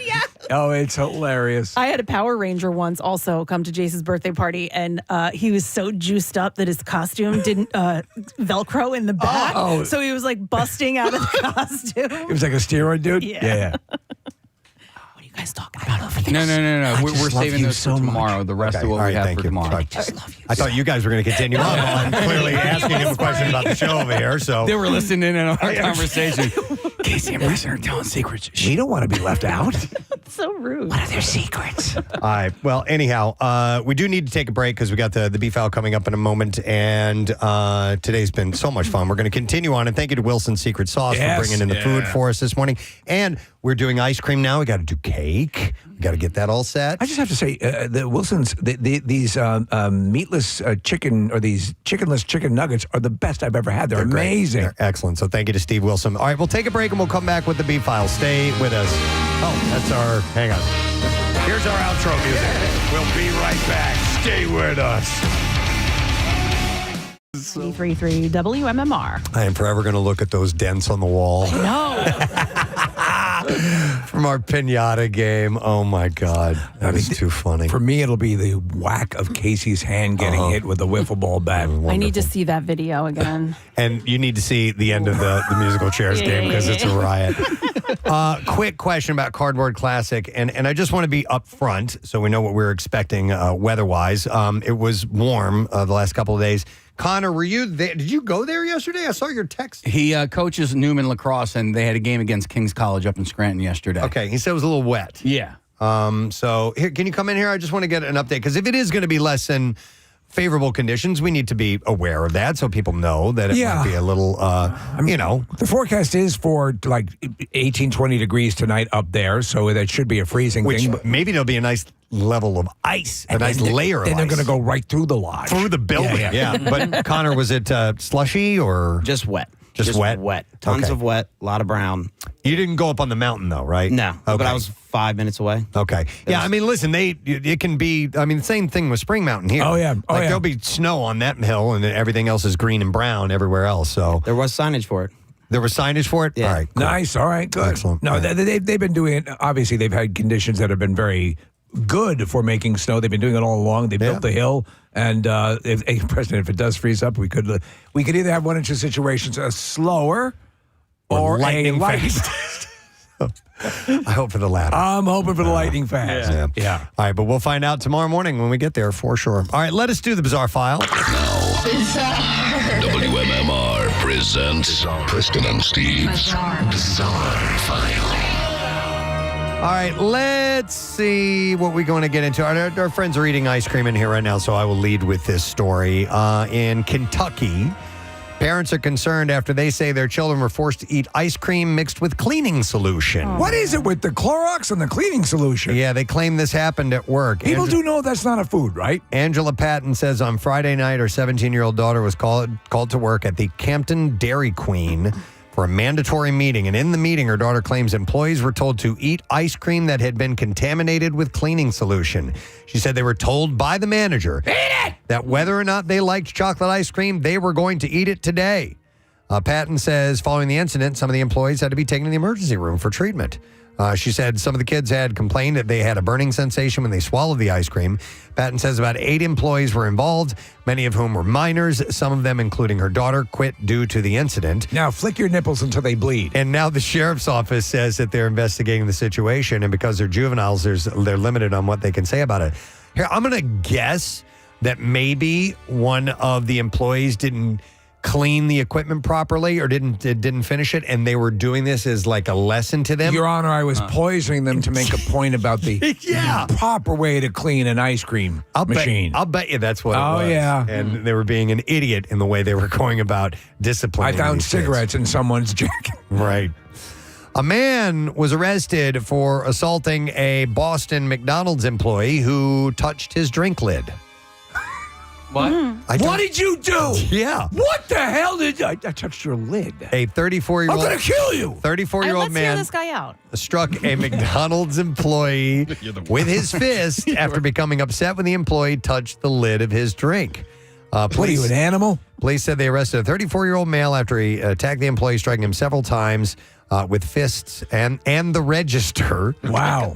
Oh, it's hilarious. I had a Power Ranger once also come to Jace's birthday party, and he was so juiced up that his costume didn't Velcro in the back. Oh. So he was like busting out of the costume. It was like a steroid dude? Yeah. What are you guys talking about over there? No. We're just love saving you those so for much. tomorrow. The rest Okay. of what All we right, have thank for you. tomorrow. I thought you guys were going to continue on. I'm clearly asking him questions about the show over here. So They were listening in on our conversation. Casey and Preston are telling secrets. She don't want to be left out. So rude. What are their secrets? All right. Well, anyhow, we do need to take a break because we got the beef file coming up in a moment, and today's been so much fun. We're going to continue on, and thank you to Wilson's Secret Sauce for bringing in the food for us this morning. And we're doing ice cream now. We got to do cake. We got to get that all set. I just have to say, the Wilsons, these meatless chicken or these chickenless chicken nuggets are the best I've ever had. They're amazing. They're excellent. So thank you to Steve Wilson. All right, we'll take a break and we'll come back with the beef file. Stay with us. Oh, that's our. Hang on. Here's our outro music. We'll be right back. Stay with us. 93.3 WMMR. I am forever going to look at those dents on the wall. No. From our Piñata game. Oh, my God. That is too funny. For me, it'll be the whack of Casey's hand getting hit with a wiffle ball bat. I need to see that video again. And you need to see the end of the musical chairs game because it's a riot. Quick question about Cardboard Classic, and I just want to be upfront so we know what we're expecting weather-wise. It was warm the last couple of days. Connor, were you there? Did you go there yesterday? I saw your text. He coaches Neumann lacrosse, and they had a game against King's College up in Scranton yesterday. Okay, he said it was a little wet. Yeah. So here, can you come in here? I just want to get an update because if it is going to be less than favorable conditions, we need to be aware of that so people know that it might be a little, The forecast is for like 18, 20 degrees tonight up there, so that should be a freezing which thing. But maybe there'll be a nice level of ice, a nice layer of ice. Then they're going to go right through the lodge. Through the building, yeah. But Connor, was it slushy or? Just wet. Just wet? Wet. Tons of wet, a lot of brown. You didn't go up on the mountain though, right? No, but I was 5 minutes away. Okay. Yeah, I mean, listen, it can be, I mean, the same thing with Spring Mountain here. Oh, yeah. Oh, yeah. There'll be snow on that hill and then everything else is green and brown everywhere else. So there was signage for it. There was signage for it? Yeah. All right. Cool. Nice. All right. Good. Excellent. No, they've been doing it. Obviously, they've had conditions that have been very good for making snow. They've been doing it all along. They built the hill, and President, if it does freeze up, we could either have one of two situations: a slower or lightning a fast. I hope for the latter. I'm hoping for the lightning fast. Yeah. All right, but we'll find out tomorrow morning when we get there for sure. All right, let us do the Bizarre File. WMMR presents Preston and Steve's Bizarre File. All right, let's see what we're going to get into. Our friends are eating ice cream in here right now, so I will lead with this story. In Kentucky, parents are concerned after they say their children were forced to eat ice cream mixed with cleaning solution. What is it with the Clorox and the cleaning solution? Yeah, they claim this happened at work. People do know that's not a food, right? Angela Patton says on Friday night, her 17-year-old daughter was called to work at the Campton Dairy Queen for a mandatory meeting. And in the meeting, her daughter claims employees were told to eat ice cream that had been contaminated with cleaning solution. She said they were told by the manager that whether or not they liked chocolate ice cream, they were going to eat it today. Patton says following the incident, some of the employees had to be taken to the emergency room for treatment. She said some of the kids had complained that they had a burning sensation when they swallowed the ice cream. Patton says about 8 employees were involved, many of whom were minors. Some of them, including her daughter, quit due to the incident. Now flick your nipples until they bleed. And now the sheriff's office says that they're investigating the situation, and because they're juveniles, they're limited on what they can say about it. Here, I'm going to guess that maybe one of the employees didn't clean the equipment properly or didn't finish it, and they were doing this as like a lesson to them. Your Honor, I was poisoning them to make a point about the proper way to clean an ice cream machine. I'll bet you that's what it was. Oh, yeah. And they were being an idiot in the way they were going about disciplining. I found these cigarettes kids. in someone's jacket. Right. A man was arrested for assaulting a Boston McDonald's employee who touched his drink lid. What? What did you do? Yeah. What the hell did I touched your lid? A 34-year-old. I'm going to kill you. 34-year-old Let's hear man this guy out. struck a McDonald's employee with his fist after becoming upset when the employee touched the lid of his drink. What are you, an animal? Police said they arrested a 34-year-old male after he attacked the employee, striking him several times with fists and the register. Wow.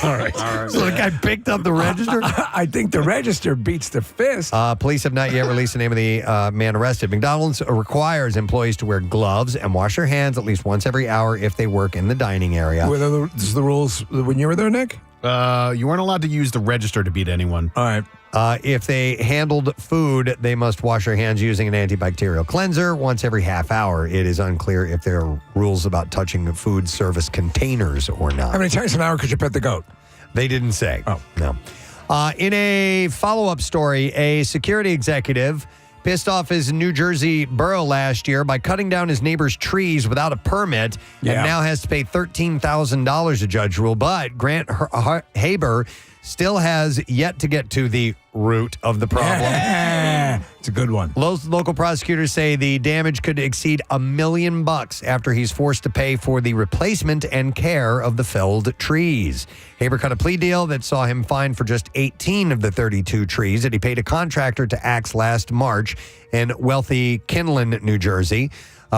All right. So the guy picked up the register? I think the register beats the fist. Police have not yet released the name of the man arrested. McDonald's requires employees to wear gloves and wash their hands at least once every hour if they work in the dining area. Were the rules when you were there, Nick? You weren't allowed to use the register to beat anyone. All right. If they handled food, they must wash their hands using an antibacterial cleanser once every half hour. It is unclear if there are rules about touching food service containers or not. How many times an hour could you pet the goat? They didn't say. Oh. No. In a follow-up story, a security executive pissed off his New Jersey borough last year by cutting down his neighbor's trees without a permit and now has to pay $13,000, a judge ruled. But Grant Haber still has yet to get to the root of the problem. Yeah. It's a good one. Local prosecutors say the damage could exceed $1 million after he's forced to pay for the replacement and care of the felled trees. Haber cut a plea deal that saw him fined for just 18 of the 32 trees that he paid a contractor to axe last March in wealthy Kinlan, New Jersey.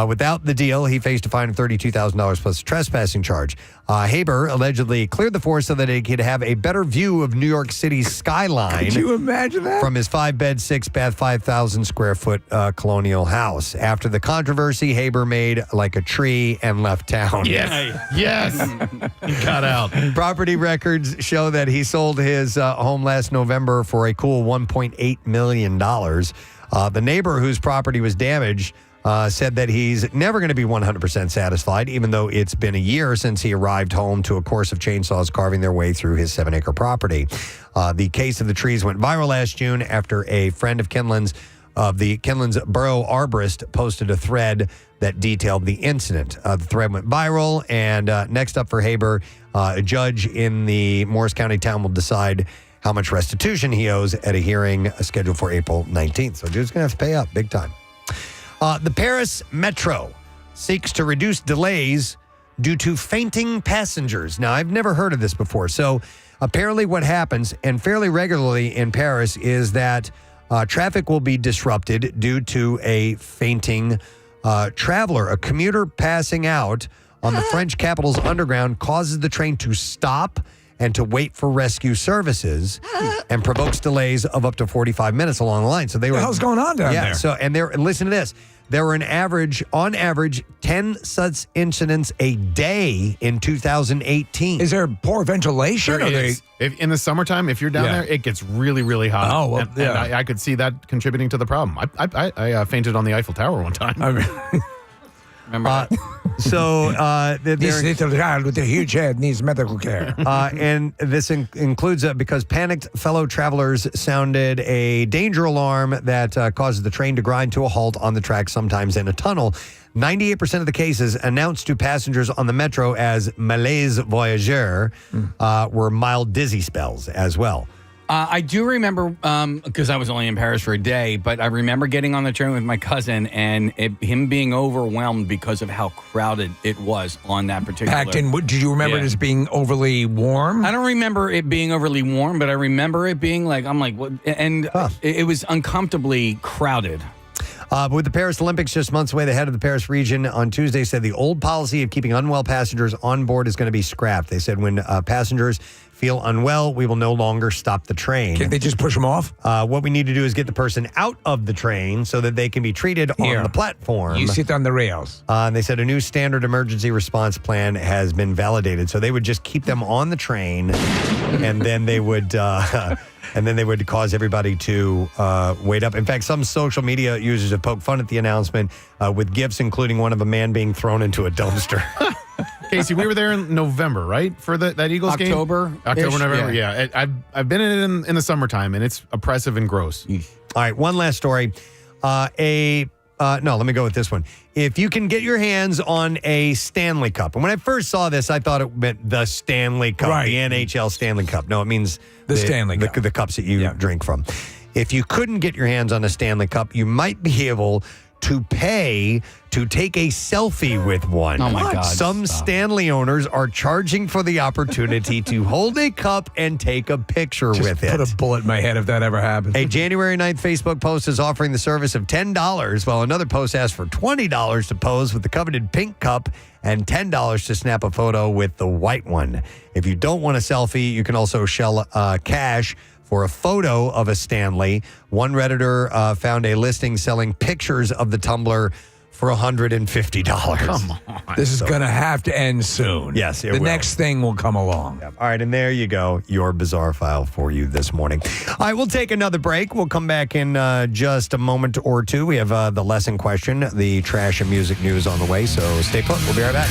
Without the deal, he faced a fine of $32,000 plus a trespassing charge. Haber allegedly cleared the forest so that he could have a better view of New York City's skyline. Could you imagine that? From his 5-bed, 6-bath, 5,000 square foot colonial house. After the controversy, Haber made like a tree and left town. Yes. Yes. He got out. Property records show that he sold his home last November for a cool $1.8 million. The neighbor whose property was damaged said that he's never going to be 100% satisfied, even though it's been a year since he arrived home to a course of chainsaws carving their way through his 7-acre property. The case of the trees went viral last June after a friend of Kinlan's, the Kinlan's borough arborist, posted a thread that detailed the incident. The thread went viral, and next up for Haber, a judge in the Morris County town will decide how much restitution he owes at a hearing scheduled for April 19th. So dude's going to have to pay up big time. The Paris Metro seeks to reduce delays due to fainting passengers. Now, I've never heard of this before. So apparently what happens, and fairly regularly in Paris, is that traffic will be disrupted due to a fainting traveler. A commuter passing out on the French capital's underground causes the train to stop and to wait for rescue services and provokes delays of up to 45 minutes along the line. So they were. What the hell's going on down there? Yeah, so, and listen to this. There were on average, 10 such incidents a day in 2018. Is there poor ventilation? There is. If, in the summertime, if you're down there, it gets really, really hot. Oh, well, and I could see that contributing to the problem. I fainted on the Eiffel Tower one time. Remember that? This little child with a huge head needs medical care. And this includes because panicked fellow travelers sounded a danger alarm that causes the train to grind to a halt on the track, sometimes in a tunnel. 98% of the cases announced to passengers on the metro as malaise voyageur were mild dizzy spells as well. I do remember, because I was only in Paris for a day, but I remember getting on the train with my cousin and him being overwhelmed because of how crowded it was on that particular. Packed in. Did you remember it as being overly warm? I don't remember it being overly warm, but I remember it being like, I'm like, what? And it was uncomfortably crowded. But with the Paris Olympics just months away, the head of the Paris region on Tuesday said the old policy of keeping unwell passengers on board is going to be scrapped. They said when passengers feel unwell, we will no longer stop the train. Can't they just push them off? What we need to do is get the person out of the train so that they can be treated on the platform. You sit on the rails. And they said a new standard emergency response plan has been validated. So they would just keep them on the train, and then they would cause everybody to wait up. In fact, some social media users have poked fun at the announcement with GIFs, including one of a man being thrown into a dumpster. Casey, we were there in November, right? For that Eagles game? November, November. Yeah. I've been in it in the summertime, and it's oppressive and gross. All right, one last story. No, let me go with this one. If you can get your hands on a Stanley Cup, and when I first saw this, I thought it meant the Stanley Cup, the NHL Stanley Cup. No, it means the Stanley Cup. The cups that you drink from. If you couldn't get your hands on a Stanley Cup, you might be able to pay to take a selfie with one. Oh, my God. Some Stanley owners are charging for the opportunity to hold a cup and take a picture with it. Put a bullet in my head if that ever happens. A January 9th Facebook post is offering the service of $10, while another post asks for $20 to pose with the coveted pink cup and $10 to snap a photo with the white one. If you don't want a selfie, you can also shell cash for a photo of a Stanley. One Redditor found a listing selling pictures of the tumbler for $150. Come on. This is going to have to end soon. Yes, it The will. next thing will come along. All right, and there you go, your bizarre file for you this morning. All right, we'll take another break. We'll come back in just a moment or two. We have the lesson question, the trash and music news on the way, so stay put. We'll be right back.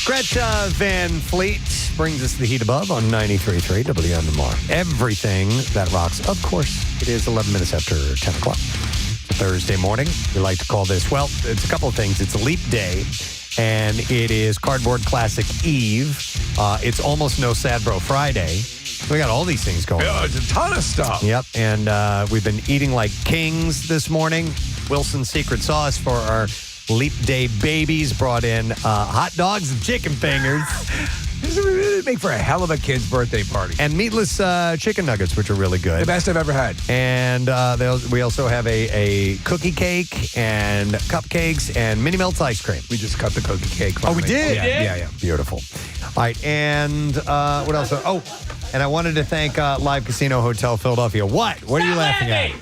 Greta Van Fleet brings us the heat above on 93.3 WMMR. Everything that rocks. Of course, it is 11 minutes after 10 o'clock. It's a Thursday morning. We like to call this, well, it's a couple of things. It's a leap day, and it is Cardboard Classic Eve. It's almost No Sad Bro Friday. We got all these things going on. It's a ton of stuff. Yep, and we've been eating like kings this morning. Wilson's Secret Sauce for our Leap Day babies brought in hot dogs and chicken fingers. This would really make for a hell of a kid's birthday party. And meatless chicken nuggets, which are really good. The best I've ever had. And we also have a cookie cake and cupcakes and mini melts ice cream. We just cut the cookie cake. Oh, we did? Yeah. Beautiful. All right, and what else? Oh, and I wanted to thank Live Casino Hotel Philadelphia. What? What are you laughing at?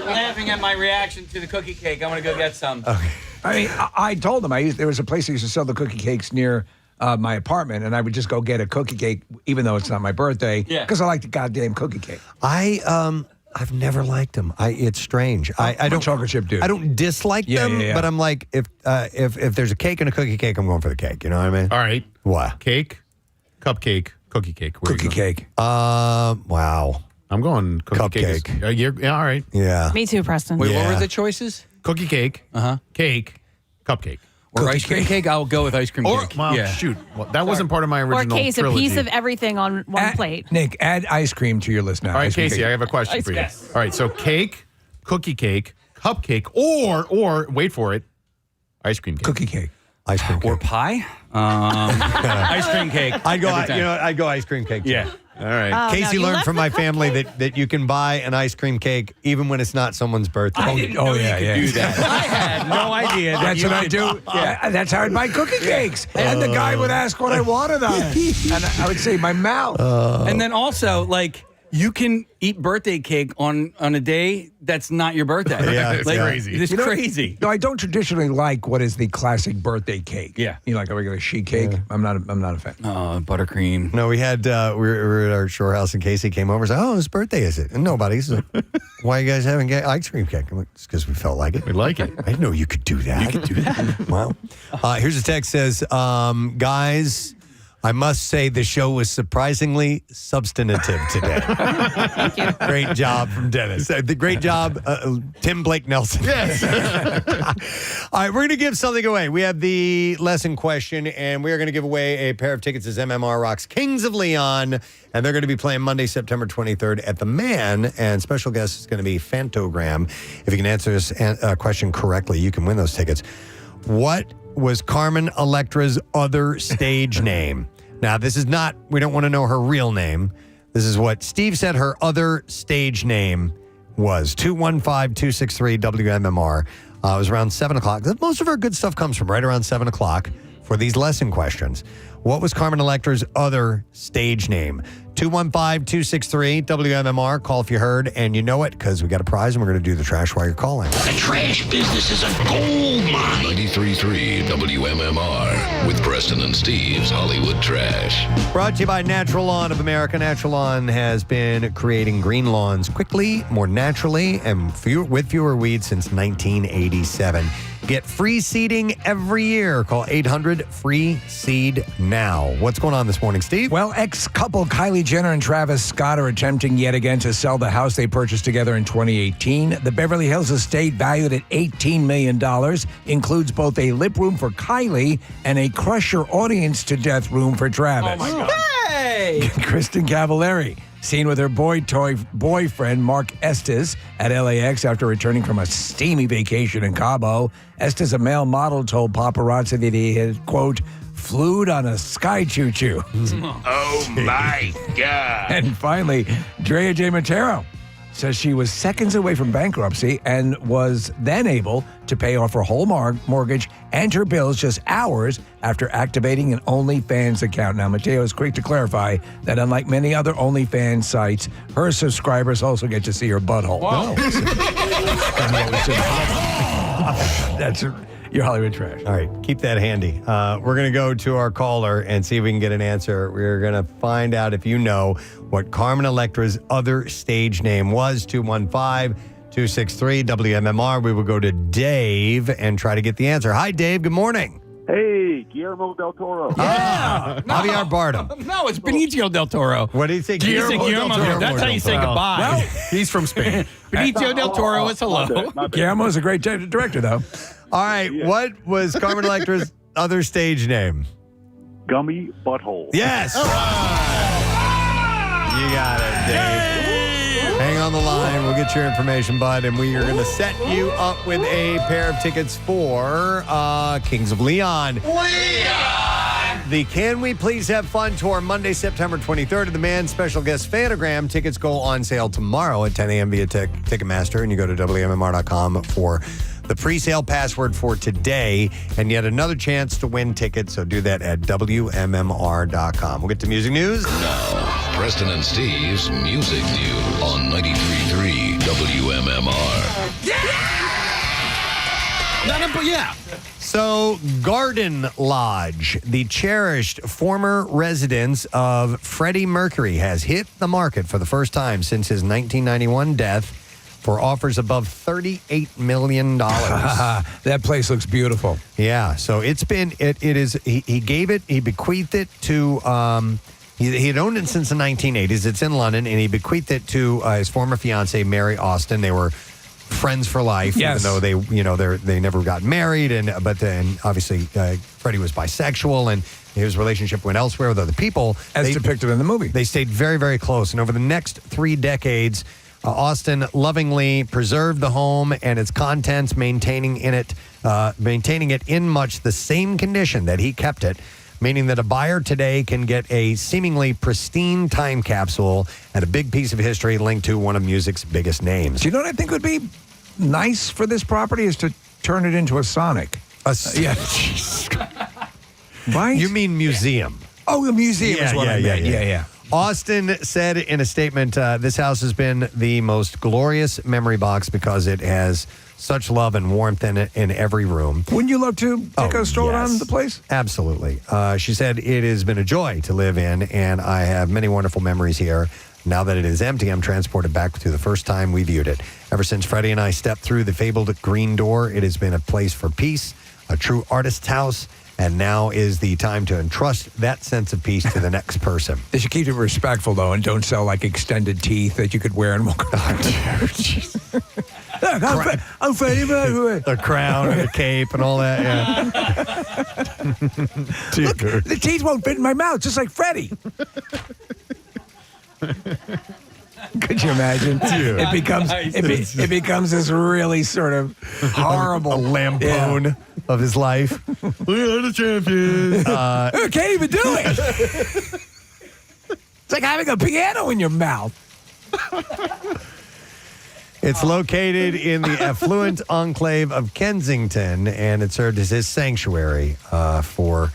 Laughing at my reaction to the cookie cake. I want to go get some. Okay. I mean, I told them there was a place that used to sell the cookie cakes near my apartment, and I would just go get a cookie cake, even though it's not my birthday, because I like the goddamn cookie cake. I've never liked them. It's strange. I don't chocolate chip dude. I don't dislike them, but I'm like, if there's a cake and a cookie cake, I'm going for the cake. You know what I mean? All right. What? Cake, cupcake, cookie cake. Cookie cake. Wow. I'm going cookie cake. Cupcake. All right. Yeah. Me too, Preston. Wait, what were the choices? Cookie cake, cake, cupcake. Or ice cream cake? I'll go with ice cream cake. Well, shoot. Well, that wasn't part of my original Or case, trilogy. a piece of everything on one plate. Nick, add ice cream to your list now. All right, Ice cream Casey, cake. I have a question for you. Yes. All right, so cake, cookie cake, cupcake, or wait for it, ice cream cake. Cookie cake. Ice cream cake. Or pie? Ice cream cake. I'd go ice cream cake. Too. Yeah. All right. Casey you learned left from the my family that you can buy an ice cream cake even when it's not someone's birthday. I didn't know you could do that. I had no idea. That's what I do. Yeah, that's how I buy cookie cakes. And the guy would ask what I wanted on it. And I would say my mouth. And then also, like, you can eat birthday cake on a day that's not your birthday. Yeah, it's crazy. It's crazy. No, I don't traditionally like what is the classic birthday cake. Yeah. You know, like a regular sheet cake. Yeah. I'm not a fan. Oh, buttercream. No, we had we were at our shore house and Casey came over and said, "Oh, whose birthday is it?" And nobody's like, "Why are you guys having ice cream cake?" I'm like, "It's because we felt like it. We like it." I didn't know you could do that. You could do that. Wow. Here's a text says, "Guys, I must say the show was surprisingly substantive today." Thank you. Great job from Dennis. The great job, Tim Blake Nelson. Yes. All right, we're going to give something away. We have the lesson question, and we are going to give away a pair of tickets as MMR Rocks Kings of Leon, and they're going to be playing Monday, September 23rd at the Man, and special guest is going to be Fantogram. If you can answer this question correctly, you can win those tickets. What was Carmen Electra's other stage name? Now, this is not, we don't want to know her real name. This is what Steve said her other stage name was. 215-263-WMMR. It was around 7 o'clock. Most of our good stuff comes from right around 7 o'clock for these lesson questions. What was Carmen Electra's other stage name? 215-263-WMMR. Call if you heard and you know it, because we got a prize and we're going to do the trash while you're calling. The trash business is a gold mine. 93.3 WMMR with Preston and Steve's Hollywood Trash. Brought to you by Natural Lawn of America. Natural Lawn has been creating green lawns quickly, more naturally, and with fewer weeds since 1987. Get free seeding every year. Call 800-FREE-SEED-NOW. What's going on this morning, Steve? Well, ex-couple Kylie Jenner and Travis Scott are attempting yet again to sell the house they purchased together in 2018. The Beverly Hills estate, valued at $18 million, includes both a lip room for Kylie and a crush your audience to death room for Travis. Oh, my God. Hey! Kristen Cavallari, seen with her boyfriend, Mark Estes, at LAX after returning from a steamy vacation in Cabo. Estes, a male model, told paparazzi that he had, quote, flued on a sky choo-choo. Oh, my God. And finally, Drea J. Montero says she was seconds away from bankruptcy and was then able to pay off her whole mortgage and her bills just hours after activating an OnlyFans account. Now, Mateo is quick to clarify that unlike many other OnlyFans sites, her subscribers also get to see her butthole. Whoa. That's your Hollywood Trash. All right, keep that handy. We're going to go to our caller and see if we can get an answer. We're going to find out if you know what Carmen Electra's other stage name was. 215-263-WMMR. We will go to Dave and try to get the answer. Hi, Dave. Good morning. Hey, Guillermo del Toro. Yeah. Javier Bardem. No, it's Benicio del Toro. What did he say? Guillermo del Toro. That's how you say goodbye. Well, he's from Spain. Benicio del Toro is hello. Guillermo's a great director, though. All right, what was Carmen Electra's other stage name? Gummy Butthole. Yes. You got it, Dave. Hang on the line. We'll get your information, bud, and we are going to set you up with a pair of tickets for Kings of Leon. The Can We Please Have Fun tour, Monday, September 23rd. The Man Special Guest Phonogram. Tickets go on sale tomorrow at 10 a.m. via Ticketmaster, and you go to WMMR.com for the pre-sale password for today, and yet another chance to win tickets, so do that at WMMR.com. We'll get to music news. Now, Preston and Steve's Music News on 93.3 WMMR. Yeah. So, Garden Lodge, the cherished former residence of Freddie Mercury, has hit the market for the first time since his 1991 death for offers above $38 million. That place looks beautiful. Yeah, so he bequeathed it to, he had owned it since the 1980s. It's in London, and he bequeathed it to his former fiancee, Mary Austin. They were friends for life, yes, even though they never got married, but then obviously Freddie was bisexual, and his relationship went elsewhere with other people. As depicted in the movie. They stayed very, very close, and over the next 3 decades, Austin lovingly preserved the home and its contents, maintaining it in much the same condition that he kept it, meaning that a buyer today can get a seemingly pristine time capsule and a big piece of history linked to one of music's biggest names. Do you know what I think would be nice for this property is to turn it into a Sonic. Yeah. Right? You mean museum. Oh, the museum is what I meant. Yeah. Austin said in a statement, this house has been the most glorious memory box because it has such love and warmth in it in every room. Wouldn't you love to take a stroll around the place? Absolutely. She said, it has been a joy to live in, and I have many wonderful memories here. Now that it is empty, I'm transported back to the first time we viewed it. Ever since Freddie and I stepped through the fabled green door, it has been a place for peace, a true artist's house, and now is the time to entrust that sense of peace to the next person. They should keep it respectful, though, and don't sell, like, extended teeth that you could wear and walk around. Look, I'm Freddie Mercury. The crown and the cape and all that, yeah. Look, the teeth won't fit in my mouth, just like Freddie. Could you imagine? Dude. It becomes this really sort of horrible lampoon of his life. We are the champions. I can't even do it. like having a piano in your mouth. It's located in the affluent enclave of Kensington, and it served as his sanctuary for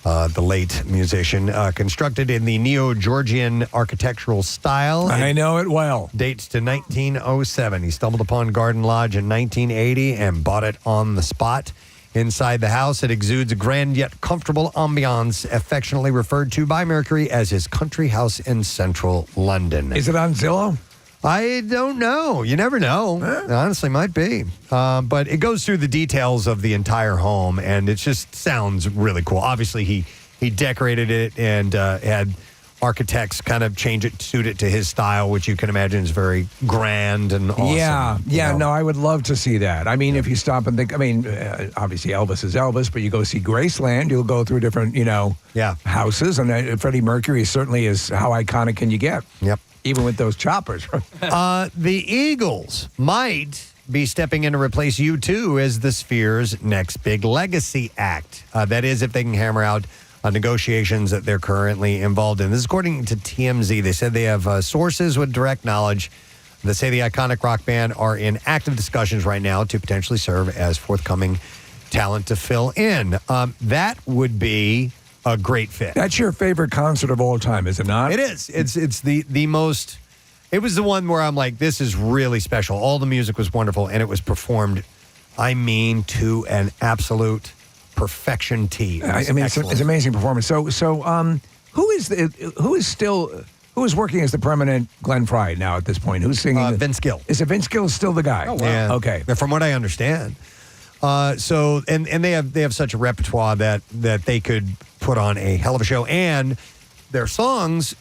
the late musician. Constructed in the Neo-Georgian architectural style. I know it well. Dates to 1907. He stumbled upon Garden Lodge in 1980 and bought it on the spot. Inside the house, it exudes a grand yet comfortable ambiance, affectionately referred to by Mercury as his country house in central London. Is it on Zillow? I don't know. You never know. It honestly might be. But it goes through the details of the entire home, and it just sounds really cool. Obviously, he decorated it and had architects kind of change it, suit it to his style, which you can imagine is very grand and awesome. Yeah. No, I would love to see that. I mean, if you stop and think, I mean, obviously Elvis is Elvis, but you go see Graceland, you'll go through different, houses, and Freddie Mercury certainly is how iconic can you get? Yep. Even with those choppers. The Eagles might be stepping in to replace U2 as the Sphere's next big legacy act. That is, if they can hammer out negotiations that they're currently involved in. This is according to TMZ. They said they have sources with direct knowledge that say the iconic rock band are in active discussions right now to potentially serve as forthcoming talent to fill in. That would be a great fit. That's your favorite concert of all time, is it not? It is. It's the most. It was the one where I'm like, this is really special. All the music was wonderful, and it was performed, I mean, to an absolute perfection T. I mean, it's an amazing performance. So, who is working as the permanent Glenn Frey now at this point? Who's singing? Vince Gill. Is it Vince Gill still the guy? Oh, wow. Yeah. Okay. From what I understand. So they have such a repertoire that they could put on a hell of a show, and their songs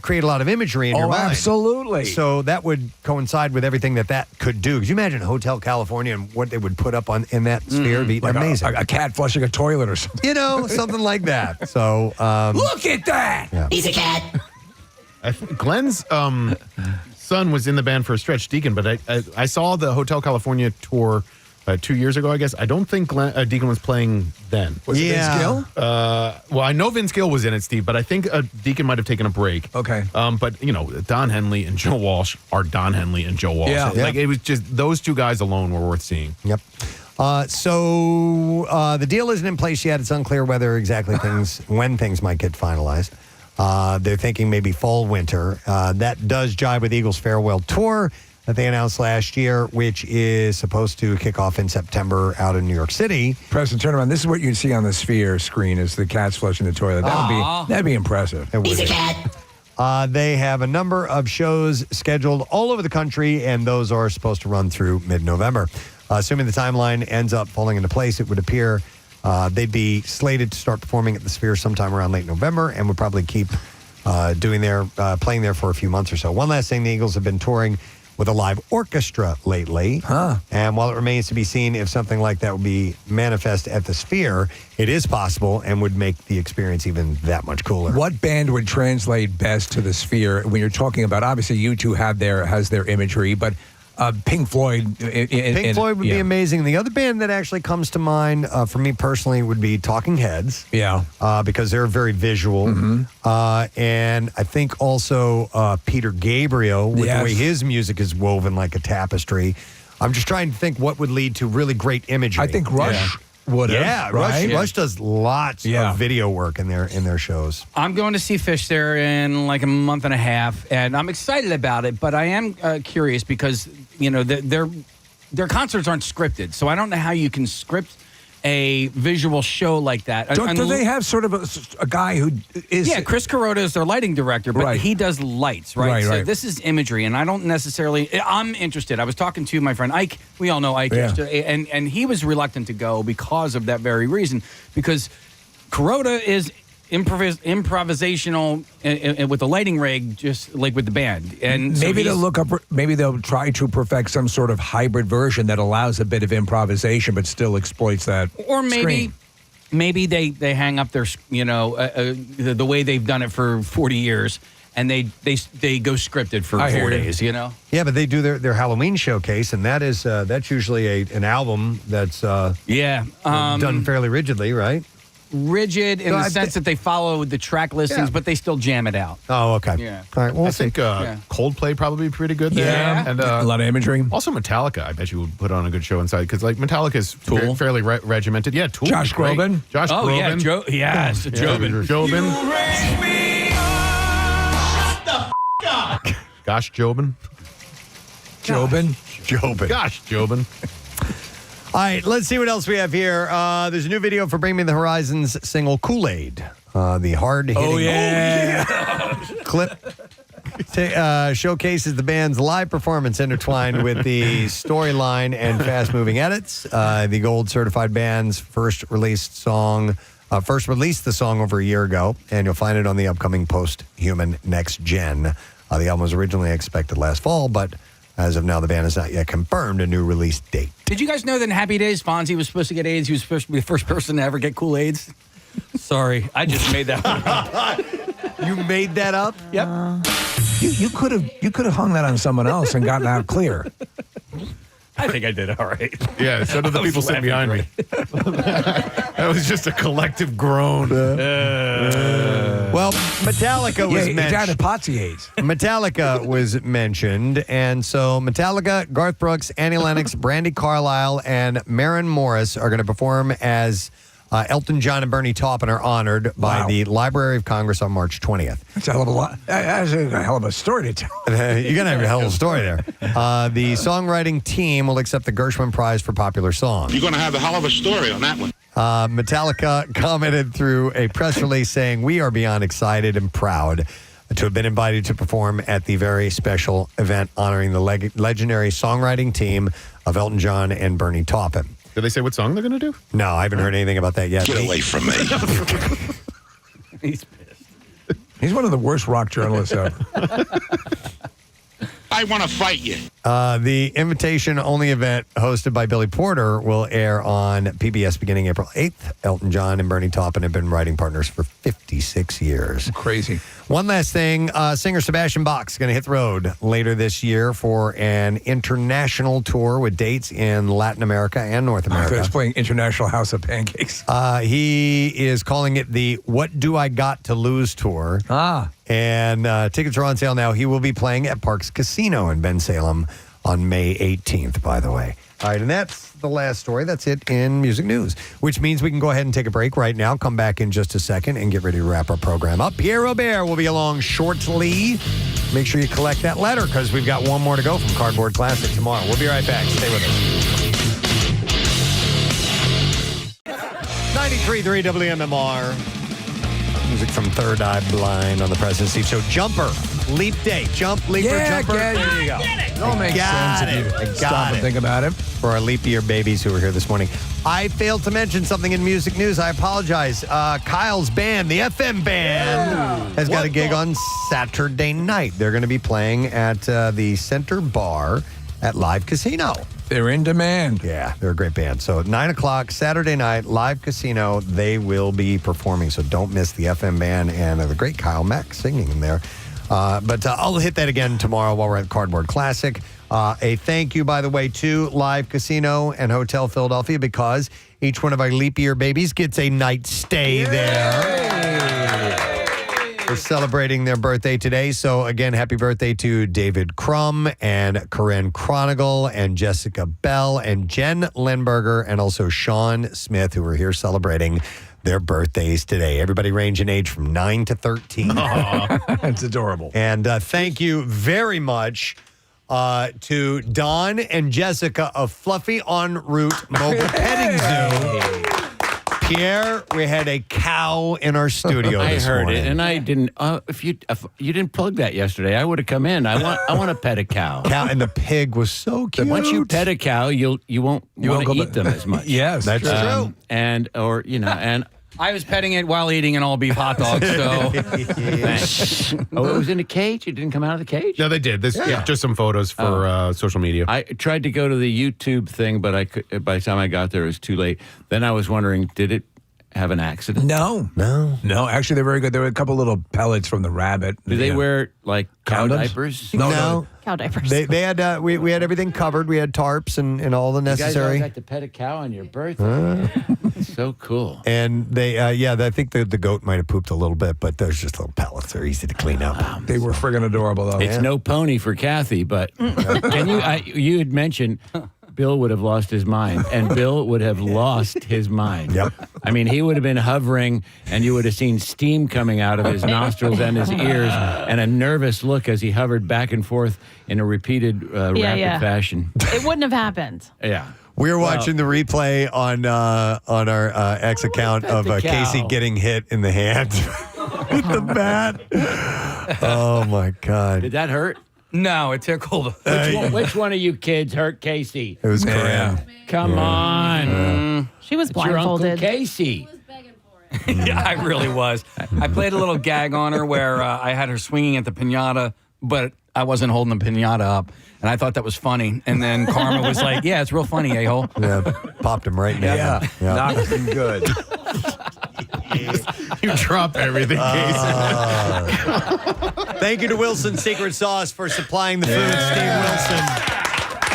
create a lot of imagery in your mind. Absolutely. So that would coincide with everything that could do. Could you imagine Hotel California and what they would put up in that sphere? It'd be like amazing. A cat flushing a toilet or something. Something like that. So look at that. Yeah. He's a cat. Glenn's son was in the band for a stretch, Deacon, but I saw the Hotel California tour 2 years ago, I guess. I don't think Deacon was playing then. Was it Vince Gill? Well, I know Vince Gill was in it, Steve, but I think Deacon might have taken a break. Okay. But, Don Henley and Joe Walsh are Don Henley and Joe Walsh. Yeah. Like, it was just, those two guys alone were worth seeing. Yep. So the deal isn't in place yet. It's unclear whether exactly when things might get finalized. They're thinking maybe fall, winter. That does jive with Eagles' farewell tour that they announced last year, which is supposed to kick off in September out in New York City. Preston, turn around. This is what you see on the Sphere screen: is the cats flushing the toilet. That'd be impressive. He's a cat. They have a number of shows scheduled all over the country, and those are supposed to run through mid-November. Assuming the timeline ends up falling into place, it would appear they'd be slated to start performing at the Sphere sometime around late November, and would probably keep playing there for a few months or so. One last thing: the Eagles have been touring with a live orchestra lately. And while it remains to be seen if something like that will be manifest at the Sphere, it is possible and would make the experience even that much cooler. What band would translate best to the Sphere when you're talking about, obviously U2 has their imagery, but Pink Floyd. Pink Floyd would be amazing. The other band that actually comes to mind for me personally would be Talking Heads. Yeah. Because they're very visual. Mm-hmm. And I think also Peter Gabriel, with the way his music is woven like a tapestry. I'm just trying to think what would lead to really great imagery. I think Rush would have. Yeah, right? Rush does lots of video work in their shows. I'm going to see Fish there in like a month and a half, and I'm excited about it. But I am curious because their concerts aren't scripted, so I don't know how you can script a visual show like that. Do they have sort of a guy who is... Yeah, Chris Kuroda is their lighting director, but he does lights, right? So this is imagery, and I don't necessarily... I'm interested. I was talking to my friend Ike. We all know Ike yesterday, and he was reluctant to go because of that very reason, because Kuroda is improvisational with the lighting rig, just like with the band. And maybe they'll try to perfect some sort of hybrid version that allows a bit of improvisation but still exploits that. Or screen. maybe they hang up their the way they've done it for 40 years. And they go scripted for 4 days, Yeah, but they do their Halloween showcase, and that's usually an album that's done fairly rigidly, right? rigid in the sense that they follow the track listings, but they still jam it out. Oh, okay. Yeah. All right. Well, I think Coldplay probably pretty good there. Yeah. And a lot of imagery. Also Metallica, I bet you would put on a good show inside because like Metallica is fairly regimented. Yeah, Tool. Josh Groban. Josh Oh, Groban. yeah. Jobin. Jobin. Gosh, Jobin. Jobin. Gosh, Jobin. All right, let's see what else we have here. There's a new video for Bring Me the Horizons single Kool-Aid. The hard-hitting clip showcases the band's live performance intertwined with the storyline and fast-moving edits. The Gold Certified band's first released the song over a year ago, and you'll find it on the upcoming Post-Human Next Gen. The album was originally expected last fall, but as of now, the band has not yet confirmed a new release date. Did you guys know that in Happy Days, Fonzie was supposed to get AIDS? He was supposed to be the first person to ever get Kool-Aids? Sorry, I just made that one up. You made that up? Yep. You could have hung that on someone else and gotten out clear. I think I did all right. Yeah, so did the people sitting behind me. That was just a collective groan. Well, Metallica was He mentioned. died of Potsy AIDS. Metallica was mentioned, and so Metallica, Garth Brooks, Annie Lennox, Brandy Carlisle, and Maren Morris are going to perform as Elton John and Bernie Taupin are honored by the Library of Congress on March 20th. That's a hell of a lot. That's a hell of a story to tell. You're going to have a hell of a story there. The songwriting team will accept the Gershwin Prize for Popular Song. You're going to have a hell of a story on that one. Metallica commented through a press release saying, "We are beyond excited and proud to have been invited to perform at the very special event honoring the legendary songwriting team of Elton John and Bernie Taupin." Did they say what song they're going to do? No, I haven't heard anything about that yet. Get away from me. He's pissed. He's one of the worst rock journalists ever. I want to fight you. The invitation-only event hosted by Billy Porter will air on PBS beginning April 8th. Elton John and Bernie Taupin have been writing partners for 56 years. Crazy. One last thing, singer Sebastian Bach is going to hit the road later this year for an international tour with dates in Latin America and North America. He's playing International House of Pancakes. He is calling it the What Do I Got to Lose Tour. And tickets are on sale now. He will be playing at Parks Casino in Bensalem on May 18th, by the way. All right, and that's the last story. That's it in music news, which means we can go ahead and take a break right now, come back in just a second, and get ready to wrap our program up. Pierre Robert will be along shortly. Make sure you collect that letter because we've got one more to go from Cardboard Classic tomorrow. We'll be right back. Stay with us. 93.3 WMMR. Music from Third Eye Blind on the President Steve Show. Jumper, leap day, jump, leaper, jumper. There you go. It all makes sense if you stop and think about it. For our leap year babies who were here this morning. I failed to mention something in music news. I apologize. Kyle's band, the FM Band, has got a gig on Saturday night. They're going to be playing at the Center Bar at Live Casino. They're in demand. Yeah, they're a great band. So 9 o'clock Saturday night, Live Casino, they will be performing. So don't miss the FM Band and the great Kyle Mack singing in there. But I'll hit that again tomorrow while we're at Cardboard Classic. A thank you, by the way, to Live Casino and Hotel Philadelphia because each one of our leap year babies gets a night stay there. We're celebrating their birthday today. So, again, happy birthday to David Crum and Corinne Chronicle and Jessica Bell and Jen Lindberger and also Sean Smith, who are here celebrating their birthdays today. Everybody range in age from 9 to 13. That's adorable. And thank you very much to Don and Jessica of Fluffy En Route Mobile Petting Zoo. Pierre, we had a cow in our studio I this heard morning. it, and I didn't. If you didn't plug that yesterday, I would have come in. I want to pet a cow. And the pig was so cute. Once you pet a cow, you won't want to eat them as much. Yes, that's true. And I was petting it while eating an all beef hot dog. So, oh, it was in a cage. It didn't come out of the cage. No, they did. This just some photos for social media. I tried to go to the YouTube thing, but I could, by the time I got there, it was too late. Then I was wondering, did it have an accident? No. Actually, they're very good. There were a couple little pellets from the rabbit. Do they wear like cow Condoms? diapers? No. Cow diapers. They had we had everything covered. We had tarps and all the You guys all necessary. got to pet a cow on your birthday. So cool. And they, I think the goat might have pooped a little bit, but there's just little pellets. They're easy to clean up. They were friggin' adorable, though. It's no pony for Kathy, but can you? You had mentioned Bill would have lost his mind, and Bill would have lost his mind. Yep. I mean, he would have been hovering, and you would have seen steam coming out of his nostrils and his ears, and a nervous look as he hovered back and forth in a repeated, rapid fashion. It wouldn't have happened. Yeah. We were watching the replay on our X account of the cow. Casey getting hit in the hand with the bat. Oh my God! Did that hurt? No, it tickled. Which one of you kids hurt Casey? It was Corinne. Come on. She was It's your Uncle blindfolded. Casey. Yeah, I really was. I played a little gag on her where I had her swinging at the piñata, but I wasn't holding the piñata up, and I thought that was funny. And then Karma was like, "Yeah, it's real funny, a-hole." Yeah, popped him right in the head. Yeah. Knocked him good. You drop everything, Casey. Thank you to Wilson's Secret Sauce for supplying the food. Steve Wilson.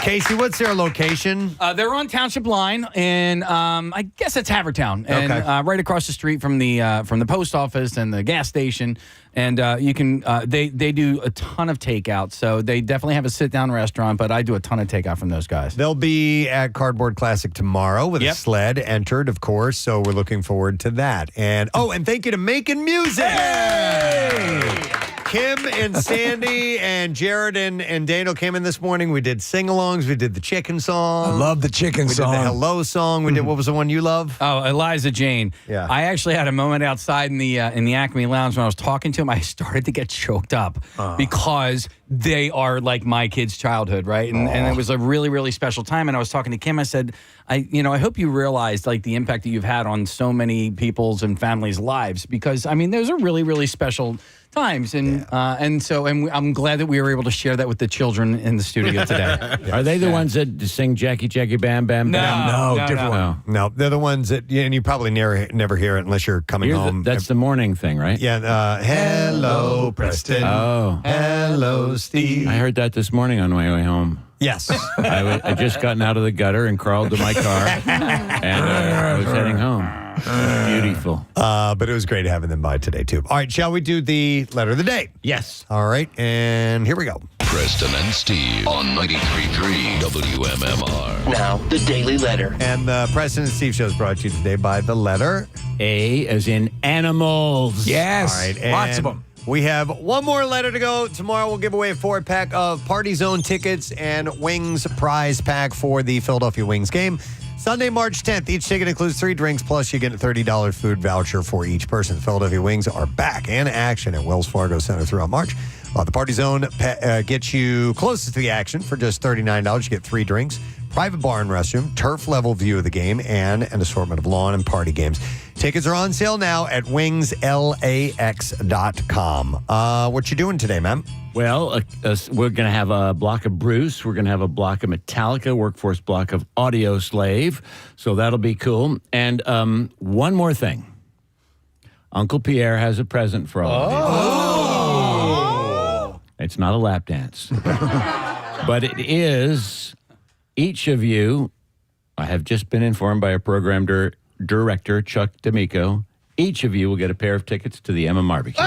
Casey, what's their location? They're on Township Line, and I guess it's Havertown, and Okay. right across the street from the post office and the gas station. And you can they do a ton of takeout, so they definitely have a sit down restaurant. But I do a ton of takeout from those guys. They'll be at Cardboard Classic tomorrow with a sled entered, of course. So we're looking forward to that. And thank you to Making Music. Kim and Sandy and Jared and Daniel came in this morning. We did sing-alongs. We did the chicken song. I love the chicken song. We did the hello song. We did, what was the one you love? Oh, Eliza Jane. Yeah. I actually had a moment outside in the Acme Lounge when I was talking to him. I started to get choked up because they are like my kids' childhood, right? And it was a really, really special time. And I was talking to Kim. I said, I hope you realized like the impact that you've had on so many people's and families' lives, because I mean, those are really, really special times, and I'm glad that we were able to share that with the children in the studio today. Are they the ones that sing Jackie Jackie Bam Bam Bam? No, different one. No, they're the ones that, and you probably never hear it unless you're coming home. That's the morning thing, right? Yeah. Hello, Preston. Oh. Hello, Steve. I heard that this morning on my way home. Yes. I just gotten out of the gutter and crawled to my car, and I was heading home. Beautiful. But it was great having them by today, too. All right, shall we do the letter of the day? Yes. All right, and here we go. Preston and Steve on 93.3 WMMR. Now, the Daily Letter. And the Preston and Steve show is brought to you today by the letter A, as in animals. Yes. All right, Lots of and them. We have one more letter to go. Tomorrow we'll give away a 4-pack of Party Zone tickets and Wings prize pack for the Philadelphia Wings game. Sunday, March 10th. Each ticket includes 3 drinks, plus you get a $30 food voucher for each person. Philadelphia Wings are back in action at Wells Fargo Center throughout March. The Party Zone gets you closest to the action for just $39. You get 3 drinks, private bar and restroom, turf-level view of the game, and an assortment of lawn and party games. Tickets are on sale now at wingslax.com. What you doing today, man? Well, we're going to have a block of Bruce. We're going to have a block of Metallica, workforce block of Audio Slave. So that'll be cool. And one more thing. Uncle Pierre has a present for all of you. Oh. It's not a lap dance. But it is each of you. I have just been informed by a program director, Chuck D'Amico. Each of you will get a pair of tickets to the Emma Barbecue.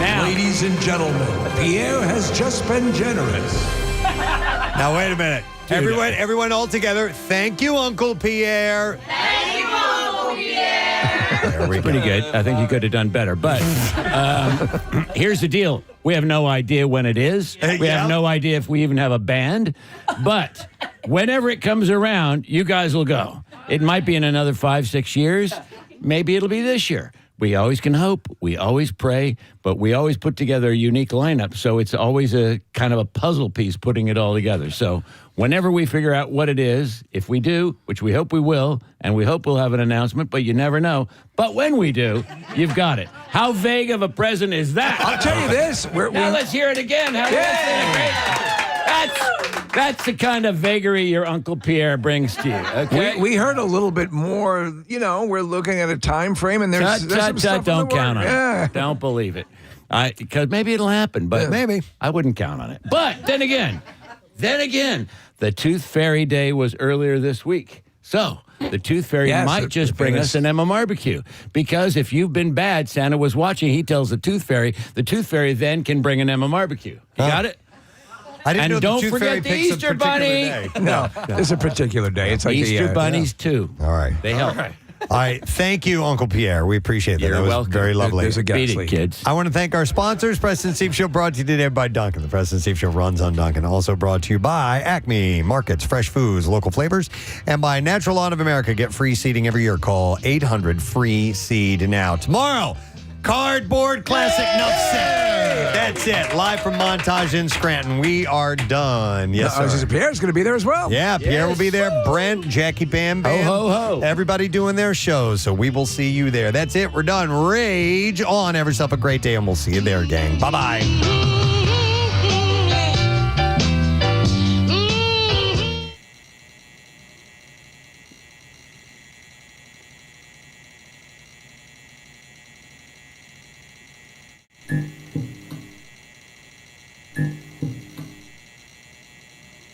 Now, ladies and gentlemen, Pierre has just been generous. Now, wait a minute. Everyone all together. Thank you, Uncle Pierre. Thank you, Uncle Pierre. There we go. Pretty good. I think you could have done better. But here's the deal. We have no idea when it is. We have no idea if we even have a band. But whenever it comes around, you guys will go. It might be in another 5-6 years. Maybe it'll be this year. We always can hope. We always pray, but we always put together a unique lineup. So it's always a kind of a puzzle piece putting it all together. So whenever we figure out what it is, if we do, which we hope we will, and we hope we'll have an announcement, but you never know. But when we do, you've got it. How vague of a present is that? I'll tell you this. Now let's hear it again. That's the kind of vagary your Uncle Pierre brings to you. Okay? We heard a little bit more. We're looking at a time frame, and there's some stuff don't count on it. it. Don't believe it. Because maybe it'll happen, but maybe I wouldn't count on it. But then again, the Tooth Fairy Day was earlier this week. So the Tooth Fairy might just bring us an Emma barbecue. Because if you've been bad, Santa was watching, he tells the Tooth Fairy then can bring an Emma barbecue. You got it? I didn't know and the don't Tooth Fairy forget the picks a Easter particular Bunny. day. No, it's a particular day. It's like Easter bunnies too. All right. They help. All right. Thank you, Uncle Pierre. We appreciate that. You're that was welcome. very lovely. There's a gas Beat it, leak. kids. I want to thank our sponsors. Preston and Steve Show brought to you today by Dunkin'. The Preston and Steve Show runs on Dunkin'. Also brought to you by Acme Markets, fresh foods, local flavors, and by Natural Lawn of America. Get free seeding every year. Call 800-FREE-SEED now. Tomorrow, Cardboard Classic Nuff Set. That's it. Live from Montage in Scranton. We are done. Yes, sir. Pierre's going to be there as well. Yeah, Pierre will be there. Brent, Jackie Bam Bam. Ho, ho, ho. Everybody doing their shows. So we will see you there. That's it. We're done. Rage on. Have yourself a great day, and we'll see you there, gang. Bye-bye.